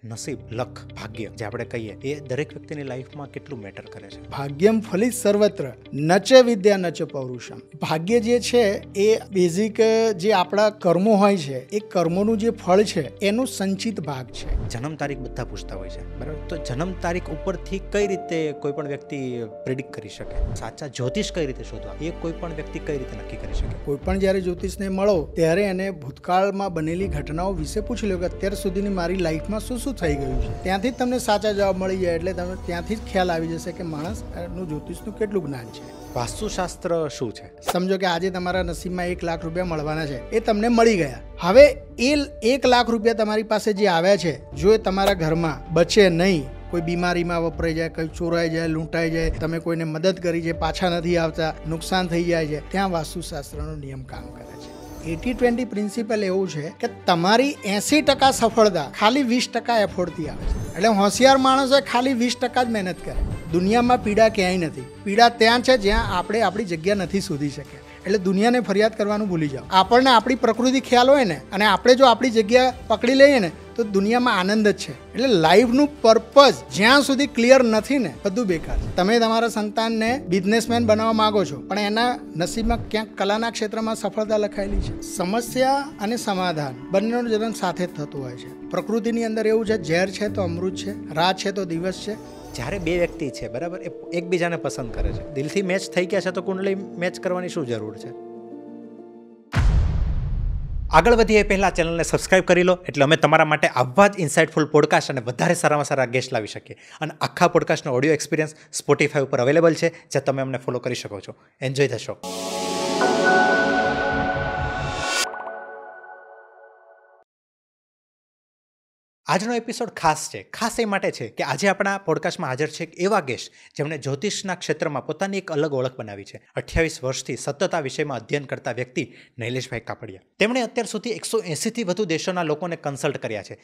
નસીબ, લક, ભાગ્ય જે આપણે કહીએ એ દરેક વ્યક્તિની લાઈફમાં કેટલું મેટર કરે છે? ભાગ્યમ ફલિત સર્વત્ર નચ વિદ્યા નચ પૌરુષમ. ભાગ્ય જે છે એ બેઝિક જે આપણા કર્મો હોય છે એ કર્મોનું જે ફળ છે એનો સંચિત ભાગ છે. જન્મ તારીખ બધા પૂછતા હોય છે, બરાબર? તો જન્મ તારીખ ઉપરથી કઈ રીતે કોઈ પણ વ્યક્તિ પ્રિડિક્ટ કરી શકે? સાચા જ્યોતિષ કઈ રીતે શોધવા એ કોઈ પણ વ્યક્તિ કઈ રીતે નક્કી કરી શકે? કોઈ પણ જ્યારે જ્યોતિષને મળો ત્યારે એને ભૂતકાળમાં બનેલી ઘટનાઓ વિશે પૂછી લો કે અત્યાર સુધીની મારી લાઈફમાં શું શું થઈ ગયું છે. ત્યાંથી જ તમને સાચા જવાબ મળી જાય એટલે તમે ત્યાંથી જ ખ્યાલ આવી જશે કે માણસનું જ્યોતિષનું કેટલું જ્ઞાન છે. વાસ્તુશાસ્ત્ર શું છે? સમજો કે આજે તમારા નસીબમાં 1 લાખ રૂપિયા મળવાના છે, એ તમને મળી ગયા. હવે એ 1 લાખ રૂપિયા તમારી પાસે જે આવ્યા છે, જો એ તમારા ઘરમાં બચે નહીં, કોઈ બીમારીમાં વપરાઈ જાય, કોઈ ચોરાઈ જાય, લૂંટાઈ જાય, તમે કોઈને મદદ કરી છે પાછા નથી આવતા, નુકસાન થઈ જાય છે, ત્યાં વાસ્તુશાસ્ત્રનો નિયમ કામ કરે છે. 80-20 પ્રિન્સિપલ એવું છે કે તમારી 80% સફળતા ખાલી 20% એફર્ટથી આવે છે. એટલે હોશિયાર માણસો ખાલી 20% જ મહેનત કરે. દુનિયામાં પીડા ક્યાંય નથી. પીડા ત્યાં છે જ્યાં આપણે આપણી જગ્યા નથી શોધી શક્યા. એટલે દુનિયાને ફરિયાદ કરવાનું ભૂલી જાઓ. આપણને આપણી પ્રકૃતિ ખ્યાલ હોય ને અને આપણે જો આપણી જગ્યા પકડી લઈએ ને તો દુનિયામાં આનંદ જ છે. એટલે લાઈફનું પર્પઝ જ્યાં સુધી ક્લિયર નથી ને બધું બેકાર છે. તમે તમારા સંતાનને બિઝનેસમેન બનાવવા માંગો છો પણ એના નસીબમાં ક્યાંક કલાના ક્ષેત્રમાં સફળતા લખાયેલી છે. સમસ્યા અને સમાધાન બંનેનો જન્મ સાથે જ થતું હોય છે. પ્રકૃતિની અંદર એવું છે, ઝેર છે તો અમૃત છે, રાત છે તો દિવસ છે. જ્યારે બે વ્યક્તિ છે, બરાબર, એ એકબીજાને પસંદ કરે છે, દિલથી મેચ થઈ ગયા છે, તો કુંડળી મેચ કરવાની શું જરૂર છે? આગળ વધીએ પહેલાં ચેનલને સબસ્ક્રાઇબ કરી લો, એટલે અમે તમારા માટે આવા જ ઇન્સાઇટફુલ પોડકાસ્ટ અને વધારે સારામાં સારા ગેસ્ટ લાવી શકીએ. અને આખા પોડકાસ્ટનો ઓડિયો એક્સપિરિયન્સ સ્પોટીફાઈ ઉપર અવેલેબલ છે, જ્યાં તમે અમને ફોલો કરી શકો છો. Enjoy the show. આજનો એપિસોડ ખાસ છે. ખાસ એ માટે છે કે આજે આપણા પોડકાસ્ટમાં હાજર છે એવા ગેસ્ટ જેમણે જ્યોતિષના ક્ષેત્રમાં પોતાની એક અલગ ઓળખ બનાવી છે. 28 વર્ષથી સતત આ વિષયમાં અધ્યયન કરતા વ્યક્તિ નૈલેશભાઈ કાપડિયા. તેમણે અત્યાર સુધી 180થી વધુ દેશોના લોકોને કન્સલ્ટ કર્યા છે,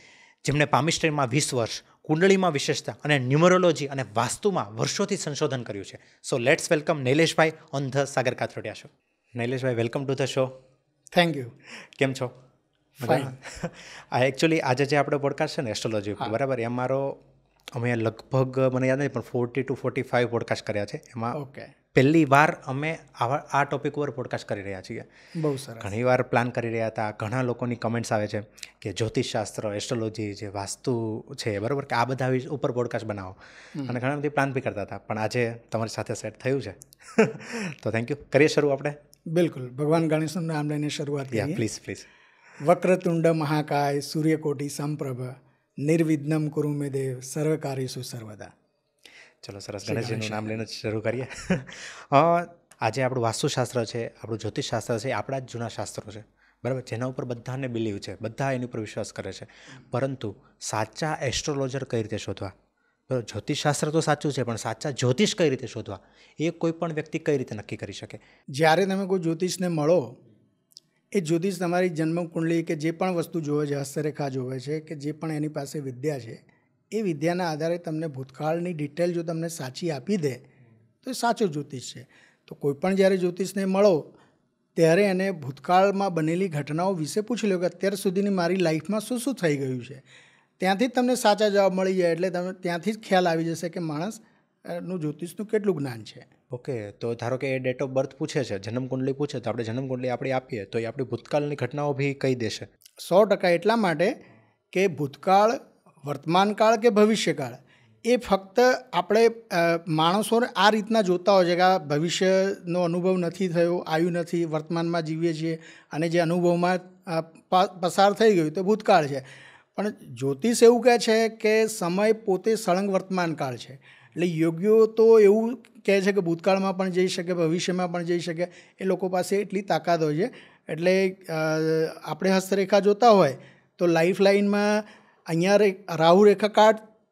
જેમણે પામિસ્ટ્રીમાં 20 વર્ષ, કુંડળીમાં વિશેષતા અને ન્યુમરોલોજી અને વાસ્તુમાં વર્ષોથી સંશોધન કર્યું છે. So let's welcome Naileshbhai on the Sagar Kathrodia show. Naileshbhai, welcome to the show. Thank you. કેમ છો? એકચ્યુઅલી આજે જે આપણો પોડકાસ્ટ છે ને એસ્ટ્રોલોજી ઉપર, બરાબર, એ અમારો અમે લગભગ મને યાદ નથી પણ 40 to 45 પોડકાસ્ટ કર્યા છે. એમાં પહેલી વાર અમે આ ટોપિક ઉપર પોડકાસ્ટ કરી રહ્યા છીએ. બહુ સરસ. ઘણી વાર પ્લાન કરી રહ્યા હતા. ઘણા લોકોની કમેન્ટ્સ આવે છે કે જ્યોતિષશાસ્ત્ર, એસ્ટ્રોલોજી, જે વાસ્તુ છે, બરાબર, કે આ બધા ઉપર પોડકાસ્ટ બનાવો, અને ઘણા બધી પ્લાન બી કરતા હતા. પણ આજે તમારી સાથે સેટ થયું છે તો થેન્ક યુ. કરીએ શરૂ આપણે? બિલકુલ. ભગવાન ગણેશનું નામ લઈને શરૂઆત કરીએ. પ્લીઝ. વક્રતુંડ મહાકાય સૂર્યકોટિ સમપ્રભ નિર્વિઘ્નમ કુરુ મે દેવ સર્વકાર્યેષુ સર્વદા. ચલો, સરસ. ગણેશજીનું નામ લઈને શરૂ કરીએ. આજે આપણું વાસ્તુશાસ્ત્ર છે, આપણું જ્યોતિષશાસ્ત્ર છે, આપણા જ જૂના શાસ્ત્રો છે, બરાબર, જેના ઉપર બધાને બિલીવ છે, બધા એની ઉપર વિશ્વાસ કરે છે. પરંતુ સાચા એસ્ટ્રોલોજર કઈ રીતે શોધવા? બરાબર, જ્યોતિષશાસ્ત્ર તો સાચું છે, પણ સાચા જ્યોતિષ કઈ રીતે શોધવા એ કોઈ પણ વ્યક્તિ કઈ રીતે નક્કી કરી શકે? જ્યારે તમે કોઈ જ્યોતિષને મળો, એ જ્યોતિષ તમારી જન્મ કુંડલી કે જે પણ વસ્તુ જોવે છે, હસ્તરેખા જોવે છે, કે જે પણ એની પાસે વિદ્યા છે, એ વિદ્યાના આધારે તમને ભૂતકાળની ડિટેલ જો તમને સાચી આપી દે તો એ સાચો જ્યોતિષ છે. તો કોઈ પણ જ્યારે જ્યોતિષને મળો ત્યારે એને ભૂતકાળમાં બનેલી ઘટનાઓ વિશે પૂછી લો કે અત્યાર સુધીની મારી લાઈફમાં શું શું થઈ ગયું છે. ત્યાંથી જ તમને સાચા જવાબ મળી જાય એટલે તમે ત્યાંથી જ ખ્યાલ આવી જશે કે માણસનું જ્યોતિષનું કેટલું જ્ઞાન છે. ઓકે, તો ધારો કે એ ડેટ ઓફ બર્થ પૂછે છે, જન્મકુંડલી પૂછે, તો આપણે જન્મકુંડલી આપણી આપીએ તો એ આપણી ભૂતકાળની ઘટનાઓ બી કહી દેશે? 100% એટલા માટે કે ભૂતકાળ, વર્તમાનકાળ કે ભવિષ્યકાળ એ ફક્ત આપણે માણસોને આ રીતના જોતા હોય છે કે આ ભવિષ્યનો અનુભવ નથી થયો, આવ્યું નથી, વર્તમાનમાં જીવીએ છીએ અને જે અનુભવમાં પસાર થઈ ગયું તો ભૂતકાળ છે. પણ જ્યોતિષ એવું કહે છે કે સમય પોતે સળંગ વર્તમાનકાળ છે. એટલે યોગીઓ તો એવું કહે છે કે ભૂતકાળમાં પણ જઈ શકે, ભવિષ્યમાં પણ જઈ શકે. એ લોકો પાસે એટલી તાકાત હોય છે. એટલે આપણે હસ્તરેખા જોતા હોય તો લાઈફ લાઇનમાં અહીંયા રાહુ રેખા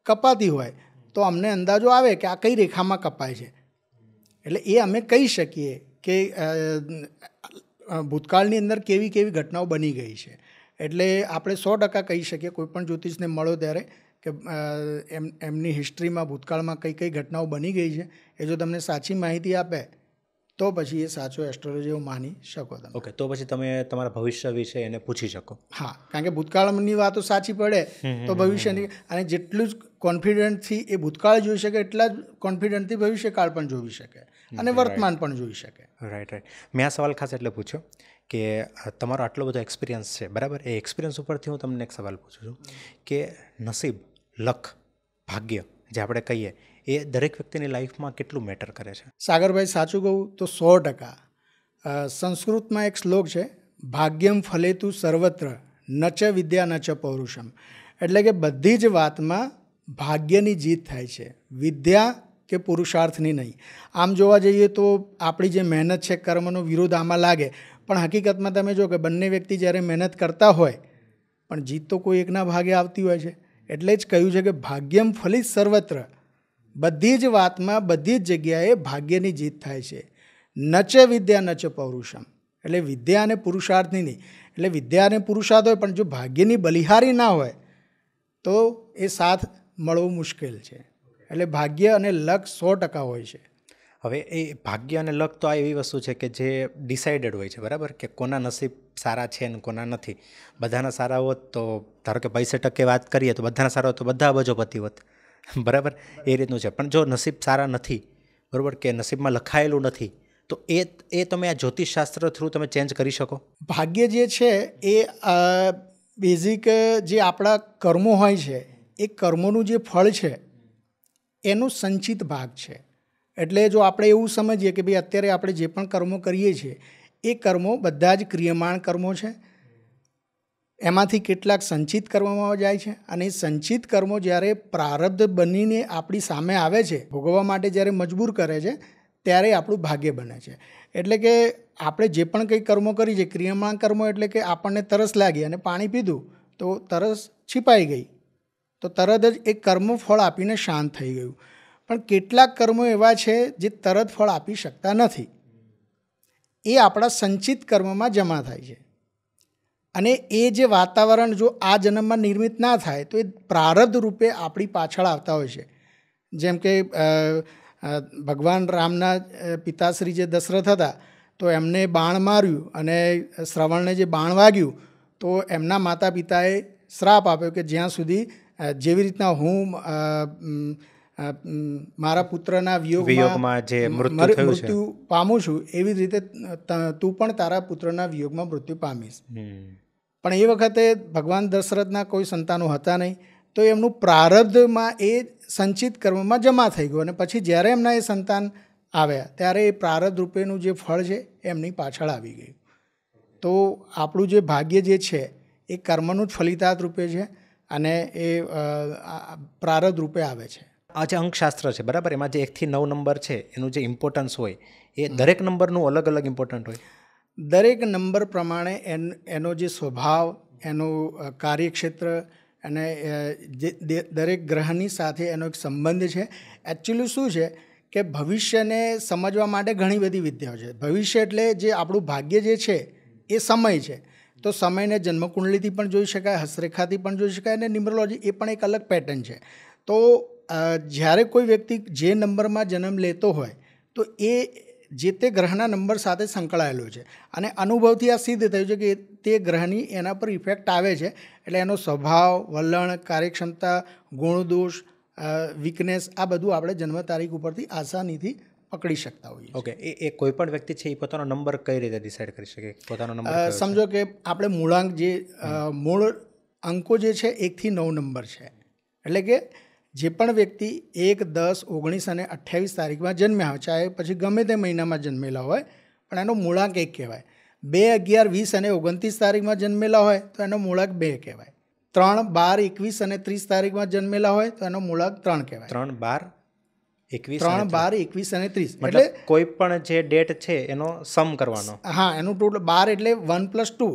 કપાતી હોય તો અમને અંદાજો આવે કે આ કઈ રેખામાં કપાય છે. એટલે એ અમે કહી શકીએ કે ભૂતકાળની અંદર કેવી કેવી ઘટનાઓ બની ગઈ છે. એટલે આપણે 100% કહી શકીએ કોઈ પણ જ્યોતિષને મળો ત્યારે કે એમની હિસ્ટ્રીમાં ભૂતકાળમાં કઈ કઈ ઘટનાઓ બની ગઈ છે એ જો તમને સાચી માહિતી આપે તો પછી એ સાચો એસ્ટ્રોલોજી એવું માની શકો તમે. ઓકે, તો પછી તમે તમારા ભવિષ્ય વિશે એને પૂછી શકો. હા, કારણ કે ભૂતકાળની વાતો સાચી પડે તો ભવિષ્યની, અને જેટલું જ કોન્ફિડન્ટથી એ ભૂતકાળ જોઈ શકે એટલા જ કોન્ફિડન્ટથી ભવિષ્યકાળ પણ જોઈ શકે અને વર્તમાન પણ જોઈ શકે. રાઈટ. મેં આ સવાલ ખાસ એટલે પૂછ્યો કે તમારો આટલો બધો એક્સપિરિયન્સ છે, બરાબર? એ એક્સપિરિયન્સ ઉપરથી હું તમને એક સવાલ પૂછું છું કે નસીબ, લક, ભાગ્ય જે આપણે કહીએ એ દરેક વ્યક્તિની લાઈફમાં કેટલું મેટર કરે છે? સાગરભાઈ, સાચું કહું તો 100%. સંસ્કૃતમાં એક શ્લોક છે, ભાગ્યમ ફલેતું સર્વત્ર ન ચ વિદ્યા ન ચ પૌરુષમ. એટલે કે બધી જ વાતમાં ભાગ્યની જીત થાય છે, વિદ્યા કે પુરુષાર્થની નહીં. આમ જોવા જઈએ તો આપણી જે મહેનત છે, કર્મનો વિરોધ આમાં લાગે, પણ હકીકતમાં તમે જો કે બંને વ્યક્તિ જ્યારે મહેનત કરતા હોય પણ જીત તો કોઈ એકના ભાગે આવતી હોય છે. એટલે જ કહ્યું છે કે ભાગ્યમ ફલિત સર્વત્ર, બધી જ વાતમાં બધી જ જગ્યાએ ભાગ્યની જીત થાય છે. ન ચ વિદ્યા ન ચ પૌરુષમ, એટલે વિદ્યા અને પુરુષાર્થની નહીં. એટલે વિદ્યા અને પુરુષાર્થ હોય પણ જો ભાગ્યની બલિહારી ના હોય તો એ સાથ મળવો મુશ્કેલ છે. એટલે ભાગ્ય અને લક 100% હોય છે. હવે એ ભાગ્ય અને લક તો આ એવી વસ્તુ છે કે જે ડિસાઇડેડ હોય છે, બરાબર? કે કોના નસીબ સારા છે ને કોના નથી. બધાના સારા હોત તો ધારો કે 65% વાત કરીએ તો બધાના સારા હોત તો બધા અબજોપતિ હોત, બરાબર? એ રીતનું છે. પણ જો નસીબ સારા નથી, બરાબર, કે નસીબમાં લખાયેલું નથી, તો એ તમે આ જ્યોતિષશાસ્ત્ર થ્રુ તમે ચેન્જ કરી શકો? ભાગ્ય જે છે એ બેઝિક જે આપણા કર્મો હોય છે એ કર્મોનું જે ફળ છે એનું સંચિત ભાગ છે. એટલે જો આપણે એવું સમજીએ કે ભાઈ અત્યારે આપણે જે પણ કર્મો કરીએ છીએ એ કર્મો બધા જ ક્રિયમાણ કર્મો છે, એમાંથી કેટલાક સંચિત કરવામાં જાય છે, અને એ સંચિત કર્મો જ્યારે પ્રારબ્ધ બનીને આપણી સામે આવે છે, ભોગવવા માટે જ્યારે મજબૂર કરે છે, ત્યારે આપણું ભાગ્ય બને છે. એટલે કે આપણે જે પણ કંઈ કર્મો કરી છે, ક્રિયમાણ કર્મો એટલે કે આપણને તરસ લાગી અને પાણી પીધું તો તરસ छिपाઈ ગઈ, તો તરત જ એ કર્મ ફળ આપીને શાંત થઈ ગયું. પણ કેટલાક કર્મો એવા છે જે તરત ફળ આપી શકતા નથી, એ આપણા સંચિત કર્મમાં જમા થાય છે. અને એ જે વાતાવરણ જો આ જન્મમાં નિર્મિત ના થાય તો એ પ્રારબ્ધ રૂપે આપણી પાછળ આવતા હોય છે. જેમ કે ભગવાન રામના પિતાશ્રી જે દશરથ હતા તો એમને બાણ માર્યું અને શ્રવણને જે બાણ વાગ્યું તો એમના માતા પિતાએ શ્રાપ આપ્યો કે જ્યાં સુધી જેવી રીતના હું મારા પુત્રના વિયોગમાં જે મૃત્યુ પામું છું એવી જ રીતે તું પણ તારા પુત્રના વિયોગમાં મૃત્યુ પામીશ. પણ એ વખતે ભગવાન દશરથના કોઈ સંતાનો હતા નહીં, તો એમનું પ્રારબ્ધમાં એ સંચિત કર્મમાં જમા થઈ ગયું, અને પછી જ્યારે એમના એ સંતાન આવ્યા ત્યારે એ પ્રારબ્ધ રૂપેનું જે ફળ છે એમની પાછળ આવી ગયું. તો આપણું જે ભાગ્ય જે છે એ કર્મનું જ ફલિતાર્થ રૂપે છે અને એ પ્રારબ્ધ રૂપે આવે છે. આ જે અંકશાસ્ત્ર છે, બરાબર, એમાં જે 1 થી 9 નંબર છે એનું જે ઇમ્પોર્ટન્સ હોય એ દરેક નંબરનું અલગ અલગ ઇમ્પોર્ટન્ટ હોય? દરેક નંબર પ્રમાણે એનો જે સ્વભાવ, એનું કાર્યક્ષેત્ર અને દરેક ગ્રહની સાથે એનો એક સંબંધ છે. એકચ્યુઅલી શું છે કે ભવિષ્યને સમજવા માટે ઘણી બધી વિદ્યાઓ છે. ભવિષ્ય એટલે જે આપણું ભાગ્ય જે છે એ સમય છે, તો સમયને જન્મકુંડલીથી પણ જોઈ શકાય, હસ્તરેખાથી પણ જોઈ શકાય, અને ન્યુમરોલોજી એ પણ એક અલગ પેટર્ન છે. તો જ્યારે કોઈ વ્યક્તિ જે નંબરમાં જન્મ લેતો હોય તો એ જે તે ગ્રહના નંબર સાથે સંકળાયેલો છે, અને અનુભવથી આ સિદ્ધ થયું છે કે તે ગ્રહની એના પર ઇફેક્ટ આવે છે. એટલે એનો સ્વભાવ, વલણ, કાર્યક્ષમતા, ગુણ દોષ, વીકનેસ, આ બધું આપણે જન્મ તારીખ ઉપરથી આસાનીથી પકડી શકતા હોઈએ. ઓકે, એ કોઈ પણ વ્યક્તિ છે એ પોતાનો નંબર કઈ રીતે ડિસાઇડ કરી શકે? પોતાનો નંબર સમજો કે આપણે મૂળાંક જે મૂળ અંકો જે છે 1 થી 9 નંબર છે. એટલે કે જે પણ વ્યક્તિ 1, 10, 19 અને 28 તારીખમાં જન્મ્યા હોય, ચાહે પછી ગમે તે મહિનામાં જન્મેલા હોય, પણ એનો મૂળાંક 1 કહેવાય. 2, 11, 20 અને 29 તારીખમાં જન્મેલા હોય તો એનો મૂળાંક 2 કહેવાય. 3, 12, 21 અને 30 તારીખમાં જન્મેલા હોય તો એનો મૂળાંક 3 કહેવાય. 3, 12, 21 અને 30. એટલે કોઈ પણ જે ડેટ છે એનો સમ કરવાનો. હા, એનું ટોટલ 12 એટલે 1 + 2,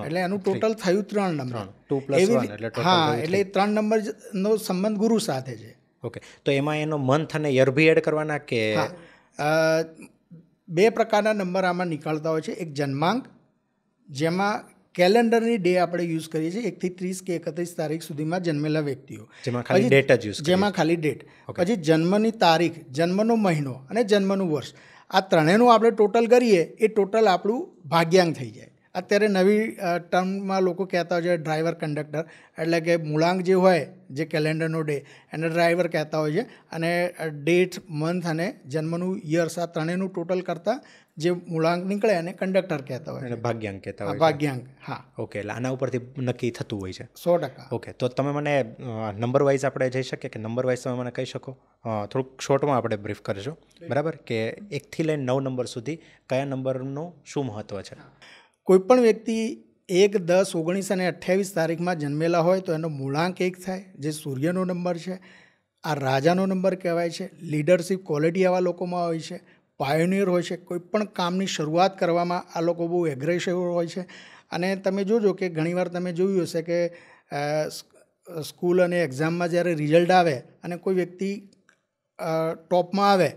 એટલે એનું ટોટલ થયું 3 નંબર. 2 + 1 એટલે ટોટલ. હા, એટલે 3 નંબરનો સંબંધ ગુરુ સાથે છે. ઓકે, તો એમાં એનો મંથ અને યર ભી એડ કરવાના કે? 2 પ્રકારના નંબર આમાં નીકળતા હોય છે. એક જન્માંક, જેમાં કેલેન્ડરની ડે આપણે યુઝ કરીએ છીએ 1 થી 30 કે 31 તારીખ સુધીમાં જન્મેલા વ્યક્તિઓ, જેમાં ખાલી ડેટ જ યુઝ કરીએ. જેમાં ખાલી ડેટ. પછી જન્મની તારીખ, જન્મનો મહિનો અને જન્મનું વર્ષ. આ ત્રણેયનું આપણે ટોટલ કરીએ એ ટોટલ આપણું ભાગ્યાંક થઈ જાય. અત્યારે નવી ટર્મમાં લોકો કહેતા હોય છે ડ્રાઈવર કંડક્ટર, એટલે કે મૂળાંક જે હોય જે કેલેન્ડરનો ડે એને ડ્રાઈવર કહેતા હોય છે, અને ડેટ, મંથ અને જન્મનું યર્સ આ ત્રણેયનું ટોટલ કરતાં જે મૂળાંક નીકળે એને કંડક્ટર કહેતા હોય અને ભાગ્યાંક કહેતા હોય. ભાગ્યાંક. હા, ઓકે, એટલે આના ઉપરથી નક્કી થતું હોય છે. 100%. ઓકે, તો તમે મને નંબર વાઇઝ આપણે જઈ શકીએ કે નંબર વાઇઝ તમે મને કહી શકો? થોડુંક શોર્ટમાં આપણે બ્રીફ કરીશું, બરાબર, કે 1થી લઈને 9 નંબર સુધી કયા નંબરનું શું મહત્ત્વ છે? કોઈપણ વ્યક્તિ 1, 10, 19 અને 28 તારીખમાં જન્મેલા હોય તો એનો મૂળાંક 1 થાય, જે સૂર્યનો નંબર છે. આ રાજાનો નંબર કહેવાય છે. લીડરશિપ ક્વોલિટી આવા લોકોમાં હોય છે. પાયોનિયર હોય છે. કોઈપણ કામની શરૂઆત કરવામાં આ લોકો બહુ એગ્રેસિવ હોય છે. અને તમે જોજો કે ઘણીવાર તમે જોયું હશે કે સ્કૂલ અને એક્ઝામમાં જ્યારે રિઝલ્ટ આવે અને કોઈ વ્યક્તિ ટોપમાં આવે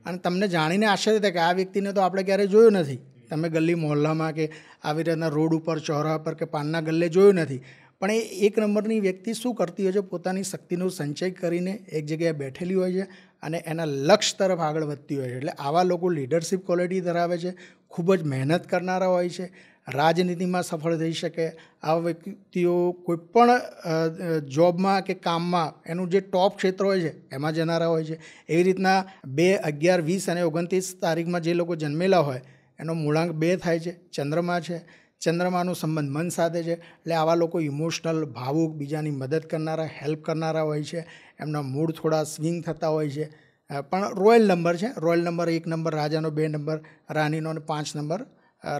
અને તમને જાણીને આશ્ચર્ય થાય કે આ વ્યક્તિને તો આપણે ક્યારેય જોયો નથી. તમે ગલી મોહલ્લામાં કે આવી રીતના રોડ ઉપર, ચોરાહા પર કે પાનના ગલ્લે જોયું નથી. પણ એ 1 નંબરની વ્યક્તિ શું કરતી હોય છે? પોતાની શક્તિનો સંચય કરીને એક જગ્યાએ બેઠેલી હોય છે અને એના લક્ષ્ય તરફ આગળ વધતી હોય છે. એટલે આવા લોકો લીડરશિપ ક્વોલિટી ધરાવે છે, ખૂબ જ મહેનત કરનારા હોય છે, રાજનીતિમાં સફળ થઈ શકે. આવા વ્યક્તિઓ કોઈપણ જોબમાં કે કામમાં એનું જે ટોપ ક્ષેત્ર હોય છે એમાં જનારા હોય છે. એવી રીતના 2, 11, 20 અને 29 તારીખમાં જે લોકો જન્મેલા હોય એનો મૂળાંક 2 થાય છે. ચંદ્રમા છે. ચંદ્રમાનો સંબંધ મન સાથે છે. એટલે આવા લોકો ઇમોશનલ, ભાવુક, બીજાની મદદ કરનારા, હેલ્પ કરનારા હોય છે. એમના મૂડ થોડા સ્વિંગ થતા હોય છે. પણ રોયલ નંબર છે. રોયલ નંબર 1 નંબર રાજાનો, 2 નંબર રાનીનો અને 5 નંબર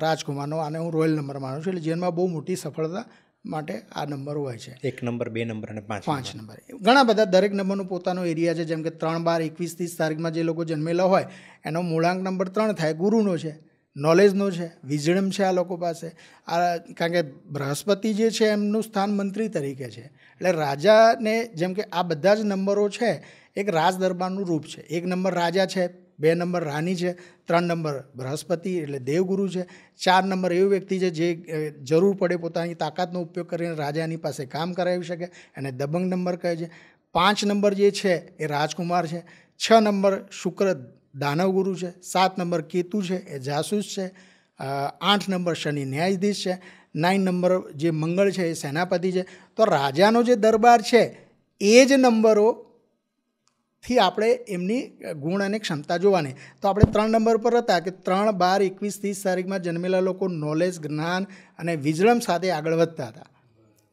રાજકુમારનો. આને હું રોયલ નંબર માનું છું. એટલે જીવનમાં બહુ મોટી સફળતા માટે આ નંબર હોય છે. 1 નંબર, 2 નંબર અને 5 નંબર. ઘણા બધા દરેક નંબરનો પોતાનો એરિયા છે. જેમ કે 3, 12, 21, 30 તારીખમાં જે લોકો જન્મેલા હોય એનો મૂળાંક નંબર 3 થાય. ગુરુનો છે, નોલેજનો છે, વિઝડમ છે આ લોકો પાસે. કારણ કે બૃહસ્પતિ જે છે એમનું સ્થાન મંત્રી તરીકે છે. એટલે રાજાને, જેમ કે આ બધા જ નંબરો છે એક રાજ દરબારનું રૂપ છે. 1 નંબર રાજા છે, 2 નંબર રાની છે, 3 નંબર બૃહસ્પતિ એટલે દેવગુરુ છે, 4 નંબર એવી વ્યક્તિ છે જે જરૂર પડે પોતાની તાકાતનો ઉપયોગ કરીને રાજાની પાસે કામ કરાવી શકે, એને દબંગ નંબર કહે છે. 5 નંબર જે છે એ રાજકુમાર છે. 6 નંબર શુક્ર દાનવગુરુ છે. 7 નંબર કેતુ છે, એ જાસૂસ છે. 8 નંબર શનિ ન્યાયાધીશ છે. 9 નંબર જે મંગળ છે એ સેનાપતિ છે. તો રાજાનો જે દરબાર છે એ જ નંબરોથી આપણે એમની ગુણ અને ક્ષમતા જોવાની. તો આપણે 3 નંબર પર હતા કે 3, 12, 21, 30 તારીખમાં જન્મેલા લોકો નોલેજ, જ્ઞાન અને વિઝડમ સાથે આગળ વધતા હતા.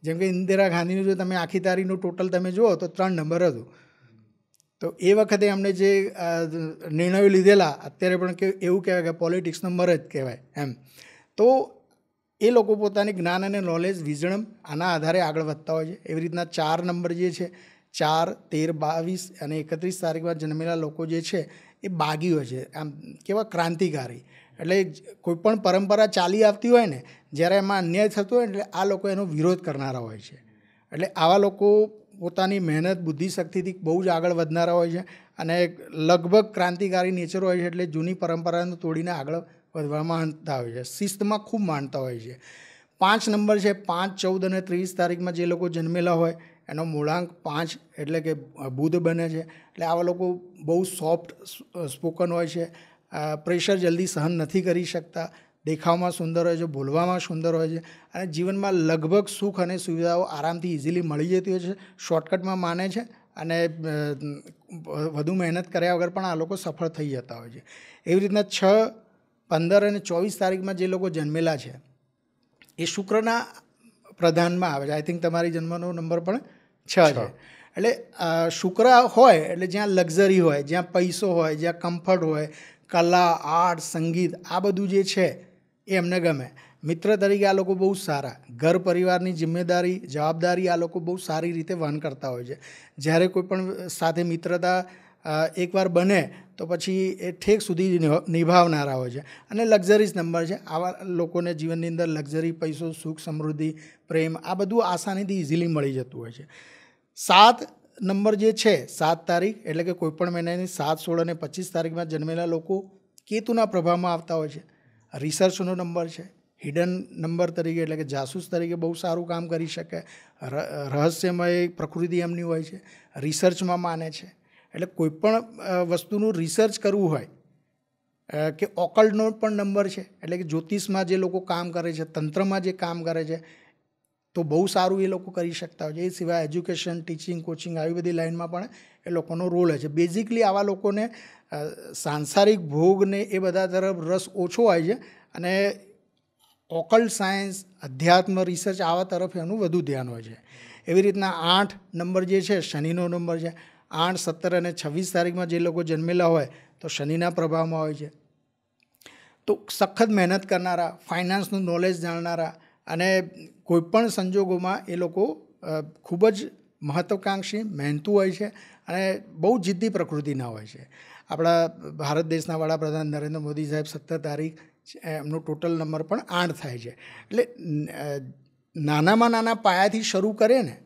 જેમ કે ઇન્દિરા ગાંધીનું જો તમે આખી તારીખનું ટોટલ તમે જુઓ તો 3 નંબર હતું. તો એ વખતે એમણે જે નિર્ણયો લીધેલા, અત્યારે પણ એવું કહેવાય કે પોલિટિક્સનો મરજ કહેવાય એમ. તો એ લોકો પોતાની જ્ઞાન અને નોલેજ, વિઝડમ આના આધારે આગળ વધતા હોય છે. એવી રીતના 4 નંબર જે છે, 4, 13, 22 અને 31 તારીખમાં જન્મેલા લોકો જે છે એ બાગી હોય છે. આમ કેવા ક્રાંતિકારી. એટલે કોઈપણ પરંપરા ચાલી આવતી હોય ને, જ્યારે એમાં અન્યાય થતો હોય એટલે આ લોકો એનો વિરોધ કરનારા હોય છે. એટલે આવા લોકો પોતાની મહેનત, બુદ્ધિશક્તિથી બહુ જ આગળ વધનારા હોય છે અને લગભગ ક્રાંતિકારી નેચર હોય છે. એટલે જૂની પરંપરાને તોડીને આગળ વધવા માંગતા હોય છે. શિસ્તમાં ખૂબ માનતા હોય છે. 5 નંબર છે. 5, 14 અને 23 તારીખમાં જે લોકો જન્મેલા હોય એનો મૂળાંક 5 એટલે કે બુધ બને છે. એટલે આવા લોકો બહુ સોફ્ટ સ્પોકન હોય છે. પ્રેશર જલ્દી સહન નથી કરી શકતા. દેખાવમાં સુંદર હોય છે, બોલવામાં સુંદર હોય છે અને જીવનમાં લગભગ સુખ અને સુવિધાઓ આરામથી ઇઝીલી મળી જતી હોય છે. શોર્ટકટમાં માને છે અને વધુ મહેનત કર્યા વગર પણ આ લોકો સફળ થઈ જતા હોય છે. એવી રીતના 6, 15 અને 24 તારીખમાં જે લોકો જન્મેલા છે એ શુક્રના પ્રધાનમાં આવે છે. આઈ થિંક તમારી જન્મનો નંબર પણ 6 છે. એટલે શુક્ર હોય એટલે જ્યાં લક્ઝરી હોય, જ્યાં પૈસો હોય, જ્યાં કમ્ફર્ટ હોય, કલા, આર્ટ, સંગીત આ બધું જે છે એ એમને ગમે. મિત્ર તરીકે આ લોકો બહુ સારા. ઘર પરિવારની જિમ્મેદારી, જવાબદારી આ લોકો બહુ સારી રીતે વહન કરતા હોય છે. જ્યારે કોઈ પણ સાથે મિત્રતા એકવાર બને તો પછી એ ઠેક સુધી નિભાવનારા હોય છે. અને લક્ઝરીઝ નંબર છે. આવા લોકોને જીવનની અંદર લક્ઝરી, પૈસો, સુખ, સમૃદ્ધિ, પ્રેમ આ બધું આસાનીથી ઇઝીલી મળી જતું હોય છે. 7 નંબર જે છે, 7 તારીખ એટલે કે કોઈપણ મહિનાની 7, 16 અને 25 તારીખમાં જન્મેલા લોકો કેતુના પ્રભાવમાં આવતા હોય છે. રિસર્ચનો નંબર છે. હિડન નંબર તરીકે એટલે કે જાસૂસ તરીકે બહુ સારું કામ કરી શકે. રહસ્યમય પ્રકૃતિ એમની હોય છે. રિસર્ચમાં માને છે. એટલે કોઈપણ વસ્તુનું રિસર્ચ કરવું હોય કે ઓકલ્ટનો પણ નંબર છે, એટલે કે જ્યોતિષમાં જે લોકો કામ કરે છે, તંત્રમાં જે કામ કરે છે, તો બહુ સારું એ લોકો કરી શકતા હોય છે. એ સિવાય એજ્યુકેશન, ટીચિંગ, કોચિંગ આવી બધી લાઇનમાં પણ એ લોકોનો રોલ હોય છે. બેઝિકલી આવા લોકોને સાંસારિક ભોગને એ બધા તરફ રસ ઓછો હોય છે અને ઓકલ્ટ સાયન્સ, અધ્યાત્મ, રિસર્ચ આવા તરફ એનું વધુ ધ્યાન હોય છે. એવી રીતના 8 નંબર જે છે શનિનો નંબર છે. 8, 17 અને 26 તારીખમાં જે લોકો જન્મેલા હોય તો શનિના પ્રભાવમાં હોય છે. તો સખત મહેનત કરનારા, ફાઇનાન્સનું નોલેજ જાણનારા અને કોઈપણ સંજોગોમાં એ લોકો ખૂબ જ મહત્વાકાંક્ષી, મહેનતુ હોય છે અને બહુ જિદ્દી પ્રકૃતિના હોય છે. આપણા ભારત દેશના વડાપ્રધાન નરેન્દ્ર મોદી સાહેબ 17 તારીખ એમનો ટોટલ નંબર પણ 8 થાય છે. એટલે નાનામાં નાના પાયાથી શરૂ કરે ને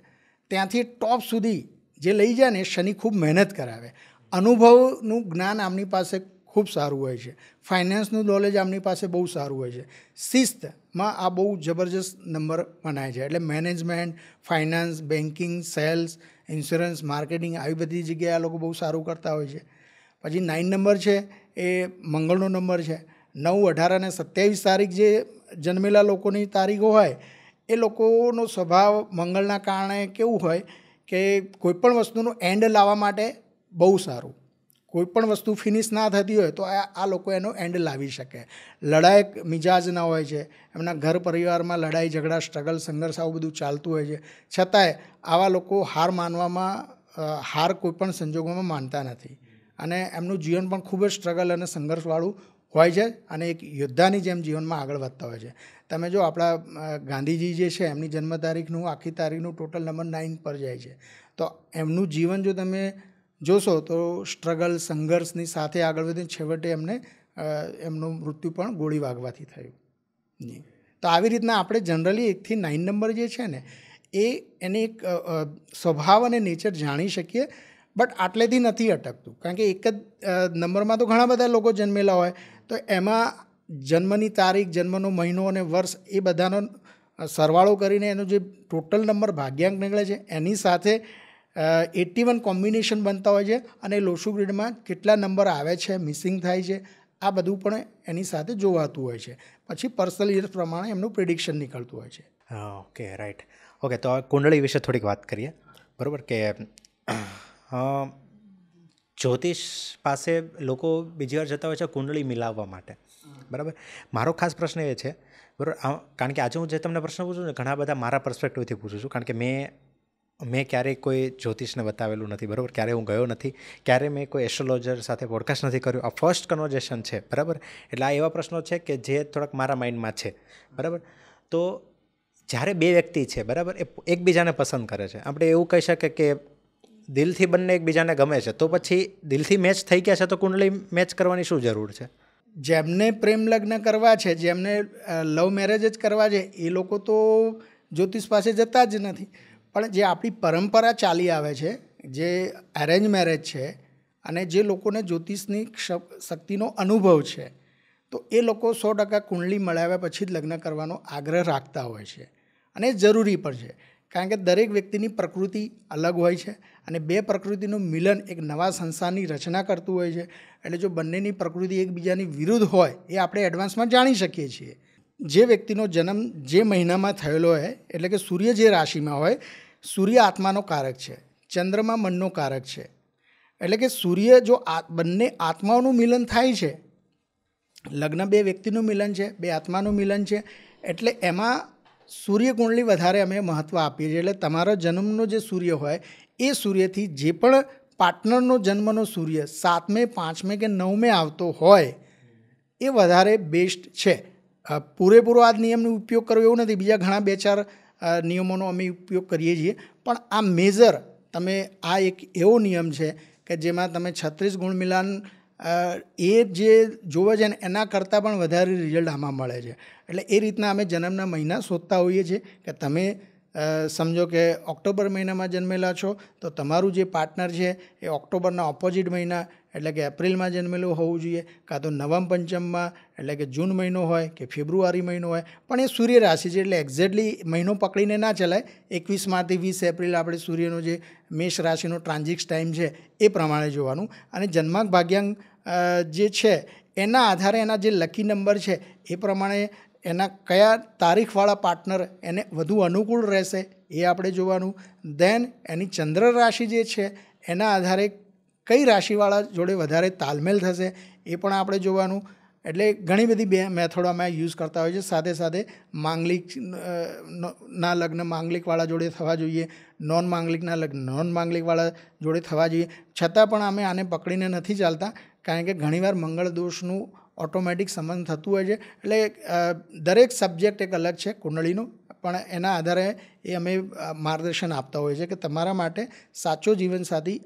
ત્યાંથી ટોપ સુધી જે લઈ જાય ને એ શનિ ખૂબ મહેનત કરાવે. અનુભવનું જ્ઞાન આમની પાસે ખૂબ સારું હોય છે. ફાઇનાન્સનું નોલેજ આમની પાસે બહુ સારું હોય છે. શિસ્તમાં આ બહુ જબરજસ્ત નંબર મનાય છે. એટલે management, finance, banking, sales, insurance, marketing આવી બધી જગ્યાએ આ લોકો બહુ સારું કરતા હોય છે. પછી 9 નંબર છે એ મંગળનો નંબર છે. 9, 18 અને 27 તારીખ જે જન્મેલા લોકોની તારીખો હોય એ લોકોનો સ્વભાવ મંગળના કારણે કેવું હોય કે કોઈપણ વસ્તુનું એન્ડ લાવવા માટે બહુ સારું. કોઈપણ વસ્તુ ફિનિશ ના થતી હોય તો આ લોકો એનો એન્ડ લાવી શકે. લડાયક મિજાજના હોય છે. એમના ઘર પરિવારમાં લડાઈ ઝઘડા, સ્ટ્રગલ, સંઘર્ષ આવું બધું ચાલતું હોય છે. છતાંય આવા લોકો હાર કોઈપણ સંજોગોમાં માનતા નથી અને એમનું જીવન પણ ખૂબ જ સ્ટ્રગલ અને સંઘર્ષવાળું હોય છે અને એક યોદ્ધાની જેમ જીવનમાં આગળ વધતા હોય છે. તમે જો આપણા ગાંધીજી જે છે એમની જન્મ તારીખનું આખી તારીખનું ટોટલ નંબર 9 પર જાય છે. તો એમનું જીવન જો તમે જોશો તો સ્ટ્રગલ, સંઘર્ષની સાથે આગળ વધીને છેવટે એમનું મૃત્યુ પણ ગોળી વાગવાથી થયું. તો આવી રીતના આપણે જનરલી 1 થી 9 નંબર જે છે ને એની એક સ્વભાવ અને નેચર જાણી શકીએ. બટ આટલેથી નથી અટકતું, કારણ કે એક જ નંબરમાં તો ઘણા બધા લોકો જન્મેલા હોય તો એમાં જન્મની તારીખ, જન્મનો મહિનો અને વર્ષ એ બધાનો સરવાળો કરીને એનો જે ટોટલ નંબર ભાગ્યાંક નીકળે છે એની સાથે 81 કોમ્બિનેશન બનતા હોય છે અને લોસુ ગ્રીડમાં કેટલા નંબર આવે છે, મિસિંગ થાય છે, આ બધું પણ એની સાથે જોવાતું હોય છે. પછી પર્સનલ યર્સ પ્રમાણે એમનું પ્રિડિક્શન નીકળતું હોય છે. Okay, right. ઓકે, તો કુંડળી વિશે થોડીક વાત કરીએ. બરાબર કે જ્યોતિષ પાસે લોકો બીજી વાર જતા હોય છે કુંડળી મિલાવવા માટે. બરાબર. મારો ખાસ પ્રશ્ન એ છે, બરાબર, કારણ કે આજે હું જે તમને પ્રશ્ન પૂછું ને ઘણા બધા મારા પર્સપેક્ટિવથી પૂછું છું, કારણ કે મેં ક્યારેય કોઈ જ્યોતિષને બતાવેલું નથી. બરાબર. ક્યારેય હું ગયો નથી, ક્યારેય મેં કોઈ એસ્ટ્રોલોજર સાથે પોડકાસ્ટ નથી કર્યું. આ ફર્સ્ટ કન્વર્ઝેશન છે. બરાબર. એટલે આ એવા પ્રશ્નો છે કે જે થોડાક મારા માઇન્ડમાં છે. બરાબર. તો જ્યારે બે વ્યક્તિ છે, બરાબર, એ એકબીજાને પસંદ કરે છે, આપણે એવું કહી શકીએ કે દિલથી બંને એકબીજાને ગમે છે, તો પછી દિલથી મેચ થઈ ગયા છે તો કુંડળી મેચ કરવાની શું જરૂર છે? જેમને પ્રેમ લગ્ન કરવા છે, જેમને લવ મેરેજ જ કરવા છે, એ લોકો તો જ્યોતિષ પાસે જતા જ નથી. પણ જે આપણી પરંપરા ચાલી આવે છે, જે અરેન્જ મેરેજ છે અને જે લોકોને જ્યોતિષની શક્તિનો અનુભવ છે, તો એ લોકો 100% કુંડળી મળાવ્યા પછી જ લગ્ન કરવાનો આગ્રહ રાખતા હોય છે અને એ જરૂરી પણ છે. કારણ કે દરેક વ્યક્તિની પ્રકૃતિ અલગ હોય છે અને બે પ્રકૃતિનું મિલન એક નવા સંસારની રચના કરતું હોય છે. એટલે જો બંનેની પ્રકૃતિ એકબીજાની વિરુદ્ધ હોય એ આપણે એડવાન્સમાં જાણી શકીએ છીએ. જે વ્યક્તિનો જન્મ જે મહિનામાં થયેલો હોય, એટલે કે સૂર્ય જે રાશિમાં હોય, સૂર્ય આત્માનો કારક છે, ચંદ્રમા મનનો કારક છે. એટલે કે સૂર્ય જો બંને આત્માઓનું મિલન થાય છે, લગ્ન બે વ્યક્તિનું મિલન છે, બે આત્માનું મિલન છે, એટલે એમાં સૂર્ય કુંડળી વધારે અમે મહત્ત્વ આપીએ છીએ. એટલે તમારો જન્મનો જે સૂર્ય હોય એ સૂર્યથી જે પણ પાર્ટનરનો જન્મનો સૂર્ય 7મે, 5મે કે 9મે આવતો હોય એ વધારે બેસ્ટ છે. પૂરેપૂરો આ નિયમનો ઉપયોગ કરવો એવું નથી, બીજા ઘણા 2-4 નિયમોનો અમે ઉપયોગ કરીએ છીએ, પણ આ મેજર તમે આ એક એવો નિયમ છે કે જેમાં તમે 36 ગુણ મિલાન એ જે જોવે છે ને એના કરતાં પણ વધારે રિઝલ્ટ આમાં મળે છે. એટલે એ રીતના અમે જન્મના મહિના શોધતા હોઈએ છીએ કે તમે સમજો કે ઓક્ટોબર મહિનામાં જન્મેલા છો તો તમારું જે પાર્ટનર છે એ ઓક્ટોબરના ઓપોઝિટ મહિના એટલે કે એપ્રિલમાં જન્મેલું હોવું જોઈએ, કાં તો નવમ પંચમમાં એટલે કે જૂન મહિનો હોય કે ફેબ્રુઆરી મહિનો હોય. પણ એ સૂર્ય રાશિ છે એટલે એક્ઝેક્ટલી મહિનો પકડીને ના ચલાય. 21 માર્ચથી 20 એપ્રિલ આપણે સૂર્યનો જે મેષ રાશિનો ટ્રાન્ઝિટ ટાઈમ છે એ પ્રમાણે જોવાનું. અને જન્માક ભાગ્યાંક જે છે એના આધારે એના જે લકી નંબર છે એ પ્રમાણે એના કયા તારીખવાળા પાર્ટનર એને વધુ અનુકૂળ રહેશે એ આપણે જોવાનું. દેન એની ચંદ્ર રાશિ જે છે એના આધારે કઈ રાશિવાળા જોડે વધારે તાલમેલ થશે એ પણ આપણે જોવાનું. એટલે ઘણી બધી મેથડો અમે યુઝ કરતા હોય છે. સાથે સાથે માંગલિક ના લગ્ન માંગલિકવાળા જોડે થવા જોઈએ, નોન માંગલિકના લગ્ન નોન માંગલિકવાળા જોડે થવા જોઈએ. છતાં પણ અમે આને પકડીને નથી ચાલતા, કારણ કે ઘણીવાર મંગળ દોષનું ઓટોમેટિક સંબંધ થતું હોય છે. એટલે દરેક સબ્જેક્ટ એક અલગ છે કુંડળીનું, પણ એના આધારે એ અમે માર્ગદર્શન આપતા હોઈએ છીએ કે તમારા માટે સાચો જીવનસાથી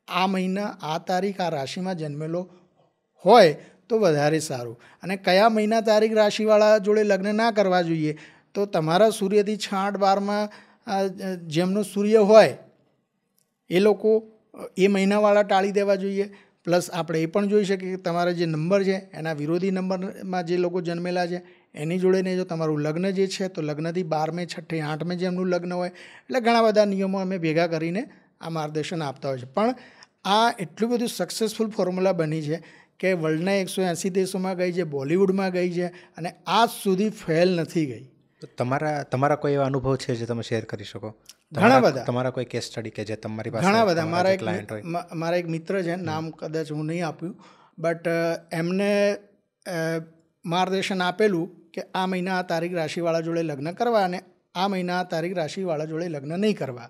આ મહિના આ તારીખ આ રાશિમાં જન્મેલો હોય તો વધારે સારું. અને કયા મહિના તારીખ રાશિવાળા જોડે લગ્ન ના કરવા જોઈએ, તો તમારા સૂર્યથી 6-8-12માં જેમનો સૂર્ય હોય એ લોકો એ મહિનાવાળા ટાળી દેવા જોઈએ. પ્લસ આપણે એ પણ જોઈ શકીએ કે તમારા જે નંબર છે એના વિરોધી નંબરમાં જે લોકો જન્મેલા છે એની જોડે ને જો તમારું લગ્ન જે છે તો લગ્નથી 12મે 6ઠે 8મે જેમનું લગ્ન હોય. એટલે ઘણા બધા નિયમો અમે ભેગા કરીને આ માર્ગદર્શન આપતા હોય છે. પણ આ એટલું બધું સક્સેસફુલ ફોર્મ્યુલા બની છે કે વર્લ્ડના 180 દેશોમાં ગઈ છે, બોલિવૂડમાં ગઈ છે અને આજ સુધી ફેલ નથી ગઈ. તમારા કોઈ એવા અનુભવ છે જે તમે શેર કરી શકો? ઘણા બધા. તમારા કોઈ કેસ સ્ટડી કે જે તમારી પાસે? ઘણા બધા. મારા એક મિત્ર છે, નામ કદાચ હું નહીં આપ્યું, બટ એમને માર્ગદર્શન આપેલું કે આ મહિના આ તારીખ રાશિવાળા જોડે લગ્ન કરવા અને આ મહિના આ તારીખ રાશિવાળા જોડે લગ્ન નહીં કરવા.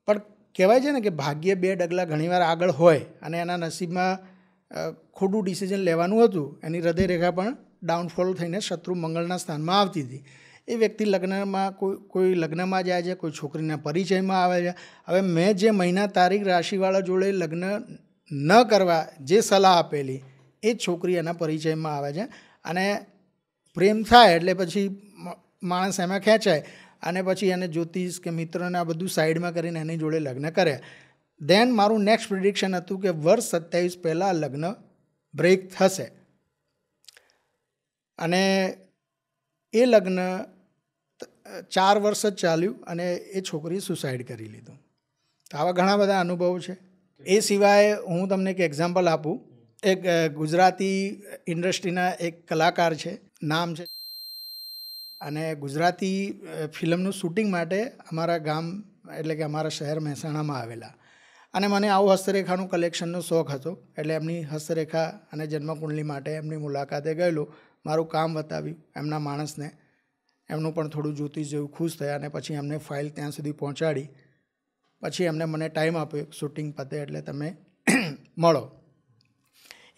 પણ કહેવાય છે ને કે ભાગ્ય 2 ડગલા ઘણીવાર આગળ હોય અને એના નસીબમાં ખોટું ડિસિઝન લેવાનું હતું, એની હૃદયરેખા પણ ડાઉનફોલ થઈને શત્રુ મંગળના સ્થાનમાં આવતી હતી. એ વ્યક્તિ લગ્નમાં કોઈ લગ્નમાં જાય છે, કોઈ છોકરીના પરિચયમાં આવે છે. હવે મેં જે મહિના તારીખ રાશિવાળા જોડે લગ્ન ન કરવા જે સલાહ આપેલી એ જ છોકરી એના પરિચયમાં આવે છે અને પ્રેમ થાય એટલે પછી માણસ એમાં ખેંચાય અને પછી એને જ્યોતિષ કે મિત્રોને આ બધું સાઈડમાં કરીને એની જોડે લગ્ન કરે. દેન મારું નેક્સ્ટ પ્રિડિક્શન હતું કે વર્ષ 27 પહેલાં લગ્ન બ્રેક થશે અને એ લગ્ન 4 વર્ષ જ ચાલ્યું અને એ છોકરીએ સુસાઇડ કરી લીધું. તો આવા ઘણા બધા અનુભવો છે. એ સિવાય હું તમને એક એક્ઝામ્પલ આપું. એક ગુજરાતી ઇન્ડસ્ટ્રીના એક કલાકાર છે, નામ છે, અને ગુજરાતી ફિલ્મનું શૂટિંગ માટે અમારા ગામ એટલે કે અમારા શહેર મહેસાણામાં આવેલા. અને મને આવું હસ્તરેખાનું કલેક્શનનો શોખ હતો, એટલે એમની હસ્તરેખા અને જન્મકુંડલી માટે એમની મુલાકાતે ગયેલો. મારું કામ બતાવ્યું એમના માણસને, એમનું પણ થોડું જ્યોતિષ જેવું ખુશ થયા અને પછી એમને ફાઇલ ત્યાં સુધી પહોંચાડી. પછી એમને મને ટાઈમ આપ્યો શૂટિંગ પતે એટલે તમે મળો.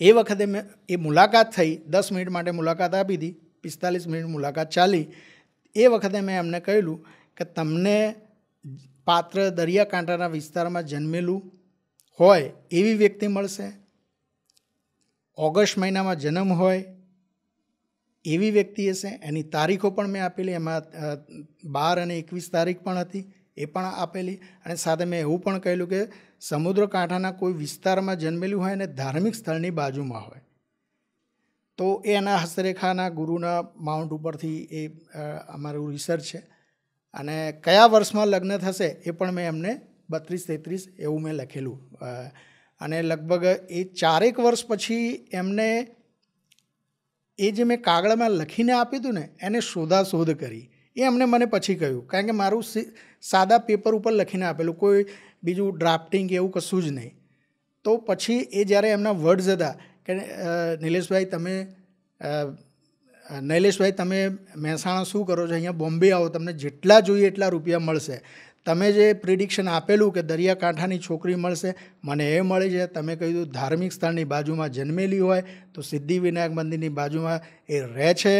એ વખતે મેં એ મુલાકાત થઈ, 10 મિનિટ માટે મુલાકાત આપી હતી, 45 મિનિટ મુલાકાત ચાલી. એ વખતે મેં એમને કહેલું કે તમને પાત્ર દરિયાકાંઠાના વિસ્તારમાં જન્મેલું હોય એવી વ્યક્તિ મળશે, ઓગસ્ટ મહિનામાં જન્મ હોય એવી વ્યક્તિ હશે. એની તારીખો પણ મેં આપેલી, એમાં 12 અને 21 તારીખ પણ હતી, એ પણ આપેલી. અને સાથે મેં એવું પણ કહેલું કે સમુદ્ર કાંઠાના કોઈ વિસ્તારમાં જન્મેલું હોય અને ધાર્મિક સ્થળની બાજુમાં હોય તો એ એના હસ્તરેખાના ગુરુના માઉન્ટ ઉપરથી એ અમારું રિસર્ચ છે. અને કયા વર્ષમાં લગ્ન થશે એ પણ મેં એમને 32-33 એવું મેં લખેલું. અને લગભગ એ 4 વર્ષ પછી એમને એ જે મેં કાગળમાં લખીને આપ્યું હતું ને એને શોધાશોધ કરી. એ એમને મને પછી કહ્યું, કારણ કે મારું સાદા પેપર ઉપર લખીને આપેલું, કોઈ બીજું ડ્રાફ્ટિંગ કે એવું કશું જ નહીં. તો પછી એ જ્યારે એમના વર્ડ્સ હતા કે નિલેશભાઈ તમે મહેસાણા શું કરો છો, અહીંયા બોમ્બે આવો, તમને જેટલા જોઈએ એટલા રૂપિયા મળશે. તમે જે પ્રિડિક્શન આપેલું કે દરિયાકાંઠાની છોકરી મળશે, મને એ મળી છે. તમે કહ્યું ધાર્મિક સ્થળની બાજુમાં જન્મેલી હોય તો સિદ્ધિવિનાયક મંદિરની બાજુમાં એ રહે છે,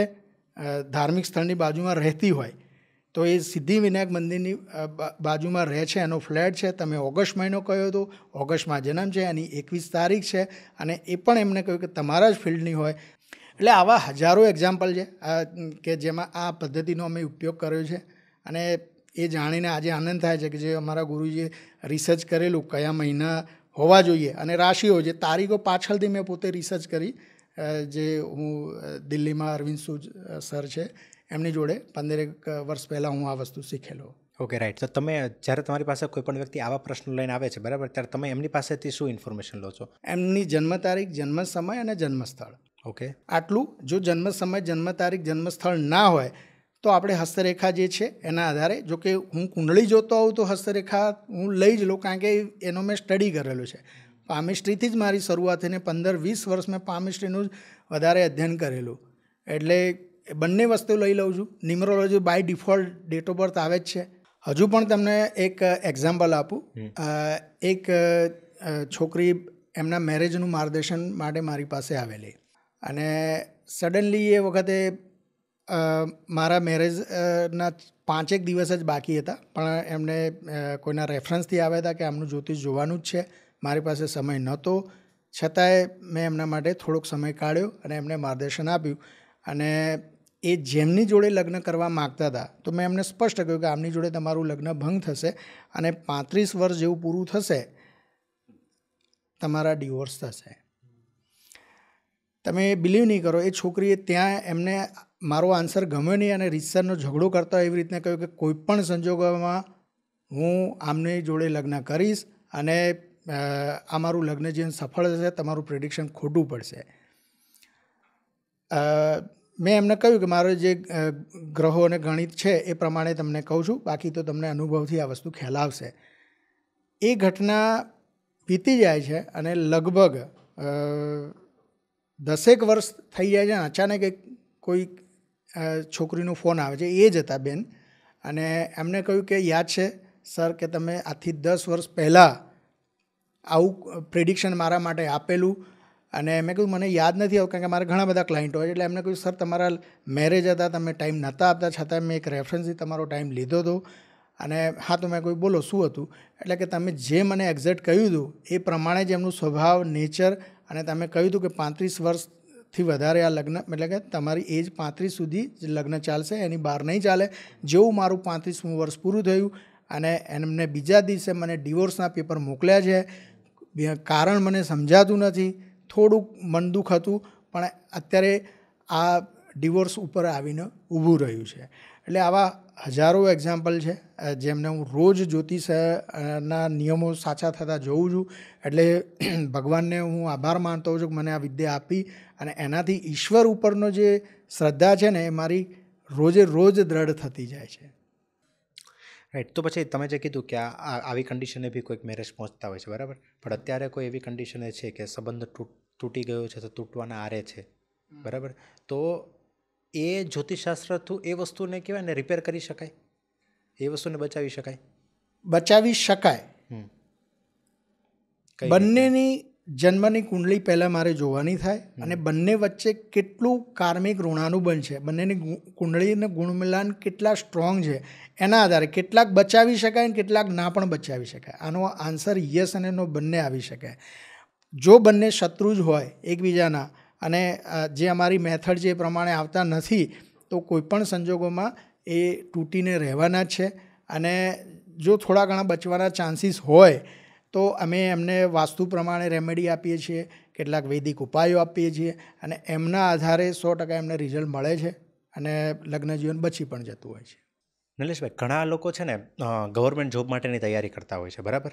ધાર્મિક સ્થળની બાજુમાં રહેતી હોય તો એ સિદ્ધિવિનાયક મંદિરની બાજુમાં રહે છે, એનો ફ્લેટ છે. તમે ઓગસ્ટ મહિનો કહ્યો હતો, ઓગસ્ટમાં જન્મ છે, એની 21 તારીખ છે. અને એ પણ એમને કહ્યું કે તમારા જ ફિલ્ડની હોય. એટલે આવા હજારો એક્ઝામ્પલ છે કે જેમાં આ પદ્ધતિનો અમે ઉપયોગ કર્યો છે. અને એ જાણીને આજે આનંદ થાય છે કે જે અમારા ગુરુજીએ રિસર્ચ કરેલું કયા મહિના હોવા જોઈએ અને રાશિઓ, જે તારીખો પાછળથી મેં પોતે રિસર્ચ કરી, જે હું દિલ્હીમાં અરવિંદ સૂદ સર છે એમની જોડે 15 વર્ષ પહેલાં હું આ વસ્તુ શીખેલો. Okay right. તો તમે જ્યારે તમારી પાસે કોઈ પણ વ્યક્તિ આવા પ્રશ્નો લઈને આવે છે બરાબર, ત્યારે તમે એમની પાસેથી શું ઇન્ફોર્મેશન લો છો? એમની જન્મ તારીખ, જન્મ સમય અને જન્મ સ્થળ, ઓકે. આટલું. જો જન્મ સમય, જન્મ તારીખ, જન્મ સ્થળ ના હોય તો આપણે હસ્તરેખા જે છે એના આધારે, જો કે હું કુંડળી જોતો હોઉં તો હસ્તરેખા હું લઈ જ લઉં, કારણ કે એનો મેં સ્ટડી કરેલું છે. પામિસ્ટ્રીથી જ મારી શરૂઆત થઈને 15-20 વર્ષ મેં પામિસ્ટ્રીનું જ વધારે અધ્યયન કરેલું, એટલે બંને વસ્તુ લઈ લઉં છું. Numerology by default date of birth આવે જ છે. હજુ પણ તમને એક એક્ઝામ્પલ આપું. એક છોકરી એમના મેરેજનું માર્ગદર્શન માટે મારી પાસે આવેલી, અને સડનલી એ વખતે મારા મેરેજના 5 દિવસ જ બાકી હતા, પણ એમને કોઈના રેફરન્સથી આવ્યા હતા કે આમનું જ્યોતિષ જોવાનું જ છે. મારી પાસે સમય નહોતો, છતાંય મેં એમના માટે થોડોક સમય કાઢ્યો અને એમને માર્ગદર્શન આપ્યું. અને એ જેમની જોડે લગ્ન કરવા માગતા હતા તો મેં એમને સ્પષ્ટ કહ્યું કે આમની જોડે તમારું લગ્ન ભંગ થશે, અને 35 વર્ષ જેવું પૂરું થશે તમારા ડિવોર્સ થશે. તમે બિલીવ નહીં કરો, એ છોકરીએ ત્યાં એમને મારો આન્સર ગમ્યો નહીં અને રીતસરનો ઝઘડો કરતા એવી રીતના કહ્યું કે કોઈ પણ સંજોગોમાં હું આમની જોડે લગ્ન કરીશ, અને આ મારું લગ્ન જીવન સફળ થશે, તમારું પ્રેડિક્શન ખોટું પડશે. મેં એમને કહ્યું કે મારો જે ગ્રહો અને ગણિત છે એ પ્રમાણે તમને કહું છું, બાકી તો તમને અનુભવથી આ વસ્તુ ખ્યાલ આવશે. એ ઘટના વીતી જાય છે અને લગભગ 10 વર્ષ થઈ જાય છે. અચાનક એક કોઈ છોકરીનો ફોન આવે છે, એ જ હતા બેન, અને એમને કહ્યું કે યાદ છે સર કે તમે આજથી 10 વર્ષ પહેલાં આવું પ્રેડિક્શન મારા માટે આપેલું. અને મેં કહ્યું મને યાદ નથી આવતું, કારણ કે મારા ઘણા બધા ક્લાયન્ટો હોય, એટલે એમને કહ્યું સર તમારા મેરેજ હતા, તમે ટાઈમ નહોતા આપતા, છતાં મેં એક રેફરન્સથી તમારો ટાઈમ લીધો હતો. અને હા, તો મેં કહ્યું બોલો શું હતું? એટલે કે તમે જે મને એક્ઝેક્ટ કહ્યું હતું એ પ્રમાણે જ એમનું સ્વભાવ, નેચર, અને તમે કહ્યું હતું કે 35 વર્ષથી વધારે આ લગ્ન, એટલે કે તમારી એજ 35 સુધી જ લગ્ન ચાલશે, એની બહાર નહીં ચાલે. જેવું મારું 35મું વર્ષ પૂરું થયું અને એમને બીજા દિવસે મને ડિવોર્સના પેપર મોકલ્યા છે. કારણ મને સમજાતું નથી, થોડુંક મન દુઃખ હતું, પણ અત્યારે આ ડિવોર્સ ઉપર આવીને ઊભું રહ્યું છે. એટલે આવા હજારો એક્ઝામ્પલ છે જેમને હું રોજ જ્યોતિષના નિયમો સાચા થતા જોઉં છું. એટલે ભગવાનને હું આભાર માનતો હોઉં છું કે મને આ વિદ્યા આપી, અને એનાથી ઈશ્વર ઉપરનો જે શ્રદ્ધા છે ને એ મારી રોજે રોજ દ્રઢ થતી જાય છે. રાઈટ. તો પછી તમે જે કીધું કે આવી કન્ડિશને બી કોઈક મેરેજ પહોંચતા હોય છે બરાબર, પણ અત્યારે કોઈ એવી કન્ડિશન છે કે સંબંધ તૂટી ગયો છે, તો તૂટવાના આરે છે બરાબર, તો એ જ્યોતિષશાસ્ત્ર થ્રુ એ વસ્તુને કહેવાય ને રિપેર કરી શકાય, એ વસ્તુને બચાવી શકાય? બચાવી શકાય. બંનેની જન્મની કુંડળી પહેલાં મારે જોવાની થાય, અને બંને વચ્ચે કેટલું કાર્મિક ઋણાનુબંધ છે, બંનેની કુંડળીને ગુણમિલાન કેટલા સ્ટ્રોંગ છે, એના આધારે કેટલાક બચાવી શકાય અને કેટલાક ના પણ બચાવી શકાય. આનો આન્સર યસ અને નો બંને આવી શકે. જો બંને શત્રુ જ હોય એકબીજાના, અને જે અમારી મેથડ છે એ પ્રમાણે આવતા નથી, તો કોઈપણ સંજોગોમાં એ તૂટીને રહેવાના જ છે. અને જો થોડા ઘણા બચવાના ચાન્સીસ હોય તો અમે એમને વાસ્તુ પ્રમાણે રેમેડી આપીએ છીએ, કેટલાક વૈદિક ઉપાયો આપીએ છીએ, અને એમના આધારે 100% એમને રિઝલ્ટ મળે છે, અને લગ્ન જીવન બચી પણ જતું હોય છે. નિલેશભાઈ, ઘણા લોકો છે ને ગવર્મેન્ટ જોબ માટેની તૈયારી કરતા હોય છે બરાબર,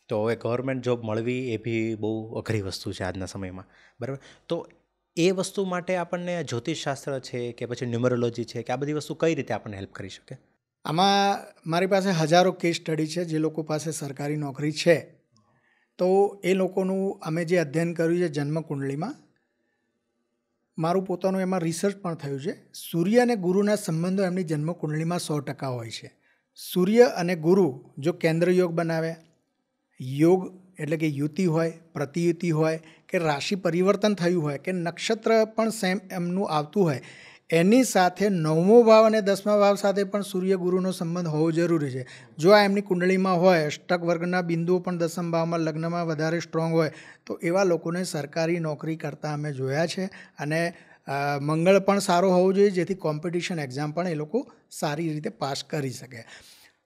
તો હવે ગવર્મેન્ટ જોબ મળવી એ બી બહુ અઘરી વસ્તુ છે આજના સમયમાં બરાબર. તો એ વસ્તુ માટે આપણને જ્યોતિષશાસ્ત્ર છે કે પછી ન્યુમરોલોજી છે કે આ બધી વસ્તુ કઈ રીતે આપણને હેલ્પ કરી શકે? આમાં મારી પાસે હજારો કેસ સ્ટડી છે. જે લોકો પાસે સરકારી નોકરી છે, તો એ લોકોનું અમે જે અધ્યયન કર્યું છે જન્મ કુંડળીમાં, મારું પોતાનું એમાં રિસર્ચ પણ થયું છે. સૂર્ય અને ગુરુના સંબંધો એમની જન્મ કુંડળીમાં 100% હોય છે. સૂર્ય અને ગુરુ જો કેન્દ્ર યોગ બનાવે, યોગ એટલે કે યુતિ હોય, પ્રતિયુતિ હોય, કે રાશિ પરિવર્તન થયું હોય, કે નક્ષત્ર પણ સેમ એમનું આવતું હોય, એની સાથે 9મો ભાવ અને 10મા ભાવ સાથે પણ સૂર્ય ગુરુનો સંબંધ હોવો જરૂરી છે. જો આ એમની કુંડળીમાં હોય, અષ્ટક વર્ગના બિંદુઓ પણ 10મ ભાવમાં લગ્નમાં વધારે સ્ટ્રોંગ હોય, તો એવા લોકોને સરકારી નોકરી કરતા અમે જોયા છે. અને મંગળ પણ સારો હોવો જોઈએ, જેથી કોમ્પિટિશન એક્ઝામ પણ એ લોકો સારી રીતે પાસ કરી શકે.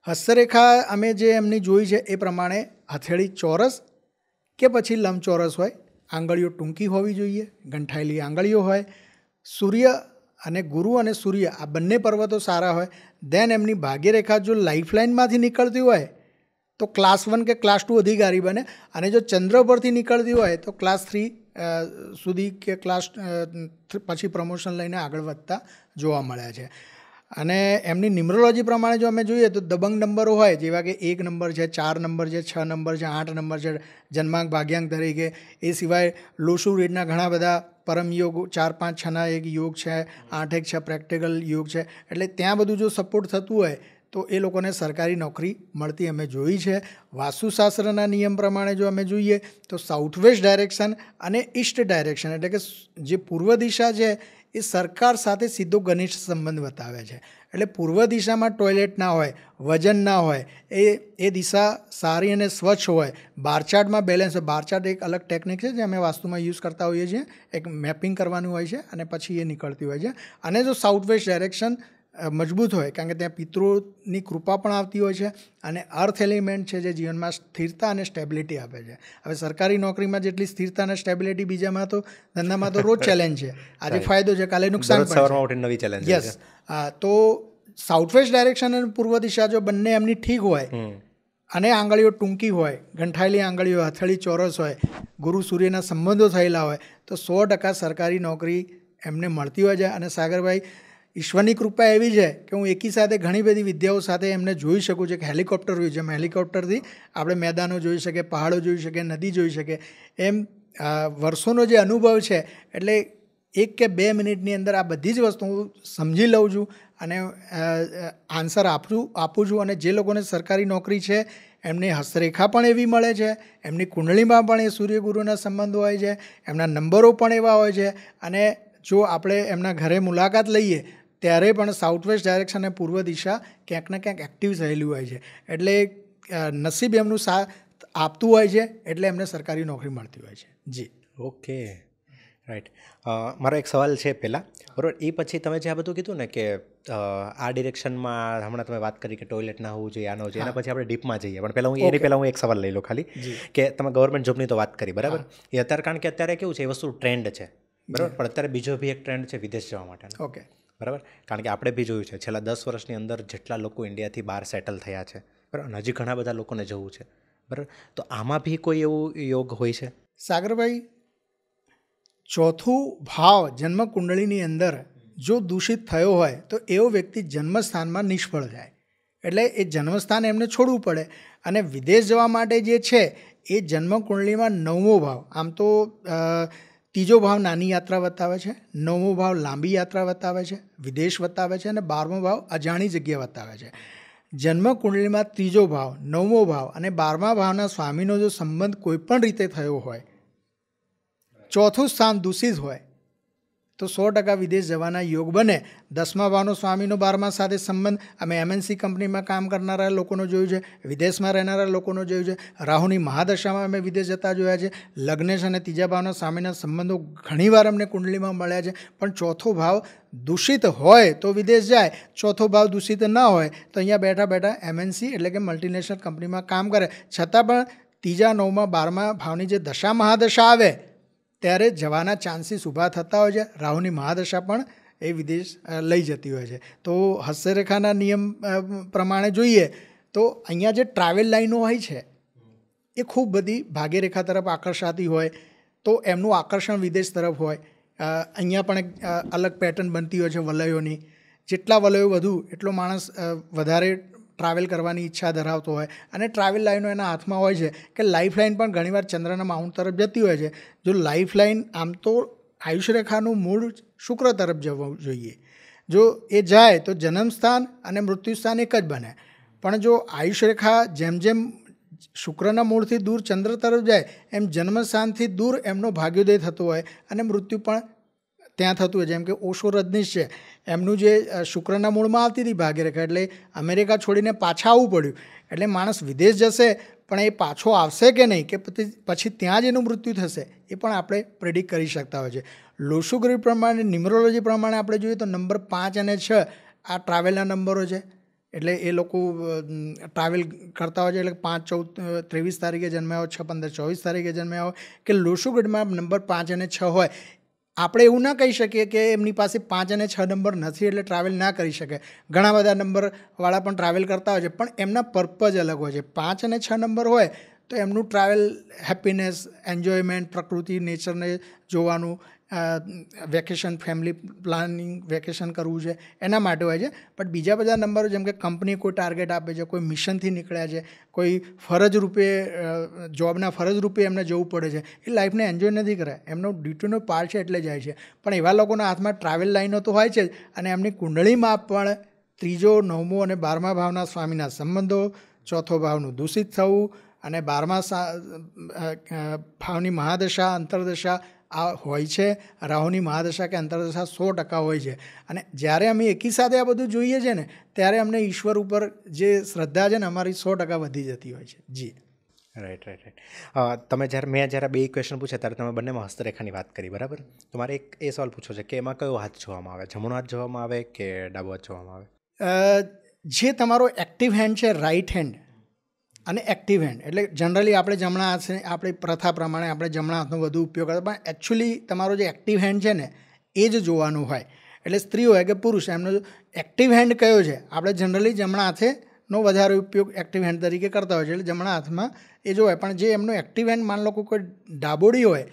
હસ્તરેખા અમે જે એમની જોઈ છે એ પ્રમાણે હથેળી ચોરસ કે પછી લંબચોરસ હોય, આંગળીઓ ટૂંકી હોવી જોઈએ, ગંઠાયેલી આંગળીઓ હોય, સૂર્ય અને ગુરુ અને સૂર્ય આ બંને પર્વતો સારા હોય, દેન એમની ભાગ્યરેખા જો લાઇફલાઇનમાંથી નીકળતી હોય તો ક્લાસ 1 કે ક્લાસ 2 અધિકારી બને, અને જો ચંદ્ર પરથી નીકળતી હોય તો ક્લાસ 3 સુધી કે ક્લાસ પછી પ્રમોશન લઈને આગળ વધતા જોવા મળ્યા છે. અને એમની ન્યુમરોલોજી પ્રમાણે જો અમે જોઈએ તો દબંગ નંબરો હોય, જેવા કે 1 નંબર છે, 4 નંબર છે, 6 નંબર છે, 8 નંબર છે જન્માંક ભાગ્યાંક તરીકે. એ સિવાય લોસુ રીડના ઘણા બધા પરમ યોગ 4, 5, 6ના એક યોગ છે, 8, 1, 6 પ્રેક્ટિકલ યોગ છે. એટલે ત્યાં બધું જો સપોર્ટ થતું હોય તો એ લોકોને સરકારી નોકરી મળતી અમે જોઈ છે. વાસ્તુશાસ્ત્રના નિયમ પ્રમાણે જો અમે જોઈએ તો સાઉથ વેસ્ટ ડાયરેક્શન અને ઈસ્ટ ડાયરેક્શન, એટલે કે જે પૂર્વ દિશા છે એ સરકાર સાથે સીધો ઘનિષ્ઠ સંબંધ બતાવે છે. એટલે પૂર્વ દિશામાં ટોયલેટ ના હોય, વજન ના હોય, એ દિશા સારી અને સ્વચ્છ હોય, બારચાર્ટમાં બેલેન્સ હોય. બારચાર્ટ એક અલગ ટેકનિક છે જે અમે વાસ્તુમાં યુઝ કરતા હોઈએ છીએ. એક મેપિંગ કરવાનું હોય છે અને પછી એ નીકળતી હોય છે. અને જો સાઉથ વેસ્ટ ડાયરેક્શન મજબૂત હોય, કારણ કે ત્યાં પિતૃની કૃપા પણ આવતી હોય છે, અને અર્થ એલિમેન્ટ છે જે જીવનમાં સ્થિરતા અને સ્ટેબિલિટી આપે છે. હવે સરકારી નોકરીમાં જેટલી સ્થિરતા અને સ્ટેબિલિટી બીજામાં તો ધંધામાં તો રોજ ચેલેન્જ છે. આજે ફાયદો છે, કાલે નુકસાન પણ છે. યસ, તો સાઉથ વેસ્ટ ડાયરેક્શન અને પૂર્વ દિશા જો બંને એમની ઠીક હોય અને આંગળીઓ ટૂંકી હોય, ગંઠાયેલી આંગળીઓ, હથેળી ચોરસ હોય, ગુરુ સૂર્યના સંબંધો થયેલા હોય તો 100% સરકારી નોકરી એમને મળતી હોય છે. અને સાગરભાઈ, ઈશ્વરની કૃપા એવી છે કે હું એકી સાથે ઘણી બધી વિદ્યાઓ સાથે એમને જોઈ શકું છું કે હેલિકોપ્ટર વ્યૂ, જેમ હેલિકોપ્ટરથી આપણે મેદાનો જોઈ શકીએ, પહાડો જોઈ શકીએ, નદી જોઈ શકીએ, એમ વર્ષોનો જે અનુભવ છે એટલે 1 કે 2 મિનિટની અંદર આ બધી જ વસ્તુ હું સમજી લઉં છું અને આન્સર આપું છું. અને જે લોકોને સરકારી નોકરી છે એમની હસ્તરેખા પણ એવી મળે છે, એમની કુંડળીમાં પણ એ સૂર્યગુરુના સંબંધો હોય છે, એમના નંબરો પણ એવા હોય છે. અને જો આપણે એમના ઘરે મુલાકાત લઈએ ત્યારે પણ સાઉથ વેસ્ટ ડાયરેક્શન અને પૂર્વ દિશા ક્યાંક ને ક્યાંક એક્ટિવ થયેલું હોય છે. એટલે નસીબ એમનું સાથ આપતું હોય છે, એટલે એમને સરકારી નોકરી મળતી હોય છે. જી, ઓકે, રાઈટ. મારો એક સવાલ છે પહેલાં, બરાબર, એ પછી તમે જે આ બધું કીધું ને કે આ ડિરેક્શનમાં હમણાં તમે વાત કરી કે ટોયલેટ ના હોવું જોઈએ, આ ન હોવું જોઈએ, એના પછી આપણે ડીપમાં જઈએ. પણ પહેલાં હું એક સવાલ લઈ લો ખાલી, કે તમે ગવર્મેન્ટ જોબની તો વાત કરી, બરાબર. એ અત્યારે, કારણ કે અત્યારે કેવું છે, એ વસ્તુ ટ્રેન્ડ છે, બરાબર. પણ અત્યારે બીજો બી એક ટ્રેન્ડ છે વિદેશ જવા માટેનો. ઓકે, બરાબર. કારણ કે આપણે બી જોયું છે છેલ્લા 10 વર્ષની અંદર જેટલા લોકો ઇન્ડિયાથી બહાર સેટલ થયા છે, બરાબર, હજી ઘણા બધા લોકોને જવું છે, બરાબર. તો આમાં બી કોઈ એવું યોગ હોય છે? સાગરભાઈ, ચોથું ભાવ જન્મ કુંડળીની અંદર જો દૂષિત થયો હોય તો એવો વ્યક્તિ જન્મસ્થાનમાં નિષ્ફળ જાય. એટલે એ જન્મસ્થાન એમને છોડવું પડે. અને વિદેશ જવા માટે જે છે એ જન્મ કુંડળીમાં 9મો ભાવ, આમ તો 3જો ભાવ નાની યાત્રા બતાવે છે, 9મો ભાવ લાંબી યાત્રા બતાવે છે, વિદેશ બતાવે છે, અને 12મો ભાવ અજાણી જગ્યા બતાવે છે. જન્મ કુંડળીમાં 3જો ભાવ, 9મો ભાવ અને 12મા ભાવના સ્વામીનો જો સંબંધ કોઈ પણ રીતે થયો હોય, ચોથું સ્થાન દૂષિત હોય, તો 100% વિદેશ જવાના યોગ બને. 10મા ભાવનો સ્વામીનો 12મા સાથે સંબંધ, અમે MNC કંપનીમાં કામ કરનારા લોકોનો જોયું છે, વિદેશમાં રહેનારા લોકોનો જોયું છે, રાહુની મહાદશામાં અમે વિદેશ જતા જોયા છે. લગ્નેશ અને 3જા ભાવના સ્વામીના સંબંધો ઘણીવાર અમને કુંડલીમાં મળ્યા છે. પણ ચોથો ભાવ દૂષિત હોય તો વિદેશ જાય, ચોથો ભાવ દૂષિત ન હોય તો અહીંયા બેઠા બેઠા MNC એટલે કે મલ્ટીનેશનલ કંપનીમાં કામ કરે. છતાં પણ 3જા, 9મા, 12મા ભાવની જે દશા મહાદશા આવે ત્યારે જવાના ચાન્સીસ ઊભા થતા હોય છે. રાહુની મહાદશા પણ એ વિદેશ લઈ જતી હોય છે. તો હસ્તરેખાના નિયમ પ્રમાણે જોઈએ તો અહીંયા જે ટ્રાવેલ લાઈનો હોય છે એ ખૂબ બધી ભાગ્યરેખા તરફ આકર્ષાતી હોય તો એમનું આકર્ષણ વિદેશ તરફ હોય. અહીંયા પણ એક અલગ પેટર્ન બનતી હોય છે વલયોની. જેટલા વલયો વધુ એટલો માણસ વધારે ટ્રાવેલ કરવાની ઈચ્છા ધરાવતો હોય. અને ટ્રાવેલ લાઈનો એના હાથમાં હોય છે કે લાઈફ લાઈન પણ ઘણીવાર ચંદ્રના માઉન્ટ તરફ જતી હોય છે. જો લાઈફ લાઈન, આમ તો આયુષ્યરેખાનું મૂળ શુક્ર તરફ જવું જોઈએ. જો એ જાય તો જન્મસ્થાન અને મૃત્યુસ્થાન એક જ બને. પણ જો આયુષ્યરેખા જેમ જેમ શુક્રના મૂળથી દૂર ચંદ્ર તરફ જાય એમ જન્મસ્થાનથી દૂર એમનો ભાગ્યોદય થતો હોય અને મૃત્યુ પણ ત્યાં થતું હોય. જેમ કે ઓશો રજનીશ છે, એમનું જે શુક્રના મૂળમાં આવતી હતી ભાગ્યરેખા, એટલે અમેરિકા છોડીને પાછા આવવું પડ્યું. એટલે માણસ વિદેશ જશે પણ એ પાછો આવશે કે નહીં, કે પછી ત્યાં જ એનું મૃત્યુ થશે, એ પણ આપણે પ્રેડિક્ટ કરી શકતા હોય છે. લોસુગ્રી પ્રમાણે, ન્યુમરોલોજી પ્રમાણે આપણે જોઈએ તો નંબર 5 અને 6 આ ટ્રાવેલના નંબરો છે. એટલે એ લોકો ટ્રાવેલ કરતા હોય છે. એટલે 5, 14, 23 તારીખે જન્મ્યા હોય, 6, 15, 24 તારીખે જન્મ્યા હોય, કે લોસુગ્રીમાં નંબર 5 અને 6 હોય, આપણે એવું ના કહી શકીએ કે એમની પાસે 5 અને 6 નંબર નથી એટલે ટ્રાવેલ ના કરી શકે. ઘણા બધા નંબરવાળા પણ ટ્રાવેલ કરતા હોય છે, પણ એમના પર્પઝ અલગ હોય છે. 5 અને 6 નંબર હોય તો એમનું ટ્રાવેલ હેપીનેસ, એન્જોયમેન્ટ, પ્રકૃતિ, નેચરને જોવાનું, વેકેશન, ફેમિલી પ્લાનિંગ, વેકેશન કરવું છે, એના માટે હોય છે. પણ બીજા બધા નંબરો જેમ કે કંપની કોઈ ટાર્ગેટ આપે છે, કોઈ મિશનથી નીકળ્યા છે, કોઈ ફરજ રૂપે, જોબના ફરજ રૂપે એમને જવું પડે છે, એ લાઈફને એન્જોય નથી કરે, એમનો ડ્યુટીનો પાર્ટ છે એટલે જાય છે. પણ એવા લોકોના હાથમાં ટ્રાવેલ લાઈનો તો હોય છે જ, અને એમની કુંડળીમાં પણ 3, 9 અને 12મા ભાવના સ્વામીના સંબંધો, 4થો ભાવનું દૂષિત થવું અને 12મા ભાવની મહાદશા, અંતરદશા આ હોય છે. રાહુની મહાદશા કે અંતરદશા 100% હોય છે. અને જ્યારે અમે એકી સાથે આ બધું જોઈએ છે ને, ત્યારે અમને ઈશ્વર ઉપર જે શ્રદ્ધા છે ને અમારી 100% વધી જતી હોય છે. જી, રાઈટ. મેં જ્યારે 2 ક્વેશ્ચન પૂછ્યા ત્યારે તમે બંનેમાં હસ્તરેખાની વાત કરી, બરાબર? તો મારે એક એ સવાલ પૂછવો છે કે એમાં કયો હાથ જોવામાં આવે, જમણો હાથ જોવામાં આવે કે ડાબો હાથ જોવામાં આવે? જે તમારો એક્ટિવ હેન્ડ છે, રાઈટ હેન્ડ અને એક્ટિવ હેન્ડ, એટલે જનરલી આપણે જમણા હાથને, આપણી પ્રથા પ્રમાણે આપણે જમણા હાથનો વધુ ઉપયોગ કરતા, પણ એકચ્યુઅલી તમારો જે એક્ટિવ હેન્ડ છે ને એ જ જોવાનું હોય. એટલે સ્ત્રી હોય કે પુરુષ, એમનો એક્ટિવ હેન્ડ કયો છે, આપણે જનરલી જમણા હાથેનો વધારે ઉપયોગ એક્ટિવ હેન્ડ તરીકે કરતા હોય છે, એટલે જમણા હાથમાં એ જોવાય. પણ જે એમનો એક્ટિવ હેન્ડ, માન લો કોઈ ડાબોડી હોય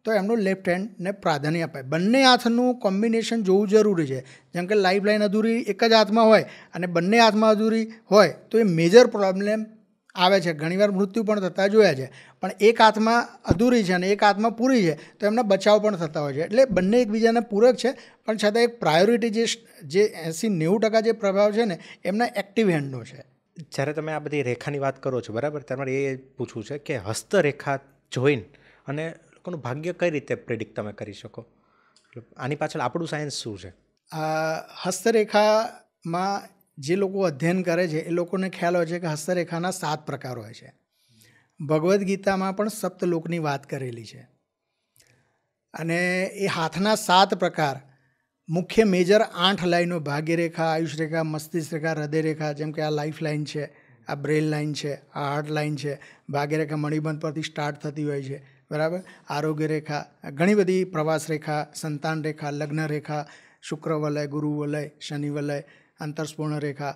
તો એમનું લેફ્ટ હેન્ડને પ્રાધાન્ય અપાય. બંને હાથનું કોમ્બિનેશન જોવું જરૂરી છે. જેમ કે લાઈફ લાઈન અધૂરી એક જ હાથમાં હોય અને બંને હાથમાં અધૂરી હોય તો એ મેજર પ્રોબ્લેમ આવે છે. ઘણીવાર મૃત્યુ પણ થતા જોયા છે. પણ એક હાથમાં અધૂરી છે અને એક હાથમાં પૂરી છે તો એમના બચાવ પણ થતા હોય છે. એટલે બંને એકબીજાના પૂરક છે, પણ છતાં એક પ્રાયોરિટી જે 80-90% જે પ્રભાવ છે ને એમના એક્ટિવ હેન્ડનો છે. જ્યારે તમે આ બધી રેખાની વાત કરો છો, બરાબર, તમારે એ પૂછવું છે કે હસ્તરેખા જોઈને અને લોકોનું ભાગ્ય કઈ રીતે પ્રેડિક્ટ તમે કરી શકો? આની પાછળ આપણું સાયન્સ શું છે? હસ્તરેખામાં જે લોકો અધ્યયન કરે છે એ લોકોને ખ્યાલ હોય છે કે હસ્તરેખાના 7 પ્રકાર હોય છે. ભગવદ્ ગીતામાં પણ સપ્તલોકની વાત કરેલી છે. અને એ હાથના 7 પ્રકાર, મુખ્ય મેજર 8 લાઈનો, ભાગ્યરેખા, આયુષરેખા, મસ્તિષ્ક રેખા, હૃદયરેખા, જેમ કે આ લાઈફ લાઈન છે, આ બ્રેલ લાઈન છે, આ હાર્ટ લાઈન છે. ભાગ્યરેખા મણિબંધ પરથી સ્ટાર્ટ થતી હોય છે, બરાબર. આરોગ્ય રેખા, ઘણી બધી, પ્રવાસ રેખા, સંતાન રેખા, લગ્ન રેખા, શુક્ર વલય, ગુરુ વલય, શનિ વલય, અંતરસ્પૂર્ણ રેખા,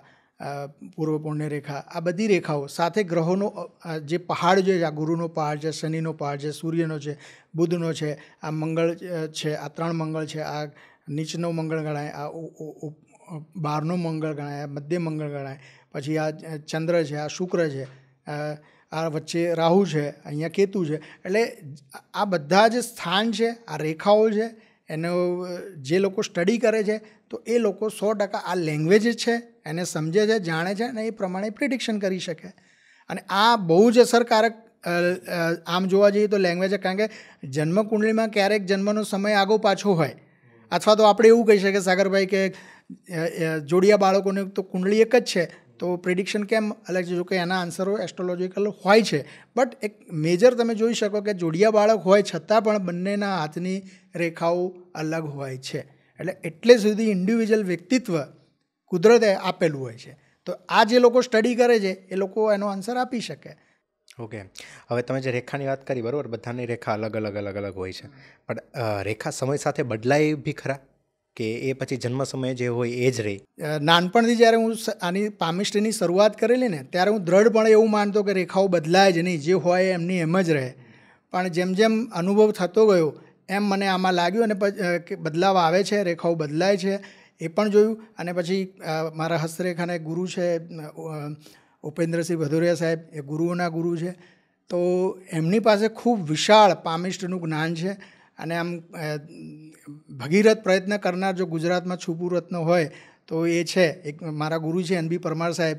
પૂર્વ પુણ્ય રેખા, આ બધી રેખાઓ સાથે ગ્રહોનો જે પહાડ છે, આ ગુરુનો પહાડ છે, શનિનો પહાડ છે, સૂર્યનો છે, બુધનો છે, આ મંગળ છે, આ 3 મંગળ છે, આ નીચનો મંગળ ગણાય, આ 12નો મંગળ ગણાય, આ મધ્ય મંગળ ગણાય, પછી આ ચંદ્ર છે, આ શુક્ર છે, આ વચ્ચે રાહુ છે, અહીંયા કેતુ છે. એટલે આ બધા જે સ્થાન છે, આ રેખાઓ છે, એનો જે લોકો સ્ટડી કરે છે તો એ લોકો 100% આ લેંગ્વેજ છે એને સમજે છે, જાણે છે અને એ પ્રમાણે પ્રિડિક્શન કરી શકે. અને આ બહુ જ અસરકારક આમ જોવા જઈએ તો લેંગ્વેજ, કારણ કે જન્મકુંડળીમાં ક્યારેક જન્મનો સમય આગો પાછો હોય, અથવા તો આપણે એવું કહી શકીએ સાગરભાઈ કે જોડિયા બાળકોને તો કુંડળી એક જ છે તો પ્રિડિક્શન કેમ અલગ છે? જો કે એના આન્સરો એસ્ટ્રોલોજીકલ હોય છે, બટ એક મેજર તમે જોઈ શકો કે જોડિયા બાળક હોય છતાં પણ બંનેના હાથની રેખાઓ અલગ હોય છે. એટલે સુધી ઇન્ડિવિજ્યુઅલ વ્યક્તિત્વ કુદરતે આપેલું હોય છે. તો આ જે લોકો સ્ટડી કરે છે એ લોકો એનો આન્સર આપી શકે. ઓકે, હવે તમે જે રેખાની વાત કરી, બરાબર, બધાની રેખા અલગ અલગ હોય છે, પણ રેખા સમય સાથે બદલાય બી ખરા કે એ પછી જન્મ સમયે જે હોય એ જ રહી? નાનપણથી જ્યારે હું આની પામિસ્ટ્રીની શરૂઆત કરેલી ને ત્યારે હું દ્રઢપણે એવું માનતો કે રેખાઓ બદલાય જ નહીં, જે હોય એમની એમ જ રહે. પણ જેમ જેમ અનુભવ થતો ગયો એમ મને આમાં લાગ્યું અને કે બદલાવ આવે છે, રેખાઓ બદલાય છે એ પણ જોયું. અને પછી મારા હસ્તરેખાના ગુરુ છે ઉપેન્દ્રસિંહ ભદૌરિયા સાહેબ, એ ગુરુઓના ગુરુ છે, તો એમની પાસે ખૂબ વિશાળ પામિસ્ટ્રીનું જ્ઞાન છે. અને આમ ભગીરથ પ્રયત્ન કરનાર જો ગુજરાતમાં છુપું રત્ન હોય તો એ છે એક મારા ગુરુ છે NB પરમાર સાહેબ.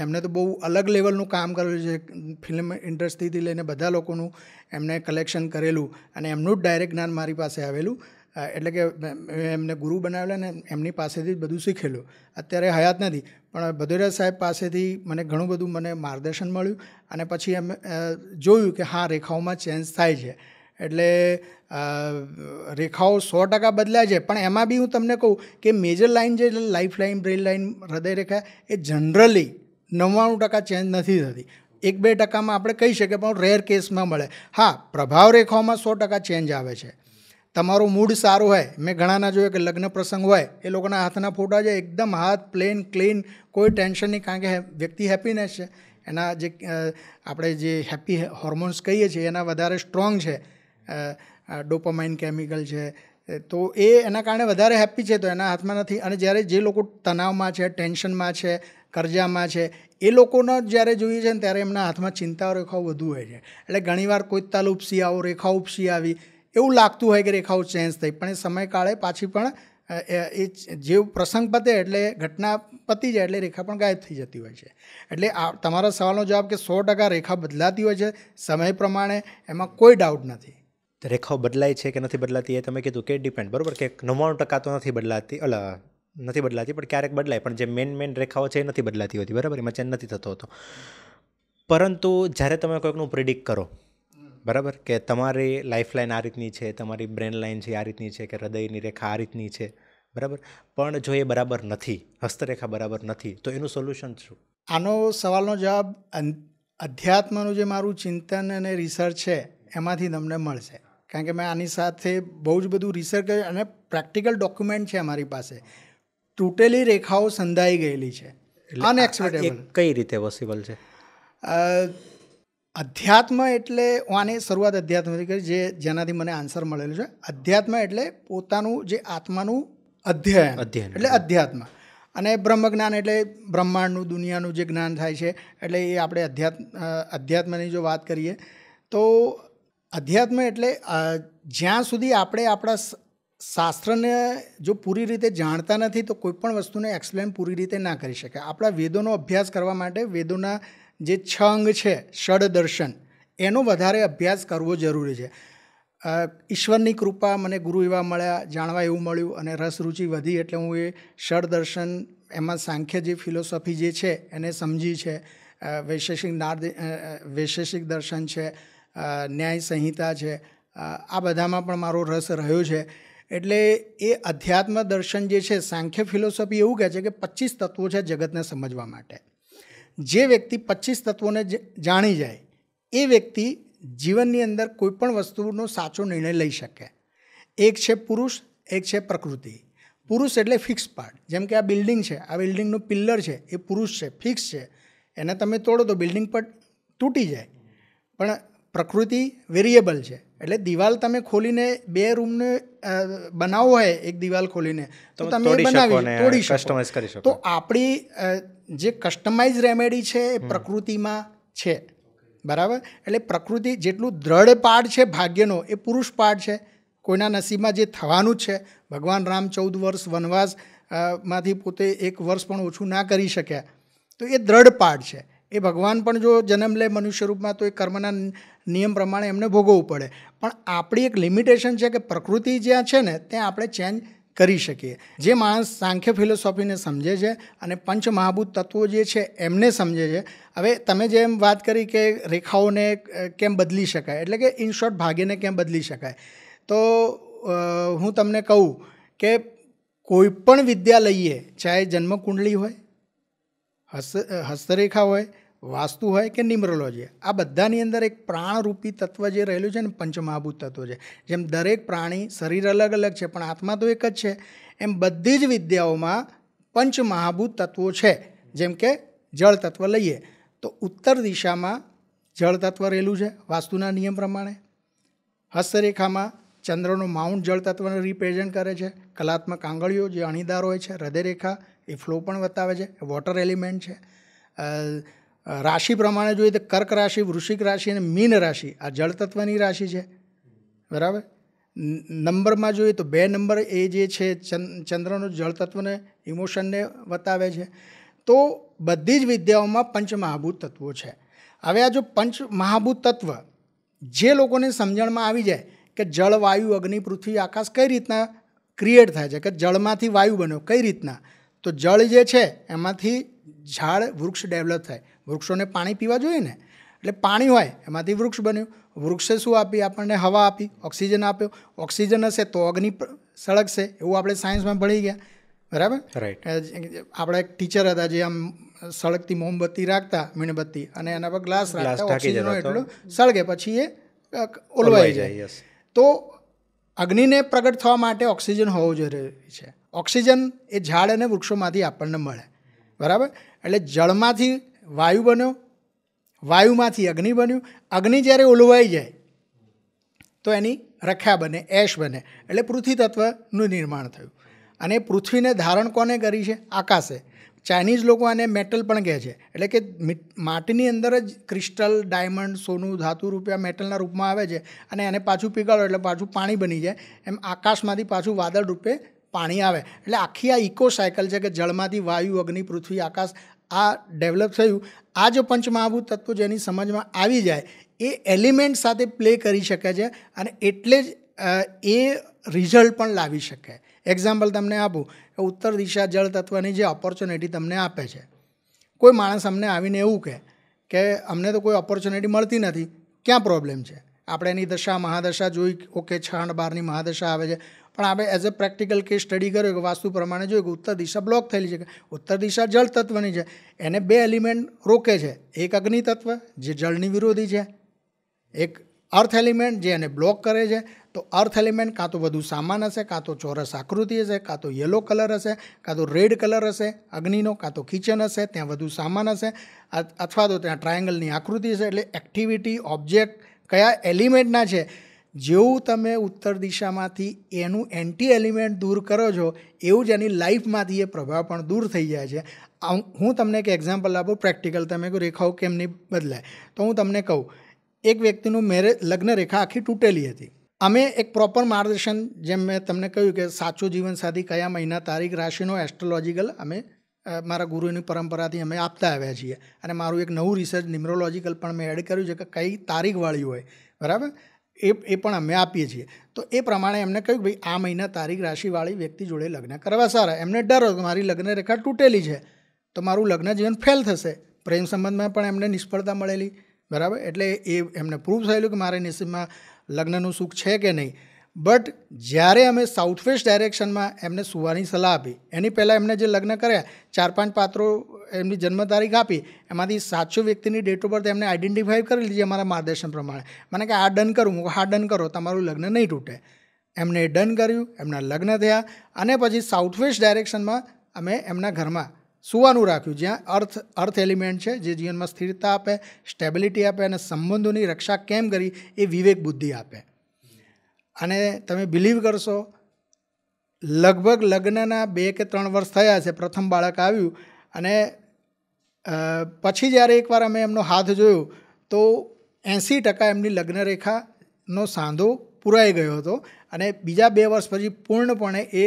એમને તો બહુ અલગ લેવલનું કામ કરેલું છે, ફિલ્મ ઇન્ડસ્ટ્રીથી લઈને બધા લોકોનું એમને કલેક્શન કરેલું અને એમનું જ ડાયરેક્ટ જ્ઞાન મારી પાસે આવેલું. એટલે કે એમને ગુરુ બનાવેલા ને એમની પાસેથી જ બધું શીખેલું. અત્યારે હયાત નથી, પણ ભદૌરિયા સાહેબ પાસેથી મને ઘણું બધું માર્ગદર્શન મળ્યું. અને પછી એમ જોયું કે હા, રેખાઓમાં ચેન્જ થાય છે. એટલે રેખાઓ 100% બદલાય છે, પણ એમાં બી હું તમને કહું કે મેજર લાઇન છે, એટલે લાઈફ લાઇન, બ્રેલ લાઇન, હૃદય રેખા, એ જનરલી 99% ચેન્જ નથી થતી. 1-2% આપણે કહી શકીએ, પણ રેર કેસમાં મળે. હા, પ્રભાવ રેખાઓમાં 100% ચેન્જ આવે છે. તમારો મૂડ સારો હોય, મેં ઘણાના જોયું કે લગ્ન પ્રસંગ હોય એ લોકોના હાથના ફોટા છે એકદમ હાથ પ્લેન ક્લીન, કોઈ ટેન્શન નહીં, કારણ કે વ્યક્તિ હેપીનેસ છે, એના જે આપણે જે હેપી હોર્મોન્સ કહીએ છીએ એના વધારે સ્ટ્રોંગ છે, ડોપામાઇન કેમિકલ છે, તો એ એના કારણે વધારે હેપી છે, તો એના હાથમાં નથી. અને જ્યારે જે લોકો તણાવમાં છે, ટેન્શનમાં છે, કર્જામાં છે, એ લોકોને જ્યારે જોઈએ છે ને ત્યારે એમના હાથમાં ચિંતાઓ રેખાઓ વધુ હોય છે. એટલે ઘણીવાર કોઈ તલ ઉપસી આવો, રેખા ઉપસી આવી, એવું લાગતું હોય કે રેખાઓ ચેન્જ થઈ, પણ એ સમયકાળે પાછી પણ એ જે પ્રસંગ પતે એટલે ઘટના પતી જાય એટલે રેખા પણ ગાયબ થઈ જતી હોય છે. એટલે આ તમારા સવાલનો જવાબ કે 100% રેખા બદલાતી હોય છે સમય પ્રમાણે, એમાં કોઈ ડાઉટ નથી. રેખાઓ બદલાય છે કે નથી બદલાતી એ તમે કીધું કે ડિપેન્ડ, બરાબર, કે 99% તો નથી બદલાતી, પણ ક્યારેક બદલાય, પણ જે મેન રેખાઓ છે એ નથી બદલાતી હોતી, બરાબર, એમાં ચેન્જ નથી થતો હોતો. પરંતુ જ્યારે તમે કોઈકનું પ્રિડિક્ટ કરો, બરાબર, કે તમારી લાઈફ લાઈન આ રીતની છે, તમારી બ્રેન લાઈન છે આ રીતની છે, કે હૃદયની રેખા આ રીતની છે, બરાબર, પણ જો એ બરાબર નથી, હસ્તરેખા બરાબર નથી, તો એનું સોલ્યુશન શું? આનો સવાલનો જવાબ અધ્યાત્મનું જે મારું ચિંતન અને રિસર્ચ છે એમાંથી તમને મળશે, કારણ કે મેં આની સાથે બહુ જ બધું રિસર્ચ કર્યું અને પ્રેક્ટિકલ ડોક્યુમેન્ટ છે અમારી પાસે. ટોટલી રેખાઓ સંધાઈ ગયેલી છે, અનએક્સપેક્ટેબલ. કઈ રીતે પોસિબલ છે? અધ્યાત્મ એટલે હું આની શરૂઆત અધ્યાત્મથી કરી, જેનાથી મને આન્સર મળેલું છે. અધ્યાત્મ એટલે પોતાનું જે આત્માનું અધ્યયન એટલે અધ્યાત્મ, અને બ્રહ્મજ્ઞાન એટલે બ્રહ્માંડનું, દુનિયાનું જે જ્ઞાન થાય છે, એટલે એ આપણે અધ્યાત્મની જો વાત કરીએ તો અધ્યાત્મ એટલે જ્યાં સુધી આપણે આપણા શાસ્ત્રને જો પૂરી રીતે જાણતા નથી તો કોઈ પણ વસ્તુને એક્સપ્લેન પૂરી રીતે ના કરી શકાય. આપણા વેદોનો અભ્યાસ કરવા માટે વેદોના જે 6 અંગ છે, ષડ દર્શન, એનો વધારે અભ્યાસ કરવો જરૂરી છે. ઈશ્વરની કૃપા, મને ગુરુ એવા મળ્યા, જાણવા એવું મળ્યું અને રસ રુચિ વધી એટલે હું એ ષડ દર્શન, એમાં સાંખ્ય જે ફિલોસોફી જે છે એને સમજી છે, વૈશેષિક દર્શન છે, ન્યાય સંહિતા છે, આ બધામાં પણ મારો રસ રહ્યો છે. એટલે એ અધ્યાત્મ દર્શન જે છે, સાંખ્ય ફિલોસોફી એવું કહે છે કે 25 તત્વો છે જગતને સમજવા માટે. જે વ્યક્તિ 25 તત્વોને જાણી જાય એ વ્યક્તિ જીવનની અંદર કોઈ પણ વસ્તુનો સાચો નિર્ણય લઈ શકે. એક છે પુરુષ, એક છે પ્રકૃતિ. પુરુષ એટલે ફિક્સ પાર્ટ, જેમ કે આ બિલ્ડિંગ છે, આ બિલ્ડિંગનું પિલ્લર છે એ પુરુષ છે, ફિક્સ છે, એને તમે તોડો તો બિલ્ડિંગ પર તૂટી જાય. પણ પ્રકૃતિ વેરિયેબલ છે, એટલે દિવાલ તમે ખોલીને 2 રૂમને બનાવવો હોય, એક દિવાલ ખોલીને તો તમે તોડી શકો. તો આપણી જે કસ્ટમાઇઝ રેમેડી છે એ પ્રકૃતિમાં છે, બરાબર. એટલે પ્રકૃતિ જેટલું દ્રઢ પાઠ છે ભાગ્યનો એ પુરુષ પાઠ છે. કોઈના નસીબમાં જે થવાનું જ છે. ભગવાન રામ 14 વર્ષ વનવાસ માંથી પોતે 1 વર્ષ પણ ઓછું ના કરી શક્યા, તો એ દ્રઢ પાઠ છે. એ ભગવાન પણ જો જન્મ લે મનુષ્ય રૂપમાં તો એ કર્મના નિયમ પ્રમાણે એમને ભોગવવું પડે. પણ આપણી એક લિમિટેશન છે કે પ્રકૃતિ જ્યાં છે ને ત્યાં આપણે ચેન્જ કરી શકીએ. જે માણસ સાંખ્ય ફિલોસોફીને સમજે છે અને પંચ મહાભૂત તત્વો જે છે એમને સમજે છે. હવે તમે જેમ વાત કરી કે રેખાઓને કેમ બદલી શકાય, એટલે કે ઇન શોર્ટ ભાગ્યને કેમ બદલી શકાય, તો હું તમને કહું કે કોઈ પણ વિદ્યા લઈએ, ચાહે જન્મકુંડલી હોય, હસ્તરેખા હોય, વાસ્તુ હોય કે ન્યુમરોલોજી, આ બધાની અંદર એક પ્રાણરૂપી તત્વ જે રહેલું છે ને પંચમહાભૂત તત્વ છે. જેમ દરેક પ્રાણી શરીર અલગ અલગ છે પણ આત્મા તો એક જ છે, એમ બધી જ વિદ્યાઓમાં પંચમહાભૂત તત્વો છે. જેમ કે જળ તત્વ લઈએ તો ઉત્તર દિશામાં જળ તત્વ રહેલું છે વાસ્તુના નિયમ પ્રમાણે. હસ્તરેખામાં ચંદ્રનો માઉન્ટ જળ તત્વને રિપ્રેઝેન્ટ કરે છે. કલાત્મક આંગળીઓ જે અણીદાર હોય છે, હૃદયરેખા એ ફ્લો પણ બતાવે છે, વોટર એલિમેન્ટ છે. રાશિ પ્રમાણે જોઈએ તો કર્ક રાશિ, વૃશ્ચિક રાશિ અને મીન રાશિ આ જળ તત્વની રાશિ છે, બરાબર. નંબરમાં જોઈએ તો 2 નંબર એ જે છે ચંદ્રનો જળ તત્વને ઇમોશનને બતાવે છે. તો બધી જ વિદ્યાઓમાં પંચમહાભૂત તત્વો છે. હવે આ જો પંચમહાભૂત તત્વ જે લોકોને સમજણમાં આવી જાય કે જળ, વાયુ, અગ્નિ, પૃથ્વી, આકાશ કઈ રીતના ક્રિએટ થાય છે, કે જળમાંથી વાયુ બન્યો કઈ રીતના, તો જળ જે છે એમાંથી ઝાડ, વૃક્ષ ડેવલપ થાય. વૃક્ષોને પાણી પીવા જોઈએ ને, એટલે પાણી હોય એમાંથી વૃક્ષ બન્યું. વૃક્ષે શું આપી આપણને? હવા આપી, ઓક્સિજન આપ્યો. ઓક્સિજન હશે તો અગ્નિ સળગશે, એવું આપણે સાયન્સમાં ભણી ગયા, બરાબર. રાઈટ. આપણા એક ટીચર હતા જે આમ સળગતી મોમબત્તી રાખતા, મીણબત્તી, અને એના પર ગ્લાસ રાખતા, ઓક્સિજન એટલું સળગે પછી એ ઓલવાઈ જાય. તો અગ્નિને પ્રગટ થવા માટે ઓક્સિજન હોવો જરૂરી છે. ઓક્સિજન એ ઝાડ અને વૃક્ષોમાંથી આપણને મળે, બરાબર. એટલે જળમાંથી વાયુ બન્યો, વાયુમાંથી અગ્નિ બન્યું. અગ્નિ જ્યારે ઓલવાઈ જાય તો એની રખ્યા બને, એશ બને, એટલે પૃથ્વી તત્વનું નિર્માણ થયું. અને પૃથ્વીને ધારણ કોને કરી છે? આકાશે. ચાઇનીઝ લોકો આને મેટલ પણ કહે છે. એટલે કે માટીની અંદર જ ક્રિસ્ટલ, ડાયમંડ, સોનું, ધાતુ રૂપિયા મેટલના રૂપમાં આવે છે અને એને પાછું પીગાળો એટલે પાછું પાણી બની જાય. એમ આકાશમાંથી પાછું વાદળ રૂપે પાણી આવે. એટલે આખી આ ઇકો સાયકલ છે કે જળમાંથી વાયુ, અગ્નિ, પૃથ્વી, આકાશ આ ડેવલપ થયું. આ જો પંચમહાભૂત તત્વો જેની સમજમાં આવી જાય એ એલિમેન્ટ સાથે પ્લે કરી શકે છે અને એટલે જ એ રિઝલ્ટ પણ લાવી શકે. એક્ઝામ્પલ તમને આપું કે ઉત્તર દિશા જળ તત્વની જે ઓપોર્ચ્યુનિટી તમને આપે છે, કોઈ માણસ અમને આવીને એવું કહે કે અમને તો કોઈ ઓપોર્ચ્યુનિટી મળતી નથી, ક્યાં પ્રોબ્લેમ છે? આપણે એની દશા મહાદશા જોઈ, ઓકે 6 અને 12ની મહાદશા આવે છે, પણ આપણે as a practical case study કર્યો કે વાસ્તુ પ્રમાણે જોયું કે ઉત્તર દિશા બ્લોક થયેલી છે. ઉત્તર દિશા જળ તત્વની છે, એને 2 એલિમેન્ટ રોકે છે. એક અગ્નિ તત્વ જે જળની વિરોધી છે, એક અર્થ એલિમેન્ટ જે એને બ્લોક કરે છે. તો અર્થ એલિમેન્ટ કાં તો વધુ સામાન હશે, કાં તો ચોરસ આકૃતિ હશે, કાં તો યલો કલર હશે, કાં તો રેડ કલર હશે અગ્નિનો, કાં તો કિચન હશે, ત્યાં વધુ સામાન હશે, અથવા તો ત્યાં ટ્રાયેંગલની આકૃતિ હશે. એટલે એક્ટિવિટી, ઓબ્જેક્ટ કયા એલિમેન્ટના છે, જેવું તમે ઉત્તર દિશામાંથી એનું એન્ટી એલિમેન્ટ દૂર કરો છો એવું જ એની લાઈફમાંથી એ પ્રભાવ પણ દૂર થઈ જાય છે. હું તમને એક એક્ઝામ્પલ આપું પ્રેક્ટિકલ. તમે કહો રેખાઓ કેમ નહીં બદલાય, તો હું તમને કહું. એક વ્યક્તિનું લગ્ન રેખા આખી તૂટેલી હતી. અમે એક પ્રોપર માર્ગદર્શન, જેમ મેં તમને કહ્યું કે સાચો જીવનસાથી કયા મહિના, તારીખ, રાશિનો એસ્ટ્રોલોજીકલ અમે મારા ગુરુની પરંપરાથી અમે આપતા આવ્યા છીએ. અને મારું એક નવું રિસર્ચ ન્યુમરોલોજીકલ પણ મેં એડ કર્યું છે કે કઈ તારીખવાળી હોય, બરાબર, એ પણ અમે આપીએ છીએ. તો એ પ્રમાણે એમને કહ્યું કે ભાઈ આ મહિના તારીખ રાશિવાળી વ્યક્તિ જોડે લગ્ન કરવા સારા. એમને ડર હતો કે મારી લગ્ન રેખા તૂટેલી છે તો મારું લગ્ન જીવન ફેલ થશે. પ્રેમ સંબંધમાં પણ એમને નિષ્ફળતા મળેલી, બરાબર. એટલે એ એમને પ્રૂવ થયેલું કે મારા નસીબમાં લગ્નનું સુખ છે કે નહીં. બટ જ્યારે અમે સાઉથ વેસ્ટ ડાયરેક્શનમાં એમને સુવાની સલાહ આપી, એની પહેલાં એમને જે લગ્ન કર્યા 4-5 પાત્રો એમની જન્મ તારીખ આપી, એમાંથી સાચો વ્યક્તિની ડેટ ઓફ બર્થ એમને આઈડેન્ટિફાઈ કરી લીધી અમારા માર્ગદર્શન પ્રમાણે. મને કે આ ડન કરું, હું હા ડન કરો, તમારું લગ્ન નહીં તૂટે. એમને ડન કર્યું, એમના લગ્ન થયા. અને પછી સાઉથ વેસ્ટ ડાયરેક્શનમાં અમે એમના ઘરમાં સુવાનું રાખ્યું, જ્યાં અર્થ એલિમેન્ટ છે જે જીવનમાં સ્થિરતા આપે, સ્ટેબિલિટી આપે અને સંબંધોની રક્ષા કેમ કરી એ વિવેક બુદ્ધિ આપે. અને તમે બિલીવ કરશો, લગભગ લગ્નના 2 કે 3 વર્ષ થયા છે, પ્રથમ બાળક આવ્યું. અને પછી જ્યારે એકવાર અમે એમનો હાથ જોયો તો 80% એમની લગ્ન રેખાનો સાંધો પુરાઈ ગયો હતો. અને બીજા 2 વર્ષ પછી પૂર્ણપણે એ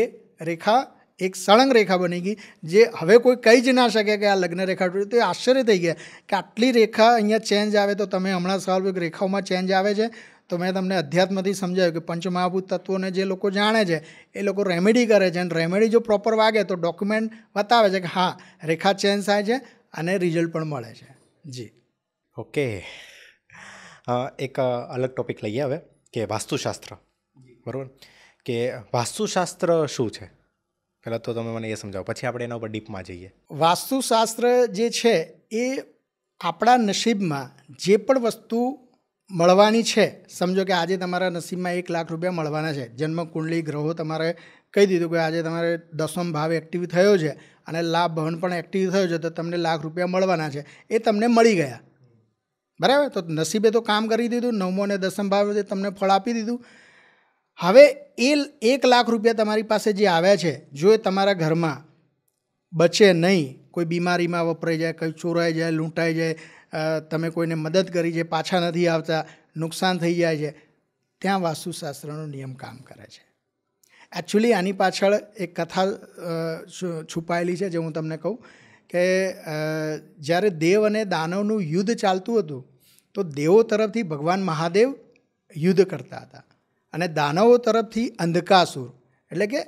રેખા એક સળંગ રેખા બની ગઈ, જે હવે કોઈ કહી જ ના શકે કે આ લગ્ન રેખા તૂટી. તો એ આશ્ચર્ય થઈ ગયા કે આટલી રેખા અહીંયા ચેન્જ આવે. તો તમે હમણાં સવાલ કે રેખાઓમાં ચેન્જ આવે છે, તો મેં તમને અધ્યાત્મથી સમજાવ્યું કે પંચમહાભૂત તત્વોને જે લોકો જાણે છે એ લોકો રેમેડી કરે છે. અને રેમેડી જો પ્રોપર વાગે તો ડોક્યુમેન્ટ બતાવે છે કે હા રેખા ચેન્જ થાય છે અને રિઝલ્ટ પણ મળે છે. જી ઓકે, એક અલગ ટોપિક લઈએ હવે કે વાસ્તુશાસ્ત્ર. બરાબર, કે વાસ્તુશાસ્ત્ર શું છે પહેલાં તો તમે મને એ સમજાવો, પછી આપણે એના ઉપર ડીપમાં જઈએ. વાસ્તુશાસ્ત્ર જે છે એ આપણા નસીબમાં જે પણ વસ્તુ મળવાની છે, સમજો કે આજે તમારા નસીબમાં 1 લાખ રૂપિયા મળવાના છે. જન્મ કુંડલી ગ્રહો તમારે કહી દીધું કે આજે તમારે 10મ ભાવ એક્ટિવ થયો છે અને લાભ ભવન પણ એક્ટિવ થયો છે, તો તમને લાખ રૂપિયા મળવાના છે. એ તમને મળી ગયા, બરાબર. તો નસીબે તો કામ કરી દીધું, 9મો અને 10મ ભાવે તમને ફળ આપી દીધું. હવે એ 1 લાખ રૂપિયા તમારી પાસે જે આવ્યા છે, જો એ તમારા ઘરમાં બચે નહીં, કોઈ બીમારીમાં વપરાઈ જાય, કંઈ ચોરાઈ જાય, લૂંટાઈ જાય, તમે કોઈને મદદ કરી છે પાછા નથી આવતા, નુકસાન થઈ જાય છે, ત્યાં વાસ્તુશાસ્ત્રનો નિયમ કામ કરે છે. એકચ્યુઅલી આની પાછળ એક કથા છુપાયેલી છે, જે હું તમને કહું કે જ્યારે દેવ અને દાનવનું યુદ્ધ ચાલતું હતું તો દેવો તરફથી ભગવાન મહાદેવ યુદ્ધ કરતા હતા અને દાનવો તરફથી અંધકાસુર, એટલે કે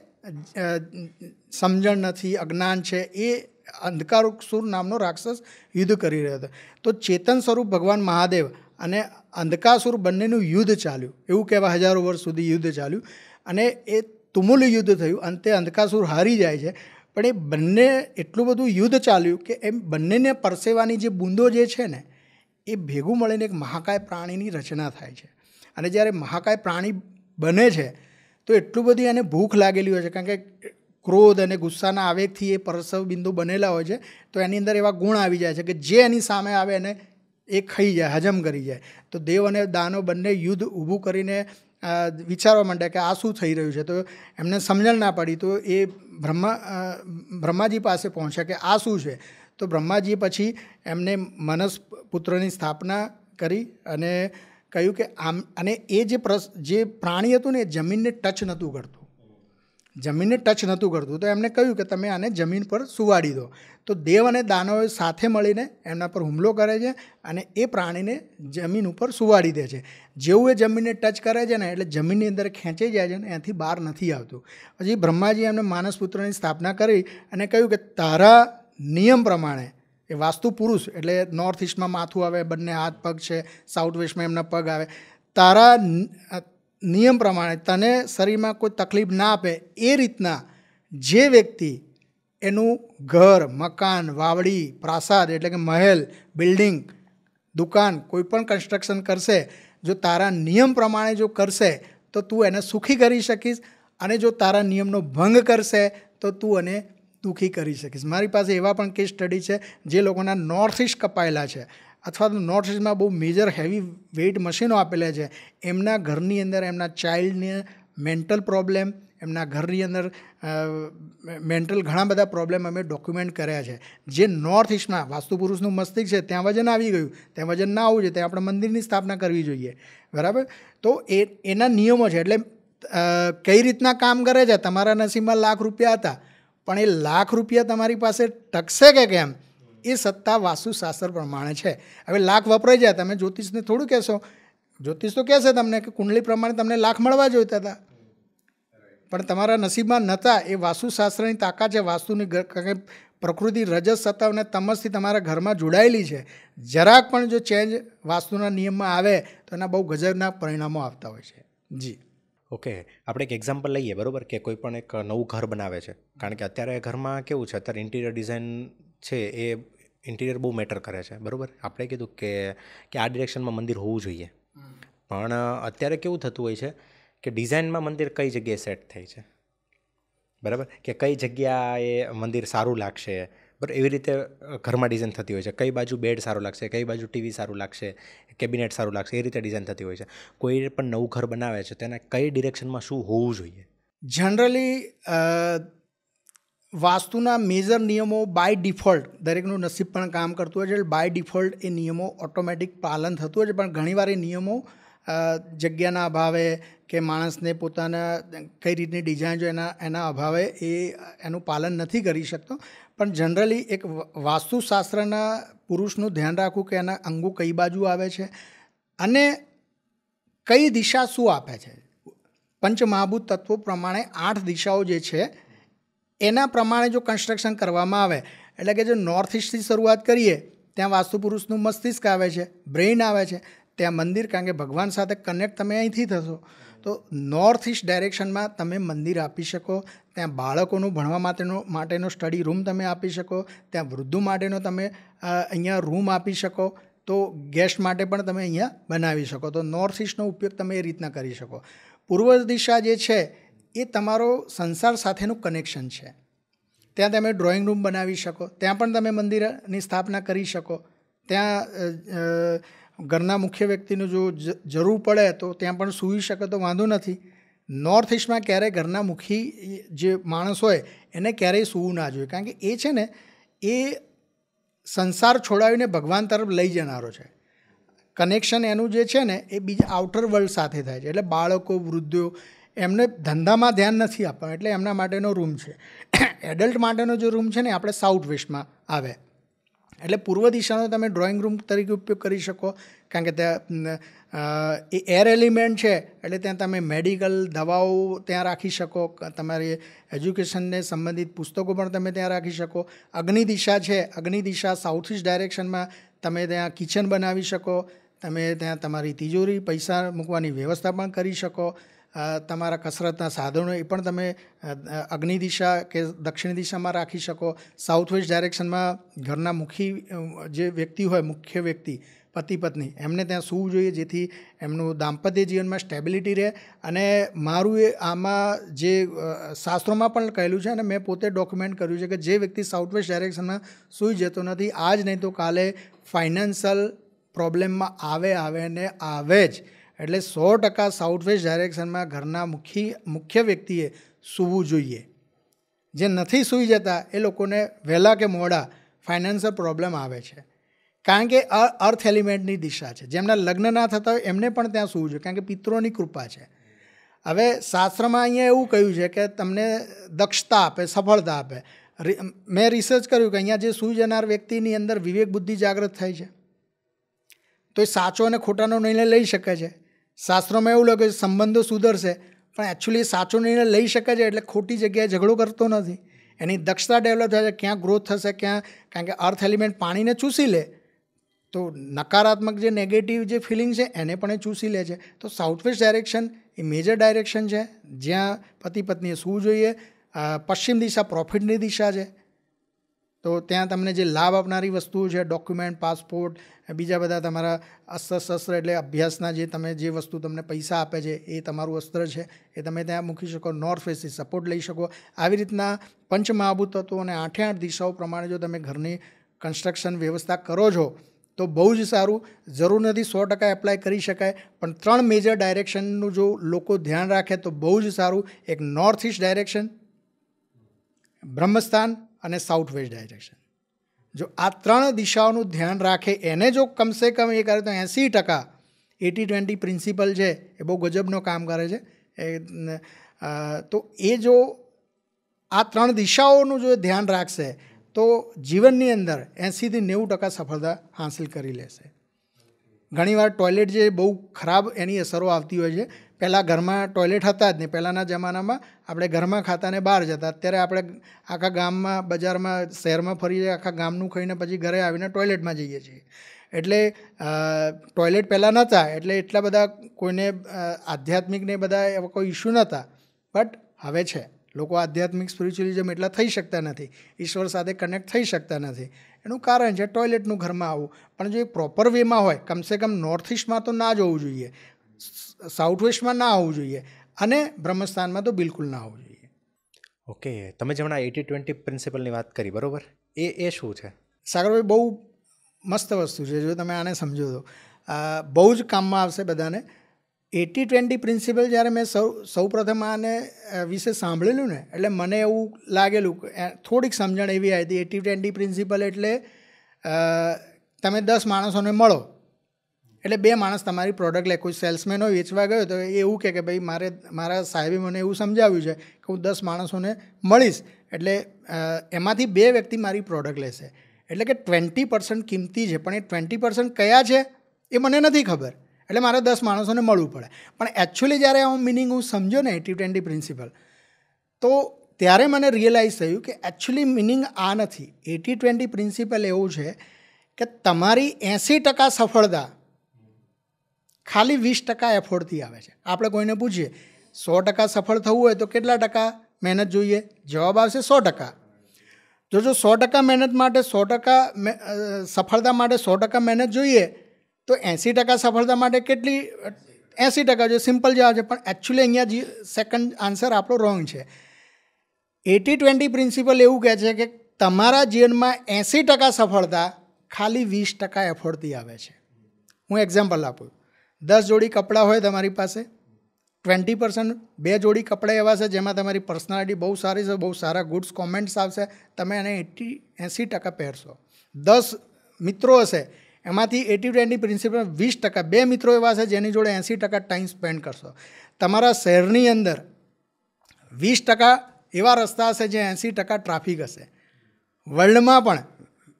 સમજણ નથી, અજ્ઞાન છે, એ અંધકાસુર નામનો રાક્ષસ યુદ્ધ કરી રહ્યો હતો. તો ચેતન સ્વરૂપ ભગવાન મહાદેવ અને અંધકાસુર બંનેનું યુદ્ધ ચાલ્યું. એવું કહેવાય 1000 વર્ષ સુધી યુદ્ધ ચાલ્યું અને એ તુમુલ યુદ્ધ થયું. અંતે અંધકાસુર હારી જાય છે. પણ એ બંને એટલું બધું યુદ્ધ ચાલ્યું કે એમ બંનેને પરસેવાની જે બૂંદો જે છે ને એ ભેગું મળીને એક મહાકાય પ્રાણીની રચના થાય છે. અને જ્યારે મહાકાય પ્રાણી બને છે તો એટલું બધી એને ભૂખ લાગેલી હોય છે, કારણ કે ક્રોધ અને ગુસ્સાના આવેગથી એ પરસવ બિંદુ બનેલા હોય છે. તો એની અંદર એવા ગુણ આવી જાય છે કે જે એની સામે આવે એને એ ખાઈ જાય, હજમ કરી જાય. તો દેવ અને દાનવ બંને યુદ્ધ ઊભું કરીને વિચારવા માંડ્યા કે આ શું થઈ રહ્યું છે. તો એમને સમજણ ના પડી, તો એ બ્રહ્માજી પાસે પહોંચ્યા કે આ શું છે. તો બ્રહ્માજી પછી એમને મનસ પુત્રની સ્થાપના કરી અને કહ્યું કે આમ, અને એ જે પ્રાણી હતું ને એ જમીનને ટચ નહોતું કરતું, તો એમને કહ્યું કે તમે આને જમીન પર સુવાડી દો. તો દેવ અને દાનવો સાથે મળીને એમના પર હુમલો કરે છે અને એ પ્રાણીને જમીન ઉપર સુવાડી દે છે. જેવું એ જમીનને ટચ કરે છે ને એટલે જમીનની અંદર ખેંચાઈ જાય છે ને એનાથી બહાર નથી આવતું. પછી બ્રહ્માજી એમને માનસ પુત્રની સ્થાપના કરી અને કહ્યું કે તારા નિયમ પ્રમાણે, એ વાસ્તુ પુરુષ એટલે નોર્થ ઇસ્ટમાં માથું આવે, બંને હાથ પગ છે, સાઉથ વેસ્ટમાં એમના પગ આવે, તારા નિયમ પ્રમાણે તને શરીરમાં કોઈ તકલીફ ના આપે એ રીતના જે વ્યક્તિ એનું ઘર, મકાન, વાવડી, પ્રાસાદ એટલે કે મહેલ, બિલ્ડિંગ, દુકાન કોઈ પણ કન્સ્ટ્રક્શન કરશે, જો તારા નિયમ પ્રમાણે જો કરશે તો તું એને સુખી કરી શકીશ, અને જો તારા નિયમનો ભંગ કરશે તો તું એને દુઃખી કરી શકીશ. મારી પાસે એવા પણ કેસ સ્ટડી છે જે લોકોના નોર્થ ઇસ્ટ કપાયેલા છે, અથવા તો નોર્થ ઇસ્ટમાં બહુ મેજર હેવી વેઇટ મશીનો આપેલા છે. એમના ઘરની અંદર એમના ચાઇલ્ડને મેન્ટલ પ્રોબ્લેમ, એમના ઘરની અંદર મેન્ટલ ઘણા બધા પ્રોબ્લેમ અમે ડોક્યુમેન્ટ કર્યા છે. જે નોર્થ ઇસ્ટમાં વાસ્તુ પુરુષનું મસ્તિષ્ક છે ત્યાં વજન આવી ગયું, ત્યાં વજન ના આવવું જોઈએ, ત્યાં આપણે મંદિરની સ્થાપના કરવી જોઈએ. બરાબર. તો એના નિયમો છે. એટલે કઈ રીતના કામ કરે છે. તમારા નસીબમાં લાખ રૂપિયા હતા, પણ એ લાખ રૂપિયા તમારી પાસે ટકશે કે કેમ એ સત્તા વાસ્તુશાસ્ત્ર પ્રમાણે છે. હવે લાખ વપરાઈ જાય, તમે જ્યોતિષને થોડું કહેશો, જ્યોતિષ તો કહેશે તમને કે કુંડલી પ્રમાણે તમને લાખ મળવા જોઈતા હતા, પણ તમારા નસીબમાં નહોતા. એ વાસ્તુશાસ્ત્રની તાકાત છે. વાસ્તુની પ્રકૃતિ રજસ, સત્તા અને તમસથી તમારા ઘરમાં જોડાયેલી છે. જરાક પણ જો ચેન્જ વાસ્તુના નિયમમાં આવે તો એના બહુ ગજબના પરિણામો આવતા હોય છે. જી ઓકે, આપણે એક એક્ઝામ્પલ લઈએ, બરાબર, કે કોઈ પણ એક નવું ઘર બનાવે છે. કારણ કે અત્યારે ઘરમાં કેવું છે, અત્યારે ઇન્ટિરિયર ડિઝાઇન છે એ ઇન્ટિરિયર બહુ મેટર કરે છે. બરાબર. આપણે કીધું કે આ ડિરેક્શનમાં મંદિર હોવું જોઈએ, પણ અત્યારે કેવું થતું હોય છે કે ડિઝાઇનમાં મંદિર કઈ જગ્યાએ સેટ થાય છે, બરાબર, કે કઈ જગ્યાએ મંદિર સારું લાગશે, બરાબર, એવી રીતે ઘરમાં ડિઝાઇન થતી હોય છે. કઈ બાજુ બેડ સારું લાગશે, કઈ બાજુ ટીવી સારું લાગશે, કેબિનેટ સારું લાગશે, એ રીતે ડિઝાઇન થતી હોય છે. કોઈ પણ નવું ઘર બનાવે છે તેના કઈ ડિરેક્શનમાં શું હોવું જોઈએ? જનરલી વાસ્તુના મેજર નિયમો બાય ડિફોલ્ટ દરેકનું નસીબ પણ કામ કરતું હોય છે. બાય ડિફોલ્ટ એ નિયમો ઓટોમેટિક પાલન થતું હોય છે, પણ ઘણીવાર એ નિયમો જગ્યાના અભાવે કે માણસને પોતાના કઈ રીતની ડિઝાઇન જો એના અભાવે એનું પાલન નથી કરી શકતો. પણ જનરલી એક વાસ્તુશાસ્ત્રના પુરુષનું ધ્યાન રાખવું કે એના અંગો કઈ બાજુ આવે છે અને કઈ દિશા શું આપે છે. પંચમહાભૂત તત્વો પ્રમાણે 8 દિશાઓ જે છે એના પ્રમાણે જો કન્સ્ટ્રક્શન કરવામાં આવે, એટલે કે જો નોર્થ ઇસ્ટથી શરૂઆત કરીએ ત્યાં વાસ્તુ પુરુષનું મસ્તિષ્ક આવે છે, બ્રેઇન આવે છે, ત્યાં મંદિર, કારણ કે ભગવાન સાથે કનેક્ટ તમે અહીંથી થશો તો નોર્થ ઇસ્ટ ડાયરેક્શનમાં તમે મંદિર આપી શકો. ત્યાં બાળકોનું ભણવા માટેનો સ્ટડી રૂમ તમે આપી શકો, ત્યાં વૃદ્ધો માટેનો તમે અહીંયા રૂમ આપી શકો, તો ગેસ્ટ માટે પણ તમે અહીંયા બનાવી શકો. તો નોર્થ ઇસ્ટનો ઉપયોગ તમે એ રીતના કરી શકો. પૂર્વ દિશા જે છે એ તમારો સંસાર સાથેનું કનેક્શન છે. ત્યાં તમે ડ્રોઈંગ રૂમ બનાવી શકો, ત્યાં પણ તમે મંદિરની સ્થાપના કરી શકો. ત્યાં ઘરના મુખ્ય વ્યક્તિનું જો જરૂર પડે તો ત્યાં પણ સૂઈ શકે તો વાંધો નથી. નોર્થ ઇસ્ટમાં ક્યારેય ઘરના મુખી જે માણસ હોય એને ક્યારેય સૂવું ના જોઈએ, કારણ કે એ છે ને એ સંસાર છોડાવીને ભગવાન તરફ લઈ જનારો છે. કનેક્શન એનું જે છે ને એ બીજા આઉટર વર્લ્ડ સાથે થાય છે. એટલે બાળકો, વૃદ્ધો એમને ધંધામાં ધ્યાન નથી આપવાનું, એટલે એમના માટેનો રૂમ છે. એડલ્ટ માટેનો જે રૂમ છે ને આપણે સાઉથ વેસ્ટમાં આવે, એટલે પૂર્વ દિશાનો તમે ડ્રોઈંગ રૂમ તરીકે ઉપયોગ કરી શકો, કારણ કે ત્યાં એ એર એલિમેન્ટ છે એટલે ત્યાં તમે મેડિકલ દવાઓ ત્યાં રાખી શકો, તમારી એજ્યુકેશનને સંબંધિત પુસ્તકો પણ તમે ત્યાં રાખી શકો. અગ્નિ દિશા છે, અગ્નિ દિશા સાઉથ ઇસ્ટ ડાયરેક્શનમાં તમે ત્યાં કિચન બનાવી શકો, તમે ત્યાં તમારી તિજોરી, પૈસા મૂકવાની વ્યવસ્થા પણ કરી શકો. તમારા કસરતના સાધનો એ પણ તમે અગ્નિ દિશા કે દક્ષિણ દિશામાં રાખી શકો. સાઉથ વેસ્ટ ડાયરેક્શનમાં ઘરના મુખી જે વ્યક્તિ હોય, મુખ્ય વ્યક્તિ, પતિ પત્ની એમને ત્યાં સૂવું જોઈએ, જેથી એમનું દાંપત્ય જીવનમાં સ્ટેબિલિટી રહે. અને મારું એ આમાં જે શાસ્ત્રોમાં પણ કહેલું છે અને મેં પોતે ડોક્યુમેન્ટ કર્યું છે કે જે વ્યક્તિ સાઉથ વેસ્ટ ડાયરેક્શનમાં સૂઈ જતો નથી, આજ નહીં તો કાલે ફાઇનાન્શિયલ પ્રોબ્લેમમાં આવે ને આવે જ. એટલે 100% સાઉથ વેસ્ટ ડાયરેક્શનમાં ઘરના મુખ્ય વ્યક્તિએ સૂવું જોઈએ. જે નથી સૂઈ જતા એ લોકોને વહેલા કે મોડા ફાઇનાન્શિયલ પ્રોબ્લેમ આવે છે, કારણ કે અર્થ એલિમેન્ટની દિશા છે. જેમના લગ્ન ના થતા હોય એમને પણ ત્યાં સૂવું જોઈએ, કારણ કે પિતૃઓની કૃપા છે. હવે શાસ્ત્રમાં અહીંયા એવું કહ્યું છે કે તમને દક્ષતા આપે, સફળતા આપે. મેં રિસર્ચ કર્યું કે અહીંયા જે સૂઈ જનાર વ્યક્તિની અંદર વિવેક બુદ્ધિ જાગૃત થાય છે, તો એ સાચો અને ખોટાનો નિર્ણય લઈ શકે છે. શાસ્ત્રોમાં એવું લખ્યું છે સંબંધો સુધરશે, પણ એકચ્યુઅલી સાચો નિર્ણય લઈ શકે છે, એટલે ખોટી જગ્યાએ ઝઘડો કરતો નથી. એની દક્ષતા ડેવલપ થાય છે, ક્યાં ગ્રોથ થશે, ક્યાં, કારણ કે અર્થ એલિમેન્ટ પાણીને ચૂસી લે તો નકારાત્મક જે નેગેટિવ જે ફિલિંગ છે એને પણ એ ચૂસી લે છે. તો સાઉથ વેસ્ટ ડાયરેક્શન એ મેજર ડાયરેક્શન છે જ્યાં પતિ પત્નીએ સૂવું જોઈએ. પશ્ચિમ દિશા પ્રોફિટની દિશા છે, તો ત્યાં તમને જે લાભ આપનારી વસ્તુઓ છે, ડોક્યુમેન્ટ, પાસપોર્ટ, બીજા બધા તમારા અસ્ત્ર શસ્ત્ર એટલે અભ્યાસના જે વસ્તુ તમને પૈસા આપે છે એ તમારું અસ્ત્ર છે, એ તમે ત્યાં મૂકી શકો. નોર્થ વેસ્ટથી સપોર્ટ લઈ શકો. આવી રીતના પંચમહાભૂત તત્વો અને 8 દિશાઓ પ્રમાણે જો તમે ઘરની કન્સ્ટ્રક્શન વ્યવસ્થા કરો છો તો બહુ જ સારું. જરૂર નથી 100% એપ્લાય કરી શકાય, પણ 3 મેજર ડાયરેક્શનનું જો લોકો ધ્યાન રાખે તો બહુ જ સારું. એક નોર્થ ઇસ્ટ ડાયરેક્શન, બ્રહ્મસ્થાન અને સાઉથ વેસ્ટ ડાયરેક્શન. જો આ 3 દિશાઓનું ધ્યાન રાખે, એને જો કમસે કમ એ કરે તો 80% 80-20 પ્રિન્સિપલ છે એ બહુ ગજબનો કામ કરે છે. તો એ જો આ 3 દિશાઓનું જો ધ્યાન રાખશે તો જીવનની અંદર 80-90% સફળતા હાંસિલ કરી લેશે. ઘણીવાર ટોયલેટ જે બહુ ખરાબ એની અસરો આવતી હોય છે. પહેલાં ઘરમાં ટોયલેટ હતા જ નહીં. પહેલાંના જમાનામાં આપણે ઘરમાં ખાતા ને બહાર જતા. અત્યારે આપણે આખા ગામમાં, બજારમાં, શહેરમાં ફરીએ, આખા ગામનું ખાઈને પછી ઘરે આવીને ટોયલેટમાં જઈએ છીએ. એટલે ટોયલેટ પહેલાં નહોતા, એટલે એટલા બધા કોઈને આધ્યાત્મિકને બધા એવા કોઈ ઇસ્યુ નહોતા. બટ હવે છે. લોકો આધ્યાત્મિક સ્પિરિચ્યુઅલિઝમ એટલા થઈ શકતા નથી, ઈશ્વર સાથે કનેક્ટ થઈ શકતા નથી. એનું કારણ છે ટોયલેટનું ઘરમાં આવવું. પણ જો એ પ્રોપર વેમાં હોય, કમસે કમ નોર્થ ઇસ્ટમાં તો ના જ હોવું જોઈએ, સાઉથ વેસ્ટમાં ના આવવું જોઈએ, અને બ્રહ્મસ્થાનમાં તો બિલકુલ ના આવવું જોઈએ. ઓકે, તમે જે હમણાં 80-20 પ્રિન્સિપલની વાત કરી, બરાબર, એ શું છે? સાગરભાઈ, બહુ મસ્ત વસ્તુ છે. જો તમે આને સમજો તો બહુ જ કામમાં આવશે બધાને. 80-20 પ્રિન્સિપલ જ્યારે મેં સૌ પ્રથમ આને વિશે સાંભળેલું ને, એટલે મને એવું લાગેલું, થોડીક સમજણ એવી આવી હતી. 80-20 પ્રિન્સિપલ એટલે તમે 10 માણસોને મળો, એટલે 2 માણસ તમારી પ્રોડક્ટ લે. કોઈ સેલ્સમેન હોય, વેચવા ગયો તો એ એવું કે ભાઈ મારા સાહેબે મને એવું સમજાવ્યું છે કે હું 10 માણસોને મળીશ, એટલે એમાંથી 2 વ્યક્તિ મારી પ્રોડક્ટ લેશે. એટલે કે 20% કિંમતી છે, પણ એ 20% કયા છે એ મને નથી ખબર. એટલે મારે 10 માણસોને મળવું પડે. પણ એકચ્યુઅલી જ્યારે હું મિનિંગ સમજ્યો ને 80-20 પ્રિન્સિપલ, તો ત્યારે મને રિયલાઇઝ થયું કે એકચ્યુઅલી મિનિંગ આ નથી. 80-20 પ્રિન્સિપલ એવું છે કે તમારી 80% સફળતા ખાલી 20% એફોર્ટથી આવે છે. આપણે કોઈને પૂછીએ 100% સફળ થવું હોય તો કેટલા ટકા મહેનત જોઈએ? જવાબ આવશે 100%. જો 100% મહેનત માટે 100% સફળતા માટે 100% મહેનત જોઈએ તો 80% સફળતા માટે કેટલી? 80% જો સિમ્પલ જવાબ છે. પણ એકચ્યુઅલી અહીંયા સેકન્ડ આન્સર આપણો રોંગ છે. 80-20 પ્રિન્સિપલ એવું કહે છે કે તમારા જીવનમાં 80% સફળતા ખાલી 20% એફર્ટથી આવે છે. હું એક્ઝામ્પલ આપું. 10 જોડી કપડાં હોય તમારી પાસે, 20% 2 જોડી કપડાં એવા છે જેમાં તમારી પર્સનાલિટી બહુ સારી છે, બહુ સારા ગુડ્સ કોમેન્ટ્સ આવશે, તમે એને 80% પહેરશો. 10 મિત્રો હશે, એમાંથી 80-20 પ્રિન્સિપલ 20%, 2 મિત્રો એવા છે જેની જોડે 80% ટાઈમ સ્પેન્ડ કરશો. તમારા શહેરની અંદર 20% એવા રસ્તા હશે જે 80% ટ્રાફિક હશે. વર્લ્ડમાં પણ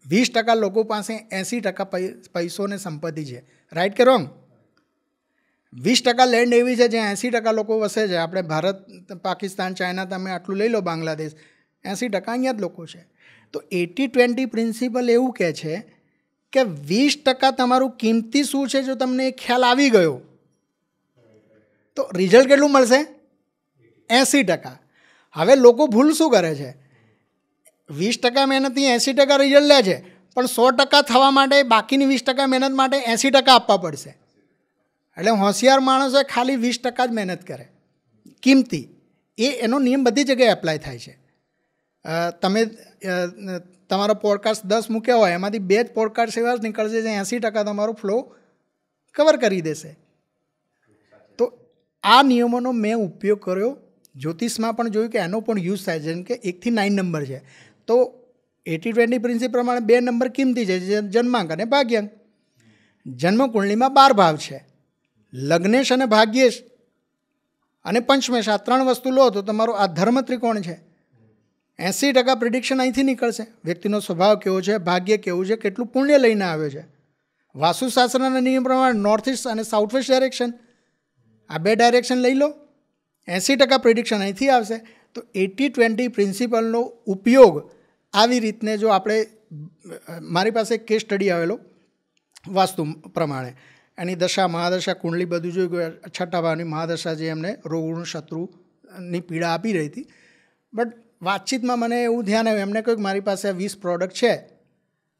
20% લોકો પાસે 80% પૈસો ને સંપત્તિ છે. રાઈટ કે રોંગ? 20% લેન્ડ એવી છે જ્યાં 80% લોકો વસે છે. આપણે ભારત, પાકિસ્તાન, ચાઇના, તમે આટલું લઈ લો, બાંગ્લાદેશ, 80% અહીંયા જ લોકો છે. તો 80-20 પ્રિન્સિપલ એવું કહે છે કે 20% તમારું કિંમતી શું છે જો તમને એ ખ્યાલ આવી ગયો તો રિઝલ્ટ કેટલું મળશે? 80%. હવે લોકો ભૂલ શું કરે છે? 20% મહેનતથી 80% રિઝલ્ટ લે છે, પણ 100% થવા માટે બાકીની 20% મહેનત માટે 80% આપવા પડશે. એટલે હોશિયાર માણસો ખાલી 20% જ મહેનત કરે, કિંમતી. એનો નિયમ બધી જગ્યાએ એપ્લાય થાય છે. તમે તમારો પોડકાસ્ટ 10 મૂક્યા હોય, એમાંથી 2 જ પોડકાસ્ટ એવા જ નીકળશે જે 80% તમારો ફ્લો કવર કરી દેશે. તો આ નિયમોનો મેં ઉપયોગ કર્યો. જ્યોતિષમાં પણ જોયું કે એનો પણ યુઝ થાય. જેમ કે 1 થી 9 નંબર છે, તો 80-20 પ્રિન્સિપલ પ્રમાણે 2 નંબર કિંમતી છે, જન્માંક અને ભાગ્યાંક. જન્મકુંડલીમાં 12 ભાવ છે. લગ્નેશ અને ભાગ્યેશ અને પંચમેશ આ 3 વસ્તુ લો તો તમારો આ ધર્મ ત્રિકોણ છે. 80% પ્રિડિક્શન અહીંથી નીકળશે. વ્યક્તિનો સ્વભાવ કેવો છે, ભાગ્ય કેવું છે, કેટલું પુણ્ય લઈને આવ્યો છે. વાસ્તુશાસ્ત્રના નિયમ પ્રમાણે નોર્થ ઇસ્ટ અને સાઉથ વેસ્ટ ડાયરેક્શન, આ 2 ડાયરેક્શન લઈ લો, 80% પ્રિડિક્શન અહીંથી આવશે. તો 80-20 પ્રિન્સિપલનો ઉપયોગ આવી રીતને જો આપણે, મારી પાસે એક કેસ સ્ટડી આવેલો વાસ્તુ પ્રમાણે, એની દશા મહાદશા કુંડલી બધું જોઈ ગયું. 6ઠ્ઠા ભાવની મહાદશા જે એમને રોગનું શત્રુની પીડા આપી રહી હતી. બટ વાતચીતમાં મને એવું ધ્યાન આવ્યું, એમને કહ્યું કે મારી પાસે 20 પ્રોડક્ટ છે,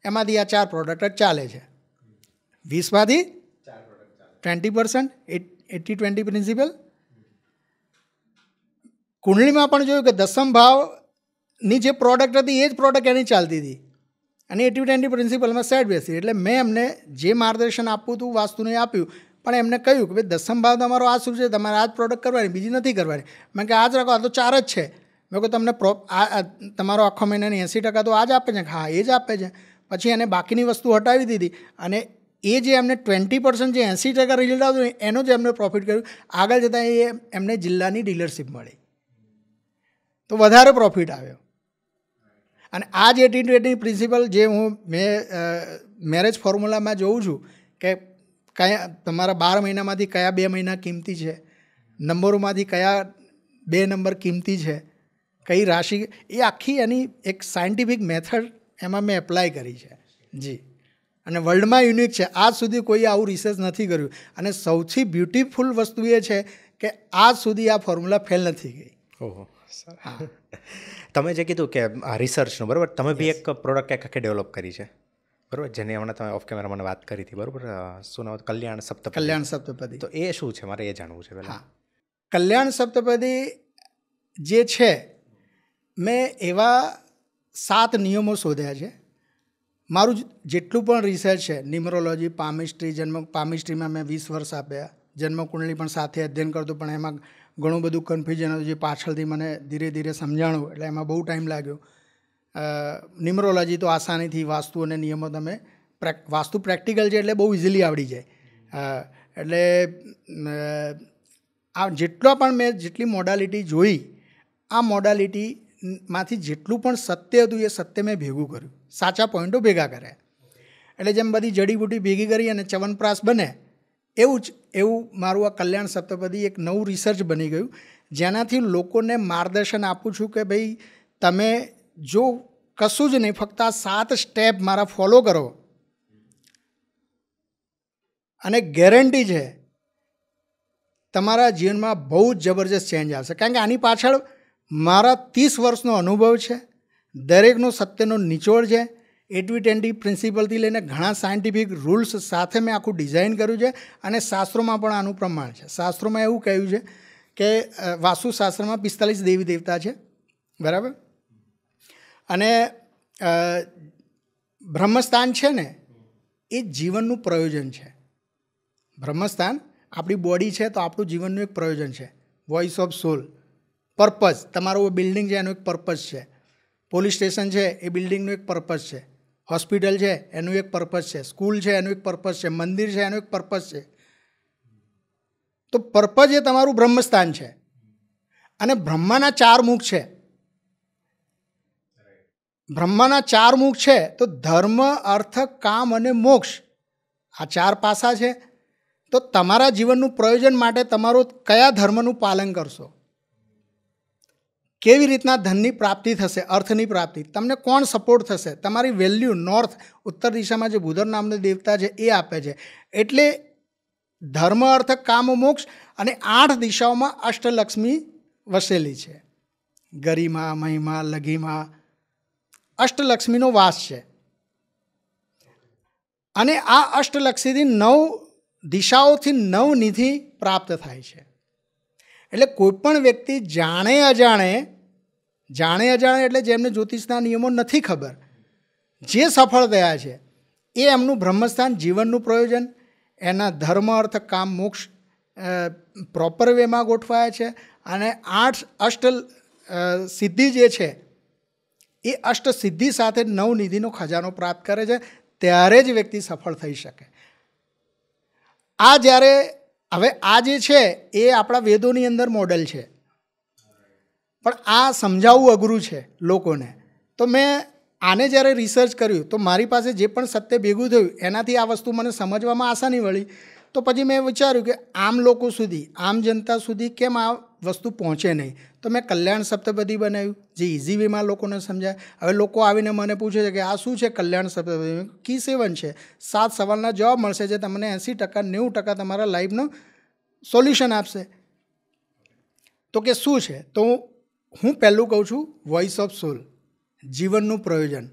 એમાંથી આ 4 પ્રોડક્ટ જ ચાલે છે. 20માંથી 20%, 80-20 પ્રિન્સિપલ. કુંડલીમાં પણ જોયું કે 10મ ભાવની જે પ્રોડક્ટ હતી એ જ પ્રોડક્ટ એની ચાલતી હતી અને 80-20 પ્રિન્સિપલમાં સેટ બેસી. એટલે મેં એમને જે માર્ગદર્શન આપવું હતું વાસ્તુને આપ્યું, પણ એમને કહ્યું કે ભાઈ 10મ ભાવ તમારો આ શું છે, તમારે આ જ પ્રોડક્ટ કરવાની, બીજી નથી કરવાની. મેં કે આ જ રાખો, આ તો 4 જ છે. મેં કહું તમને તમારો આખો મહિનાની 80% તો આ જ આપે છે. હા, એ જ આપે છે. પછી એને બાકીની વસ્તુ હટાવી દીધી અને એ જે એમને 20% જે 80% રિઝલ્ટ આવતું એનો જ એમને પ્રોફિટ કર્યું. આગળ જતાં એ એમને જિલ્લાની ડીલરશીપ મળી, તો વધારે પ્રોફિટ આવ્યો. અને આ જ 80-20 પ્રિન્સિપલ જે મેં મેરેજ ફોર્મ્યુલામાં જોઉં છું કે કયા તમારા 12 મહિનામાંથી કયા 2 મહિના કિંમતી છે, નંબરોમાંથી કયા 2 નંબર કિંમતી છે, કઈ રાશિ, એ આખી એની એક સાયન્ટિફિક મેથડ એમાં મેં એપ્લાય કરી છે. જી. અને વર્લ્ડમાં યુનિક છે. આજ સુધી કોઈ આવું રિસર્ચ નથી કર્યું. અને સૌથી બ્યુટીફુલ વસ્તુ એ છે કે આજ સુધી આ ફોર્મ્યુલા ફેલ નથી ગઈ. ઓહો, હા. તમે જે કીધું કે આ રિસર્ચનું, બરાબર, તમે બી એક પ્રોડક્ટ આખી ડેવલપ કરી છે, બરાબર, જેની હમણાં તમે ઓફ કેમેરા મને વાત કરી હતી, બરાબર, શું નામ હતું? કલ્યાણ સપ્તપદી. તો એ શું છે, મારે એ જાણવું છે પહેલાં. કલ્યાણ સપ્તપદી જે છે, મેં એવા 7 નિયમો શોધ્યા છે. મારું જેટલું પણ રિસર્ચ છે, ન્યુમરોલોજી, પામિસ્ટ્રી, પામિસ્ટ્રીમાં મેં 20 વર્ષ આપ્યા. જન્મકુંડલી પણ સાથે અધ્યયન કરતું, પણ એમાં ઘણું બધું કન્ફ્યુઝન હતું જે પાછળથી મને ધીરે ધીરે સમજાણું, એટલે એમાં બહુ ટાઈમ લાગ્યો. ન્યુમરોલોજી તો આસાનીથી, વાસ્તુ અને નિયમો તમે વાસ્તુ પ્રેક્ટિકલ છે એટલે બહુ ઇઝીલી આવડી જાય. એટલે આ જેટલી મોડાલિટી જોઈ, આ મોડાલિટીમાંથી જેટલું પણ સત્ય હતું એ સત્ય મેં ભેગું કર્યું, સાચા પોઈન્ટો ભેગા કર્યા. એટલે જેમ બધી જડીબુટી ભેગી કરી અને ચ્યવનપ્રાશ બને, એવું મારું આ કલ્યાણ સપ્તપદી એક નવું રિસર્ચ બની ગયું, જેનાથી લોકોને માર્ગદર્શન આપું છું કે ભાઈ તમે જો કશું જ નહીં, ફક્ત આ 7 સ્ટેપ મારા ફોલો કરો અને ગેરંટી છે તમારા જીવનમાં બહુ જ જબરજસ્ત ચેન્જ આવશે. કારણ કે આની પાછળ મારા 30 વર્ષનો અનુભવ છે, દરેકનો સત્યનો નિચોડ છે. 80-20 પ્રિન્સિપલથી લઈને ઘણા સાયન્ટિફિક રૂલ્સ સાથે મેં આખું ડિઝાઇન કર્યું છે. અને શાસ્ત્રોમાં પણ આનું પ્રમાણ છે. શાસ્ત્રોમાં એવું કહ્યું છે કે વાસ્તુશાસ્ત્રમાં 45 દેવી દેવતા છે, બરાબર, અને બ્રહ્મસ્થાન છે ને એ જીવનનું પ્રયોજન છે. બ્રહ્મસ્થાન આપણી બોડી છે તો આપણું જીવનનું એક પ્રયોજન છે, વોઇસ ઓફ સોલ, પર્પઝ. તમારું બિલ્ડિંગ છે એનું એક પર્પઝ છે, પોલીસ સ્ટેશન છે એ બિલ્ડિંગનું એક પર્પઝ છે, હોસ્પિટલ છે એનું એક પર્પઝ છે, સ્કૂલ છે એનું એક પર્પઝ છે, મંદિર છે એનું એક પર્પઝ છે. તો પર્પઝ એ તમારું બ્રહ્મસ્થાન છે. અને બ્રહ્માના 4 મુખ છે. બ્રહ્માના 4 મુખ છે તો ધર્મ, અર્થ, કામ અને મોક્ષ, આ 4 પાસા છે. તો તમારા જીવનનું પ્રયોજન માટે તમારું કયા ધર્મનું પાલન કરશો, કેવી રીતના ધનની પ્રાપ્તિ થશે, અર્થની પ્રાપ્તિ, તમને કોણ સપોર્ટ થશે, તમારી વેલ્યુ નોર્થ, ઉત્તર દિશામાં જે બુધર નામના દેવતા છે એ આપે છે. એટલે ધર્મ, અર્થ, કામ, મોક્ષ અને 8 દિશાઓમાં અષ્ટલક્ષ્મી વસેલી છે. ગરિમા, મહિમા, લઘિમા, અષ્ટલક્ષ્મીનો વાસ છે. અને આ અષ્ટલક્ષીથી 9 દિશાઓથી 9 નિધિ પ્રાપ્ત થાય છે. એટલે કોઈ પણ વ્યક્તિ જાણે અજાણે એટલે જેમને જ્યોતિષના નિયમો નથી ખબર, જે સફળ થયા છે એ એમનું બ્રહ્મસ્થાન, જીવનનું પ્રયોજન, એના ધર્મ, અર્થ, કામ, મોક્ષ પ્રોપર વેમાં ગોઠવાયા છે. અને 8 અષ્ટ સિદ્ધિ જે છે એ અષ્ટ સિદ્ધિ સાથે 9 નિધિનો ખજાનો પ્રાપ્ત કરે છે, ત્યારે જ વ્યક્તિ સફળ થઈ શકે. આ જ્યારે હવે આ જે છે એ આપણા વેદોની અંદર મોડેલ છે, પણ આ સમજાવવું અઘરું છે લોકોને. તો મેં આને જ્યારે રિસર્ચ કર્યું તો મારી પાસે જે પણ સત્ય ભેગું થયું એનાથી આ વસ્તુ મને સમજવામાં આસાની મળી. તો પછી મેં વિચાર્યું કે આમ લોકો સુધી, આમ જનતા સુધી કેમ આ વસ્તુ પહોંચે નહીં. તો મેં કલ્યાણ સપ્તપદી બનાવ્યું, જે ઇઝી વેમાં લોકોને સમજાય. હવે લોકો આવીને મને પૂછે છે કે આ શું છે કલ્યાણ સપ્તપદી? કી 7 છે, 7 સવાલના જવાબ મળશે જે તમને 80%, 90% તમારા લાઈફનું સોલ્યુશન આપશે. તો કે શું છે? તો હું પહેલું કહું છું વોઇસ ઓફ સોલ, જીવનનું પ્રયોજન,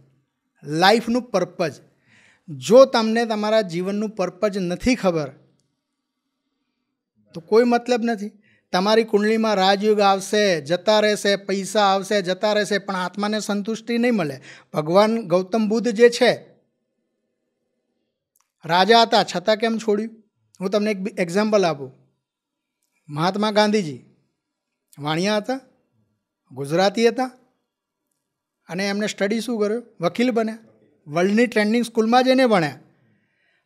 લાઈફનું પર્પઝ. જો તમને તમારા જીવનનું પર્પઝ નથી ખબર તો કોઈ મતલબ નથી. તમારી કુંડલીમાં રાજયોગ આવશે, જતા રહેશે, પૈસા આવશે, જતા રહેશે, પણ આત્માને સંતુષ્ટિ નહીં મળે. ભગવાન ગૌતમ બુદ્ધ જે છે રાજા હતા છતાં કેમ છોડ્યું? હું તમને એક એક્ઝામ્પલ આપું. મહાત્મા ગાંધીજી વાણિયા હતા, ગુજરાતી હતા, અને એમને સ્ટડી શું કર્યું? વકીલ બન્યા. વર્લ્ડની ટ્રેન્ડિંગ સ્કૂલમાં જઈને ભણ્યા.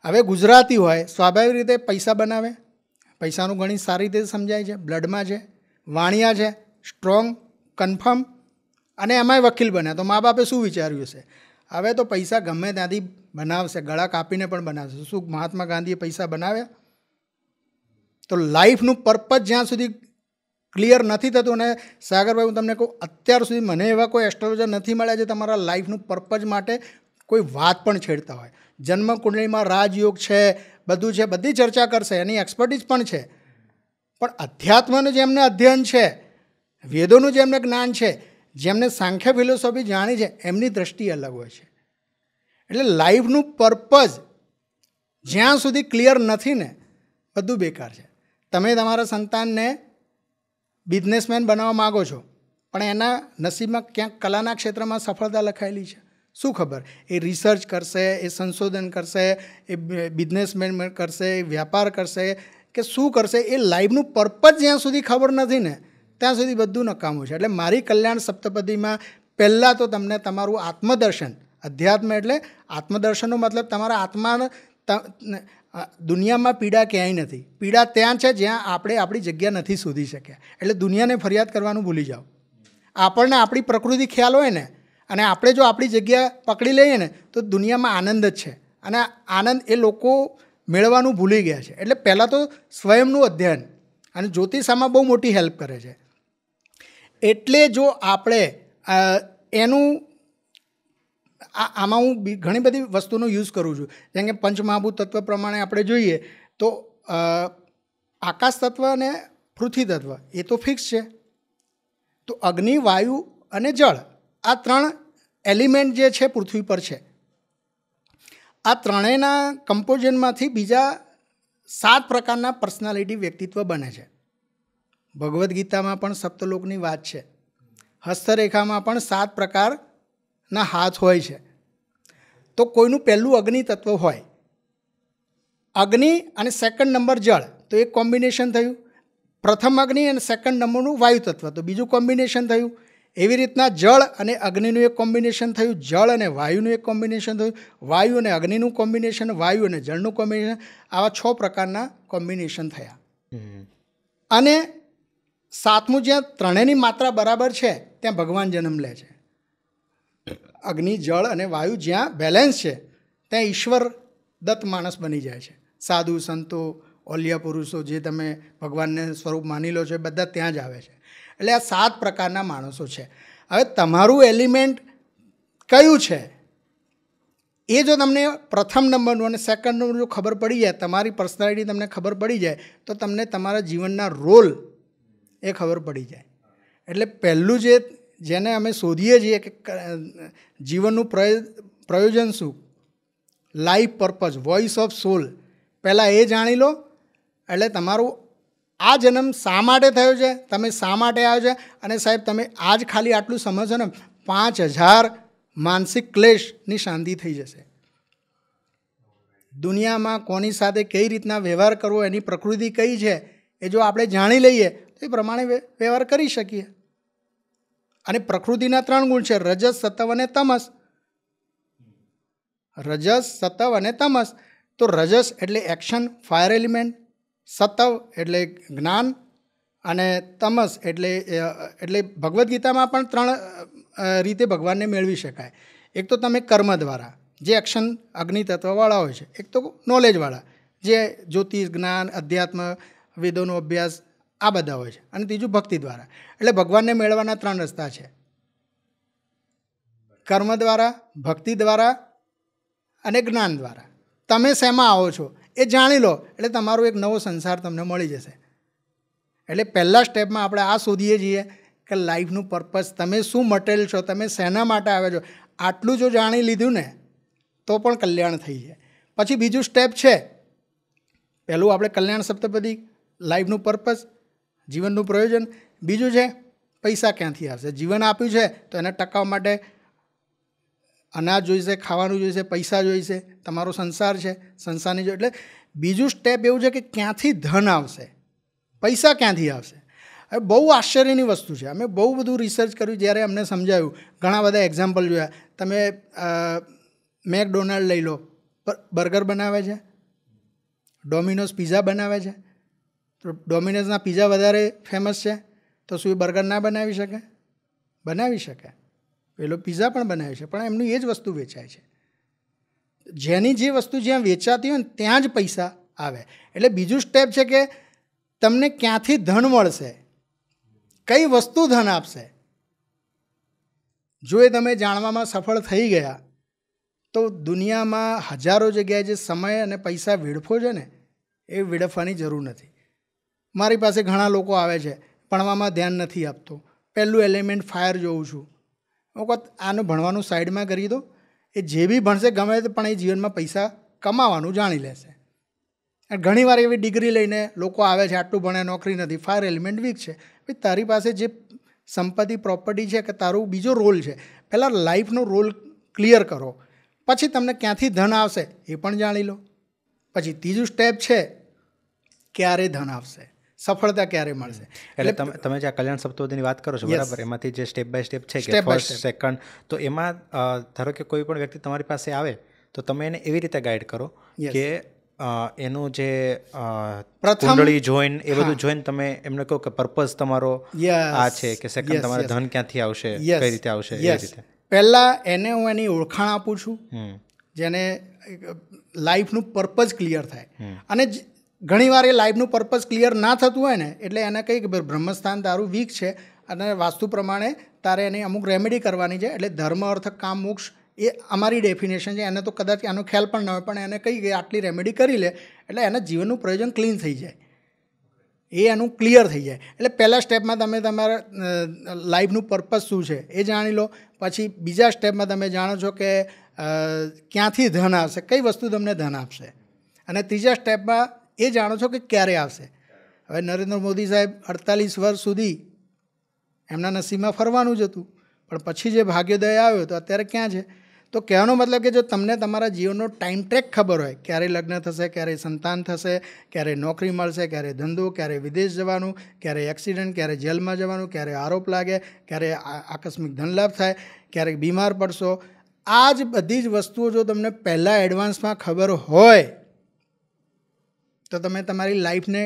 હવે ગુજરાતી હોય, સ્વાભાવિક રીતે પૈસા બનાવે, પૈસાનું ગણિત સારી રીતે સમજાય છે, બ્લડમાં છે. વાણિયા છે, સ્ટ્રોંગ, કન્ફર્મ, અને એમાંય વકીલ બન્યા. તો મા બાપે શું વિચાર્યું છે? હવે તો પૈસા ગમે ત્યાંથી બનાવશે, ગળા કાપીને પણ બનાવશે. શું મહાત્મા ગાંધીએ પૈસા બનાવ્યા? તો લાઈફનું પર્પઝ જ્યાં સુધી ક્લિયર નથી થતું, અને સાગરભાઈ હું તમને કહું, અત્યાર સુધી મને એવા કોઈ એસ્ટ્રોલોજર નથી મળ્યા જે તમારા લાઈફનું પર્પઝ માટે કોઈ વાત પણ છેડતા હોય. જન્મ કુંડળીમાં રાજયોગ છે, બધું છે, બધી ચર્ચા કરશે, એની એક્સપર્ટીઝ પણ છે. પણ અધ્યાત્મનું જેમને અધ્યયન છે, વેદોનું જેમને જ્ઞાન છે, જેમને સાંખ્ય ફિલોસોફી જાણી છે, એમની દ્રષ્ટિ અલગ હોય છે. એટલે લાઈફનું પર્પઝ જ્યાં સુધી ક્લિયર નથી ને, બધું બેકાર છે. તમે તમારા સંતાનને બિઝનેસમેન બનાવવા માગો છો, પણ એના નસીબમાં ક્યાંક કલાના ક્ષેત્રમાં સફળતા લખાયેલી છે. શું ખબર? એ રિસર્ચ કરશે, એ સંશોધન કરશે, એ બિઝનેસમેન કરશે, એ વ્યાપાર કરશે કે શું કરશે, એ લાઈફનું પર્પઝ જ્યાં સુધી ખબર નથી ને ત્યાં સુધી બધું નકામું છે. એટલે મારી કલ્યાણ સપ્તપદીમાં પહેલાં તો તમને તમારું આત્મદર્શન, અધ્યાત્મ એટલે આત્મદર્શનનો મતલબ તમારા આત્માને દુનિયામાં પીડા ક્યાંય નથી. પીડા ત્યાં છે જ્યાં આપણે આપણી જગ્યા નથી શોધી શક્યા. એટલે દુનિયાને ફરિયાદ કરવાનું ભૂલી જાઓ. આપણને આપણી પ્રકૃતિ ખ્યાલ હોય ને, અને આપણે જો આપણી જગ્યા પકડી લઈએ ને, તો દુનિયામાં આનંદ જ છે. અને આનંદ એ લોકો મેળવવાનું ભૂલી ગયા છે. એટલે પહેલાં તો સ્વયંનું અધ્યયન, અને જ્યોતિષ આમાં બહુ મોટી હેલ્પ કરે છે. એટલે જો આપણે એનું આમાં હું ઘણી બધી વસ્તુનો યુઝ કરું છું. જેમ કે પંચમહાભૂત તત્વ પ્રમાણે આપણે જોઈએ તો આકાશ તત્વ અને પૃથ્વી તત્વ એ તો ફિક્સ છે. તો અગ્નિ, વાયુ અને જળ, આ 3 એલિમેન્ટ જે છે પૃથ્વી પર છે. આ ત્રણેયના કમ્પોઝિશનમાંથી બીજા 7 પ્રકારના પર્સનાલિટી, વ્યક્તિત્વ બને છે. ભગવદ્ ગીતામાં પણ સપ્તલોકની વાત છે. હસ્તરેખામાં પણ 7 પ્રકારના હાથ હોય છે. તો કોઈનું પહેલું અગ્નિ તત્વ હોય, અગ્નિ અને સેકન્ડ નંબર જળ, તો એક કોમ્બિનેશન થયું. પ્રથમ અગ્નિ અને સેકન્ડ નંબરનું વાયુ તત્વ, તો બીજું કોમ્બિનેશન થયું. એવી રીતના જળ અને અગ્નિનું એક કોમ્બિનેશન થયું, જળ અને વાયુનું એક કોમ્બિનેશન થયું, વાયુ અને અગ્નિનું કોમ્બિનેશન, વાયુ અને જળનું કોમ્બિનેશન. આવા 6 પ્રકારના કોમ્બિનેશન થયા. અને 7મું જ્યાં ત્રણેયની માત્રા બરાબર છે ત્યાં ભગવાન જન્મ લે છે. અગ્નિ, જળ અને વાયુ જ્યાં બેલેન્સ છે ત્યાં ઈશ્વર દત્ત માણસ બની જાય છે. સાધુ, સંતો, ઓલિયા પુરુષો, જે તમે ભગવાનને સ્વરૂપ માની લો છો, એ બધા ત્યાં જ આવે છે. એટલે આ 7 પ્રકારના માણસો છે. હવે તમારું એલિમેન્ટ કયું છે એ જો તમને પ્રથમ નંબરનું અને સેકન્ડ નંબરનું જો ખબર પડી જાય, તમારી પર્સનાલિટી તમને ખબર પડી જાય, તો તમને તમારા જીવનના રોલ એ ખબર પડી જાય. એટલે પહેલું જેને અમે શોધીએ છીએ કે જીવનનું પ્રયોજન શું, life purpose, voice of soul, પહેલાં એ જાણી લો. એટલે તમારું આ જન્મ શા માટે થયો છે, તમે શા માટે આવ્યો છે, અને સાહેબ તમે આજ ખાલી આટલું સમજો ને 5000 માનસિક ક્લેશની શાંતિ થઈ જશે. દુનિયામાં કોની સાથે કઈ રીતના વ્યવહાર કરવો, એની પ્રકૃતિ કઈ છે, એ જો આપણે જાણી લઈએ તો એ પ્રમાણે વ્યવહાર કરી શકીએ. અને પ્રકૃતિના 3 ગુણ છે, રજસ, સત્વ અને તમસ. રજસ, સત્વ અને તમસ. તો રજસ એટલે એક્શન, ફાયર એલિમેન્ટ, સત્વ એટલે જ્ઞાન, અને તમસ એટલે ભગવદ્ ગીતામાં પણ 3 રીતે ભગવાનને મેળવી શકાય. એક તો તમે કર્મ દ્વારા, જે એક્શન અગ્નિ તત્વવાળા હોય છે. એક તો નોલેજવાળા, જે જ્યોતિષ, જ્ઞાન, અધ્યાત્મ, વેદોનો અભ્યાસ, આ બધા હોય છે. અને ત્રીજું ભક્તિ દ્વારા. એટલે ભગવાનને મેળવવાના 3 રસ્તા છે, કર્મ દ્વારા, ભક્તિ દ્વારા અને જ્ઞાન દ્વારા. તમે શેમાં આવો છો એ જાણી લો એટલે તમારો એક નવો સંસાર તમને મળી જશે. એટલે પહેલા સ્ટેપમાં આપણે આ શોધીએ છીએ કે લાઈફનું પર્પઝ, તમે શું મટેરિયલ છો, તમે શેના માટે આવ્યા છો. આટલું જો જાણી લીધું ને તો પણ કલ્યાણ થઈ જાય. પછી બીજું સ્ટેપ છે, પહેલું આપણે કલ્યાણ સપ્તપદી, લાઈફનું પર્પઝ, જીવનનું પ્રયોજન. બીજું છે પૈસા ક્યાંથી આવશે. જીવન આપ્યું છે તો એને ટકાવવા માટે અનાજ જોઈશે, ખાવાનું જોઈશે, પૈસા જોઈશે, તમારો સંસાર છે, સંસારની એટલે બીજું સ્ટેપ એવું છે કે ક્યાંથી ધન આવશે, પૈસા ક્યાંથી આવશે. હવે બહુ આશ્ચર્યની વસ્તુ છે. અમે બહુ બધું રિસર્ચ કર્યું, જ્યારે અમને સમજાયું, ઘણા બધા એક્ઝામ્પલ જોયા. તમે મેકડોનાલ્ડ લઈ લો, બર્ગર બનાવે છે, ડોમિનોઝ પિઝા બનાવે છે. તો ડોમિનોઝના પિઝા વધારે ફેમસ છે, તો શું એ બર્ગર ના બનાવી શકે? બનાવી શકે. પેલો પિઝા પણ બનાવે છે, પણ એમનું એ જ વસ્તુ વેચાય છે. જેની જે વસ્તુ જ્યાં વેચાતી હોય ને ત્યાં જ પૈસા આવે. એટલે બીજું સ્ટેપ છે કે તમને ક્યાંથી ધન મળશે, કઈ વસ્તુ ધન આપશે. જો એ તમે જાણવામાં સફળ થઈ ગયા તો દુનિયામાં હજારો જગ્યાએ જે સમય અને પૈસા વેડફો છે ને એ વેડફવાની જરૂર નથી. મારી પાસે ઘણા લોકો આવે છે, ભણવામાં ધ્યાન નથી આપતો, પહેલું એલિમેન્ટ ફાયર જોઉં છું. હું કહું આનું ભણવાનું સાઈડમાં કરી દો, એ જે બી ભણશે ગમે તે, પણ એ જીવનમાં પૈસા કમાવાનું જાણી લેશે. ઘણીવાર એવી ડિગ્રી લઈને લોકો આવે છે, આટલું ભણે, નોકરી નથી, ફાયર એલિમેન્ટ વીક છે. ભાઈ તારી પાસે જે સંપત્તિ, પ્રોપર્ટી છે કે તારું બીજો રોલ છે, પહેલાં લાઈફનો રોલ ક્લિયર કરો, પછી તમને ક્યાંથી ધન આવશે એ પણ જાણી લો. પછી ત્રીજું સ્ટેપ છે ક્યારે ધન આવશે, સફળતા ક્યારે મળશે. એટલે તમે જે આ કલ્યાણ સપ્તપદીની વાત કરો છો, બરાબર, એમાંથી જે સ્ટેપ બાય સ્ટેપ છે કે ફર્સ્ટ, સેકન્ડ, તો એમાં ધારો કે કોઈ પણ વ્યક્તિ તમારી પાસે આવે તો તમે એને એવી રીતે ગાઈડ કરો કે એનું જે કુંડળી જોઈન, એ બધું જોઈન તમે એમને કહો કે પર્પઝ તમારો આ છે, કે સેકન્ડ તમારે ધન ક્યાંથી આવશે, કઈ રીતે આવશે, એ રીતે. પહેલાં એને હું એની ઓળખાણ આપું છું, જેને લાઈફનું પર્પઝ ક્લિયર થાય. અને ઘણીવાર એ લાઈફનું પર્પઝ ક્લિયર ના થતું હોય ને એટલે એને કંઈ કે બ્રહ્મસ્થાન તારું વીક છે અને વાસ્તુ પ્રમાણે તારે એની અમુક રેમેડી કરવાની છે. એટલે ધર્મ, અર્થ, કામ, મોક્ષ એ અમારી ડેફિનેશન છે. એને તો કદાચ એનો ખ્યાલ પણ ન હોય, પણ એને કહી કે આટલી રેમેડી કરી લે એટલે એના જીવનનું પ્રયોજન ક્લીન થઈ જાય, એ એનું ક્લિયર થઈ જાય. એટલે પહેલા સ્ટેપમાં તમે તમારા લાઈફનું પર્પઝ શું છે એ જાણી લો. પછી બીજા સ્ટેપમાં તમે જાણો છો કે ક્યાંથી ધન આવશે, કઈ વસ્તુ તમને ધન આપશે. અને ત્રીજા સ્ટેપમાં એ જાણો છો કે ક્યારે આવશે. હવે નરેન્દ્ર મોદી સાહેબ 48 વર્ષ સુધી એમના નસીબમાં ફરવાનું જ હતું, પણ પછી જે ભાગ્યોદય આવ્યો તો અત્યારે ક્યાં છે. તો કહેવાનો મતલબ કે જો તમને તમારા જીવનનો ટાઈમ ટ્રેક ખબર હોય, ક્યારે લગ્ન થશે, ક્યારે સંતાન થશે, ક્યારે નોકરી મળશે, ક્યારે ધંધો, ક્યારે વિદેશ જવાનું, ક્યારે એક્સિડન્ટ, ક્યારે જેલમાં જવાનું, ક્યારે આરોપ લાગે, ક્યારે આકસ્મિક ધનલાભ થાય, ક્યારેક બીમાર પડશો, આ જ બધી જ વસ્તુઓ જો તમને પહેલાં એડવાન્સમાં ખબર હોય તો તમે તમારી લાઈફને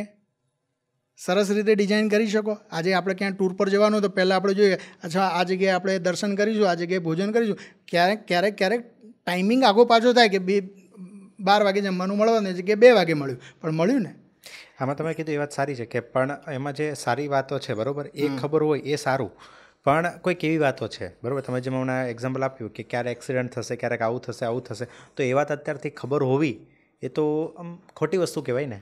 સરસ રીતે ડિઝાઇન કરી શકો. આજે આપણે ક્યાંય ટૂર પર જવાનું તો પહેલાં આપણે જોઈએ, અચ્છા આ જગ્યાએ આપણે દર્શન કરીશું, આ જગ્યાએ ભોજન કરીશું. ક્યારેક ટાઈમિંગ આગો પાછો થાય કે 12 વાગે જમવાનું મળવાનું જગ્યાએ 2 વાગે મળ્યું, પણ મળ્યું ને. આમાં તમે કીધું એ વાત સારી છે કે પણ એમાં જે સારી વાતો છે, બરાબર, એ ખબર હોય એ સારું, પણ કોઈક એવી વાતો છે, બરાબર, તમે જેમ હમણાં એક્ઝામ્પલ આપ્યું કે ક્યારે એક્સિડન્ટ થશે, ક્યારેક આવું થશે, તો એ વાત અત્યારથી ખબર હોવી એ તો ખોટી વસ્તુ કહેવાય ને.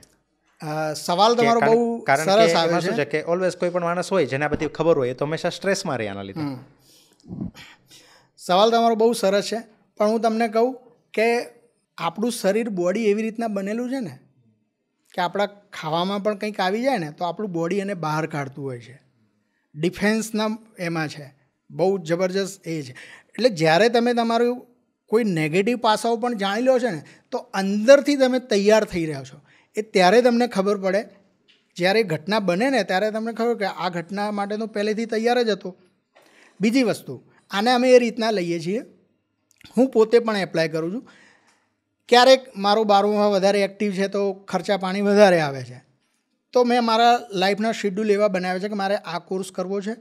સવાલ તમારો બહુ સરસ આવે છે કે ઓલવેઝ કોઈ પણ માણસ હોય જેને બધી ખબર હોય એ તો હંમેશા સ્ટ્રેસમાં રહે આના લીધે. સવાલ તમારો બહુ સરસ છે, પણ હું તમને કહું કે આપણું શરીર બોડી એવી રીતના બનેલું છે ને કે આપણા ખાવામાં પણ કંઈક આવી જાય ને તો આપણું બોડી એને બહાર કાઢતું હોય છે. ડિફેન્સના એમાં છે, બહુ જબરજસ્ત એ છે. એટલે જ્યારે તમે તમારું કોઈ નેગેટિવ પાસાઓ પણ જાણી લો છો ને તો અંદરથી તમે તૈયાર થઈ રહ્યા છો. એ ત્યારે તમને ખબર પડે, જ્યારે ઘટના બને ને ત્યારે તમને ખબર કે આ ઘટના માટે તો પહેલેથી તૈયાર જ હતો. બીજી વસ્તુ, આને અમે એ રીતના લઈએ છીએ, હું પોતે પણ એપ્લાય કરું છું. ક્યારેક મારો બારમુમાં વધારે એક્ટિવ છે તો ખર્ચા પાણી વધારે આવે છે, તો મેં મારા લાઈફના શેડ્યુલ એવા બનાવ્યા છે કે મારે આ કોર્સ કરવો છે,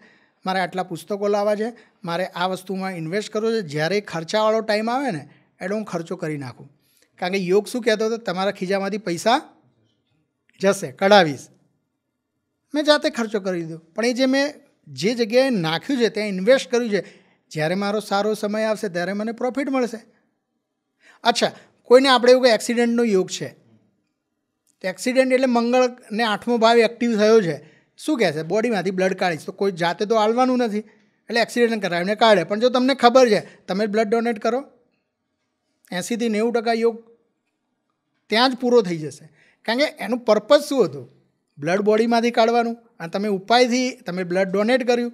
મારે આટલા પુસ્તકો લાવવા છે, મારે આ વસ્તુમાં ઇન્વેસ્ટ કરવો છે. જ્યારે ખર્ચાવાળો ટાઈમ આવે ને એટલે હું ખર્ચો કરી નાખું. કારણ કે યોગ શું કહેતો હતો, તમારા ખીચામાંથી પૈસા જશે, કઢાવીશ. મેં જાતે ખર્ચો કરી દીધો, પણ એ જે મેં જે જગ્યાએ નાખ્યું છે ત્યાં ઇન્વેસ્ટ કર્યું છે, જ્યારે મારો સારો સમય આવશે ત્યારે મને પ્રોફિટ મળશે. અચ્છા, કોઈને આપણે એવું કે એક્સિડન્ટનો યોગ છે, તો એક્સિડન્ટ એટલે મંગળને 8મો ભાવ એક્ટિવ થયો છે, શું કહે છે બોડીમાંથી બ્લડ કાઢીશ, તો કોઈ જાતે તો આલવાનું નથી એટલે એક્સિડન્ટ કરાવીને કાઢે. પણ જો તમને ખબર છે તમે બ્લડ ડોનેટ કરો, 80 થી 90% યોગ ત્યાં જ પૂરો થઈ જશે. કારણ કે એનું પર્પઝ શું હતું, બ્લડ બોડીમાંથી કાઢવાનું, અને તમે ઉપાયથી તમે બ્લડ ડોનેટ કર્યું.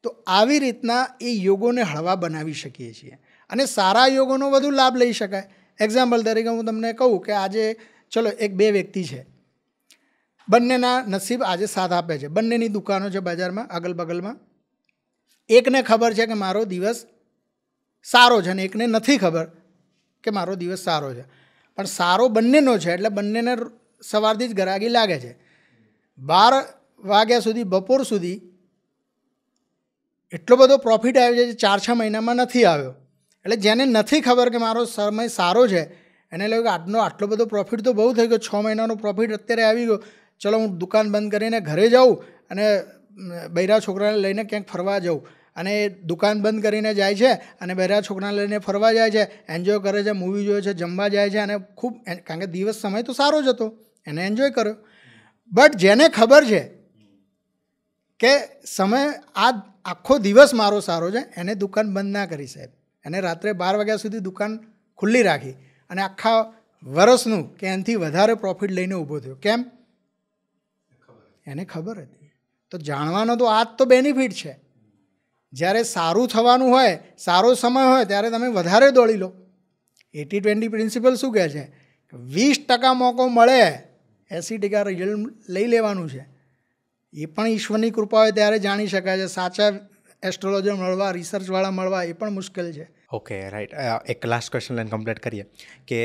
તો આવી રીતના એ યોગોને હળવા બનાવી શકીએ છીએ અને સારા યોગોનો વધુ લાભ લઈ શકાય. એક્ઝામ્પલ તરીકે હું તમને કહું કે આજે ચલો બે વ્યક્તિ છે, બંનેના નસીબ આજે સાથ આપે છે, બંનેની દુકાનો છે બજારમાં અગલ બગલમાં. એકને ખબર છે કે મારો દિવસ સારો છે અને એકને નથી ખબર કે મારો દિવસ સારો છે. પણ સારો બંનેનો છે એટલે બંનેને સવારથી જ ગરાગી લાગે છે. 12 વાગ્યા સુધી, બપોર સુધી એટલો બધો પ્રોફિટ આવ્યો છે જે 4-6 મહિનામાં નથી આવ્યો. એટલે જેને નથી ખબર કે મારો સમય સારો છે એને લાગ્યું કે આટલો બધો પ્રોફિટ તો બહુ થઈ ગયો, 6 મહિનાનો પ્રોફિટ અત્યારે આવી ગયો, ચલો હું દુકાન બંધ કરીને ઘરે જાઉં અને બૈરા છોકરાને લઈને ક્યાંક ફરવા જાઉં. અને એ દુકાન બંધ કરીને જાય છે અને બૈરા છોકરાને લઈને ફરવા જાય છે, એન્જોય કરે છે, મૂવી જોવે છે, જમવા જાય છે અને ખૂબ, કારણ કે દિવસ સમય તો સારો જ હતો, એને એન્જોય કર્યો. બટ જેને ખબર છે કે સમય આ આખો દિવસ મારો સારો છે, એને દુકાન બંધ ના કરી સાહેબ, એને રાત્રે 12 વાગ્યા સુધી દુકાન ખુલ્લી રાખી અને આખા વર્ષનું કે એનાથી વધારે પ્રોફિટ લઈને ઊભો થયો. કેમ? એને ખબર હતી. તો જાણવાનો તો આ જ તો બેનિફિટ છે. જ્યારે સારું થવાનું હોય, સારો સમય હોય ત્યારે તમે વધારે દોડી લો. 80-20 પ્રિન્સિપલ શું કહે છે? 20% મોકો મળે, 80% રિઝલ્ટ લઈ લેવાનું છે. એ પણ ઈશ્વરની કૃપા હોય ત્યારે જાણી શકાય છે. સાચા એસ્ટ્રોલોજર મળવા, રિસર્ચવાળા મળવા એ પણ મુશ્કેલ છે. Okay, right. એક લાસ્ટ ક્વેશ્ચન લઈને કમ્પ્લીટ કરીએ કે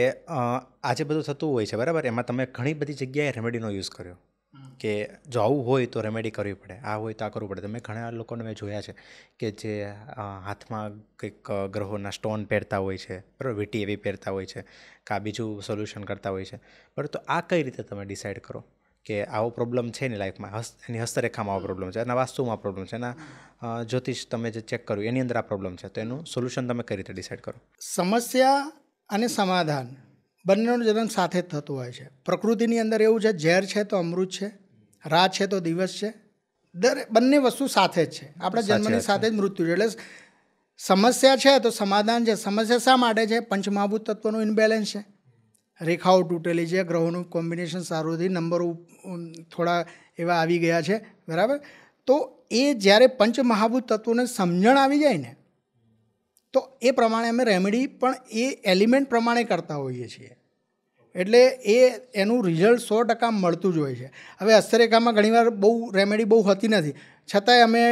આજે બધું થતું હોય છે બરાબર, એમાં તમે ઘણી બધી જગ્યાએ રેમેડીનો યુઝ કર્યો કે જો આવું હોય તો રેમેડી કરવી પડે, આ હોય તો આ કરવું પડે. તમે ઘણા લોકોને મેં જોયા છે કે જે હાથમાં કંઈક ગ્રહોના સ્ટોન પહેરતા હોય છે બરાબર, વીંટી એવી પહેરતા હોય છે કે આ બીજું સોલ્યુશન કરતા હોય છે બરાબર. તો આ કઈ રીતે તમે ડિસાઇડ કરો કે આવો પ્રોબ્લેમ છે એની લાઈફમાં, એની હસ્તરેખામાં આવો પ્રોબ્લેમ છે, એના વાસ્તુમાં પ્રોબ્લેમ છે, એના જ્યોતિષ તમે જે ચેક કર્યું એની અંદર આ પ્રોબ્લેમ છે, તો એનું સોલ્યુશન તમે કઈ રીતે ડિસાઇડ કરો? સમસ્યા અને સમાધાન બંનેનો જન્મ સાથે જ થતો હોય છે. પ્રકૃતિની અંદર એવું છે, ઝેર છે તો અમૃત છે, રાત છે તો દિવસ છે, બંને વસ્તુ સાથે જ છે. આપણા જન્મની સાથે જ મૃત્યુ છે. એટલે સમસ્યા છે તો સમાધાન છે. સમસ્યા શા માટે છે? પંચમહાભૂત તત્વનું ઇનબેલેન્સ છે, રેખાઓ તૂટેલી છે, ગ્રહોનું કોમ્બિનેશન સારું નથી, નંબરો થોડા એવા આવી ગયા છે બરાબર. તો એ જ્યારે પંચમહાભૂત તત્વોને સમજણ આવી જાય ને તો એ પ્રમાણે અમે રેમેડી પણ એ એલિમેન્ટ પ્રમાણે કરતા હોઈએ છીએ. એટલે એનું રિઝલ્ટ 100% મળતું જ હોય છે. હવે હસ્તરેખામાં ઘણીવાર રેમેડી બહુ હોતી નથી, છતાંય અમે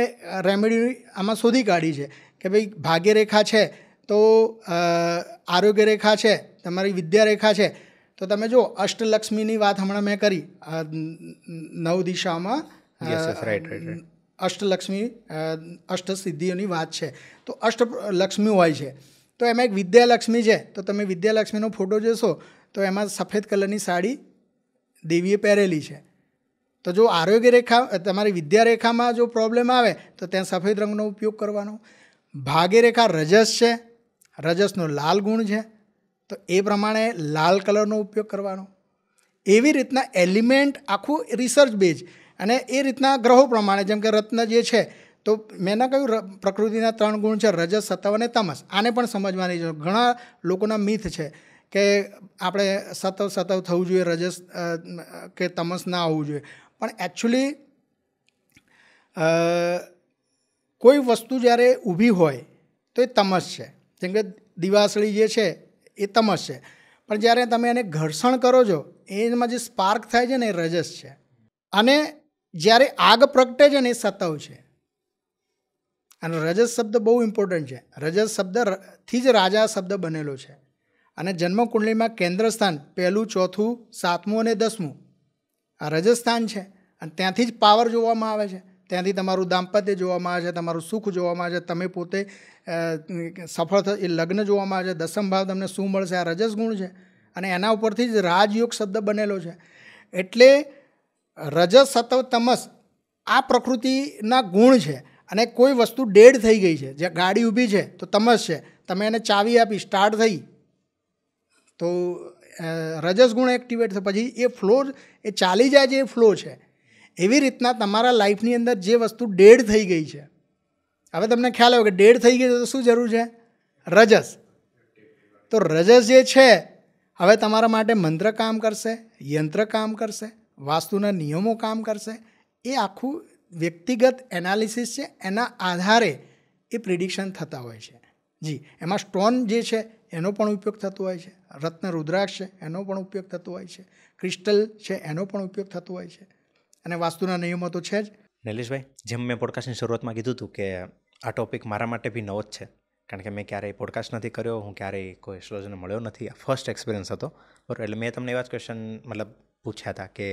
રેમેડી આમાં શોધી કાઢી છે કે ભાઈ ભાગ્યરેખા છે તો આરોગ્ય રેખા છે, તમારી વિદ્યા રેખા છે. તો તમે જો અષ્ટલક્ષ્મીની વાત હમણાં મેં કરી, 9 દિશામાં અષ્ટલક્ષ્મી, અષ્ટસિદ્ધિઓની વાત છે. તો અષ્ટલક્ષ્મી હોય છે તો એમાં એક વિદ્યાલક્ષ્મી છે. તો તમે વિદ્યાલક્ષ્મીનો ફોટો જોશો તો એમાં સફેદ કલરની સાડી દેવીએ પહેરેલી છે. તો જો આરોગ્ય રેખા, તમારી વિદ્યા રેખામાં જો પ્રોબ્લેમ આવે તો ત્યાં સફેદ રંગનો ઉપયોગ કરવાનો. ભાગ્યરેખા રજસ છે, રજસનો લાલ ગુણ છે તો એ પ્રમાણે લાલ કલરનો ઉપયોગ કરવાનો. એવી રીતના એલિમેન્ટ આખું રિસર્ચ બેઝ અને એ રીતના ગ્રહો પ્રમાણે, જેમ કે રત્ન જે છે તો મેં ના કહ્યું પ્રકૃતિના 3 ગુણ છે, રજસ, સત્વ અને તમસ. આને પણ સમજવાની છે. ઘણા લોકોના મિથ છે કે આપણે સતવ થવું જોઈએ, રજસ કે તમસ ના હોવું જોઈએ. પણ એકચ્યુઅલી કોઈ વસ્તુ જ્યારે ઊભી હોય તો એ તમસ છે. જેમ કે દિવાસળી જે છે એ તમસ છે, પણ જ્યારે તમે એને ઘર્ષણ કરો છો એમાં જે સ્પાર્ક થાય છે ને એ રજસ છે. અને જ્યારે આગ પ્રગટે છે ને એ સતવ છે. અને રજસ શબ્દ બહુ ઇમ્પોર્ટન્ટ છે. રજસ શબ્દથી જ રાજા શબ્દ બનેલો છે. અને જન્મકુંડલીમાં કેન્દ્ર સ્થાન 1, 4, 7 અને 10 આ રજસ્થાન છે. અને ત્યાંથી જ પાવર જોવામાં આવે છે, ત્યાંથી તમારું દાંપત્ય જોવામાં આવે છે, તમારું સુખ જોવામાં આવે છે, તમે પોતે સફળ એ લગ્ન જોવામાં આવે છે. 10મ ભાવ તમને શું મળશે, આ રજસ ગુણ છે. અને એના ઉપરથી જ રાજયોગ શબ્દ બનેલો છે. એટલે રજસ, સત્વ, તમસ આ પ્રકૃતિના ગુણ છે. અને કોઈ વસ્તુ ડેડ થઈ ગઈ છે, જે ગાડી ઊભી છે તો તમસ છે, તમે એને ચાવી આપી સ્ટાર્ટ થઈ તો રજસ ગુણ એક્ટિવેટ થાય, પછી એ ફ્લો એ ચાલી જાય છે, એ ફ્લો છે. એવી રીતના તમારા લાઈફની અંદર જે વસ્તુ ડેડ થઈ ગઈ છે, હવે તમને ખ્યાલ આવ્યો કે ડેડ થઈ ગઈ તો શું જરૂર છે? રજસ. તો રજસ જે છે હવે તમારા માટે મંત્ર કામ કરશે, યંત્ર કામ કરશે, વાસ્તુના નિયમો કામ કરશે. એ આખું વ્યક્તિગત એનાલિસિસ છે, એના આધારે એ પ્રિડિક્શન થતા હોય છે. જી, એમાં સ્ટોન જે છે એનો પણ ઉપયોગ થતો હોય છે, રત્ન રુદ્રાક્ષ છે એનો પણ ઉપયોગ થતો હોય છે, ક્રિસ્ટલ છે એનો પણ ઉપયોગ થતો હોય છે. અને વાસ્તુના નિયમો તો છે જ. નિલેશભાઈ, જેમ મેં પોડકાસ્ટની શરૂઆતમાં કીધું હતું કે આ ટૉપિક મારા માટે બી નવો જ છે, કારણ કે મેં ક્યારેય પોડકાસ્ટ નથી કર્યો, હું ક્યારેય કોઈ એસ્ટ્રોલોજરને મળ્યો નથી, આ ફર્સ્ટ એક્સપિરિયન્સ હતો. બરાબર, એટલે મેં તમને એવા જ ક્વેશ્ચન મતલબ પૂછ્યા હતા કે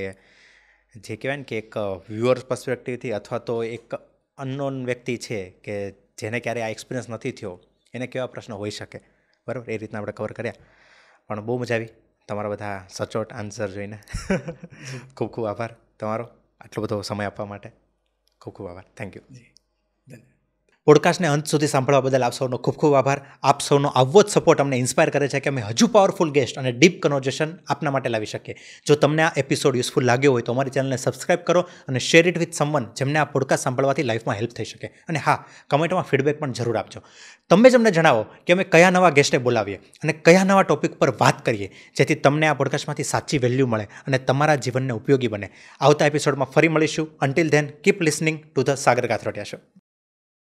જે કહેવાય ને કે એક વ્યુઅર્સ પર્સપેક્ટિવથી અથવા તો એક અનનોન વ્યક્તિ છે કે જેને ક્યારેય આ એક્સપિરિયન્સ નથી થયો એને કેવા પ્રશ્નો હોઈ શકે. બરાબર, એ રીતના આપણે કવર કર્યા. પણ બહુ મજા આવી તમારા બધા સચોટ આન્સર જોઈને. ખૂબ ખૂબ આભાર તમારો આટલો બધો સમય આપવા માટે. ખૂબ ખૂબ આભાર. Thank you. પોડકાસ્ટને અંત સુધી સાંભળવા બદલ આપ સૌનો ખૂબ ખૂબ આભાર. આપ સૌનો આવો જ સપોર્ટ અમને ઇન્સ્પાયર કરે છે કે અમે હજુ પાવરફુલ ગેસ્ટ અને ડીપ કન્વર્ઝેશન આપના માટે લાવી શકીએ. જો તમને આ એપિસોડ યુઝફુલ લાગ્યો હોય તો અમારી ચેનલને સબસ્ક્રાઇબ કરો અને શેર ઇટ વિથ સમવન જેમને આ પોડકાસ્ટ સાંભળવાથી લાઈફમાં હેલ્પ થઈ શકે. અને હા, કમેન્ટમાં ફીડબેક પણ જરૂર આપજો. તમે જ અમને જણાવો કે અમે કયા નવા ગેસ્ટને બોલાવીએ અને કયા નવા ટોપિક પર વાત કરીએ, જેથી તમને આ પોડકાસ્ટમાંથી સાચી વેલ્યુ મળે અને તમારા જીવનને ઉપયોગી બને. આવતા એપિસોડમાં ફરી મળીશું. Until then keep listening to the Sagar Gathrodia show.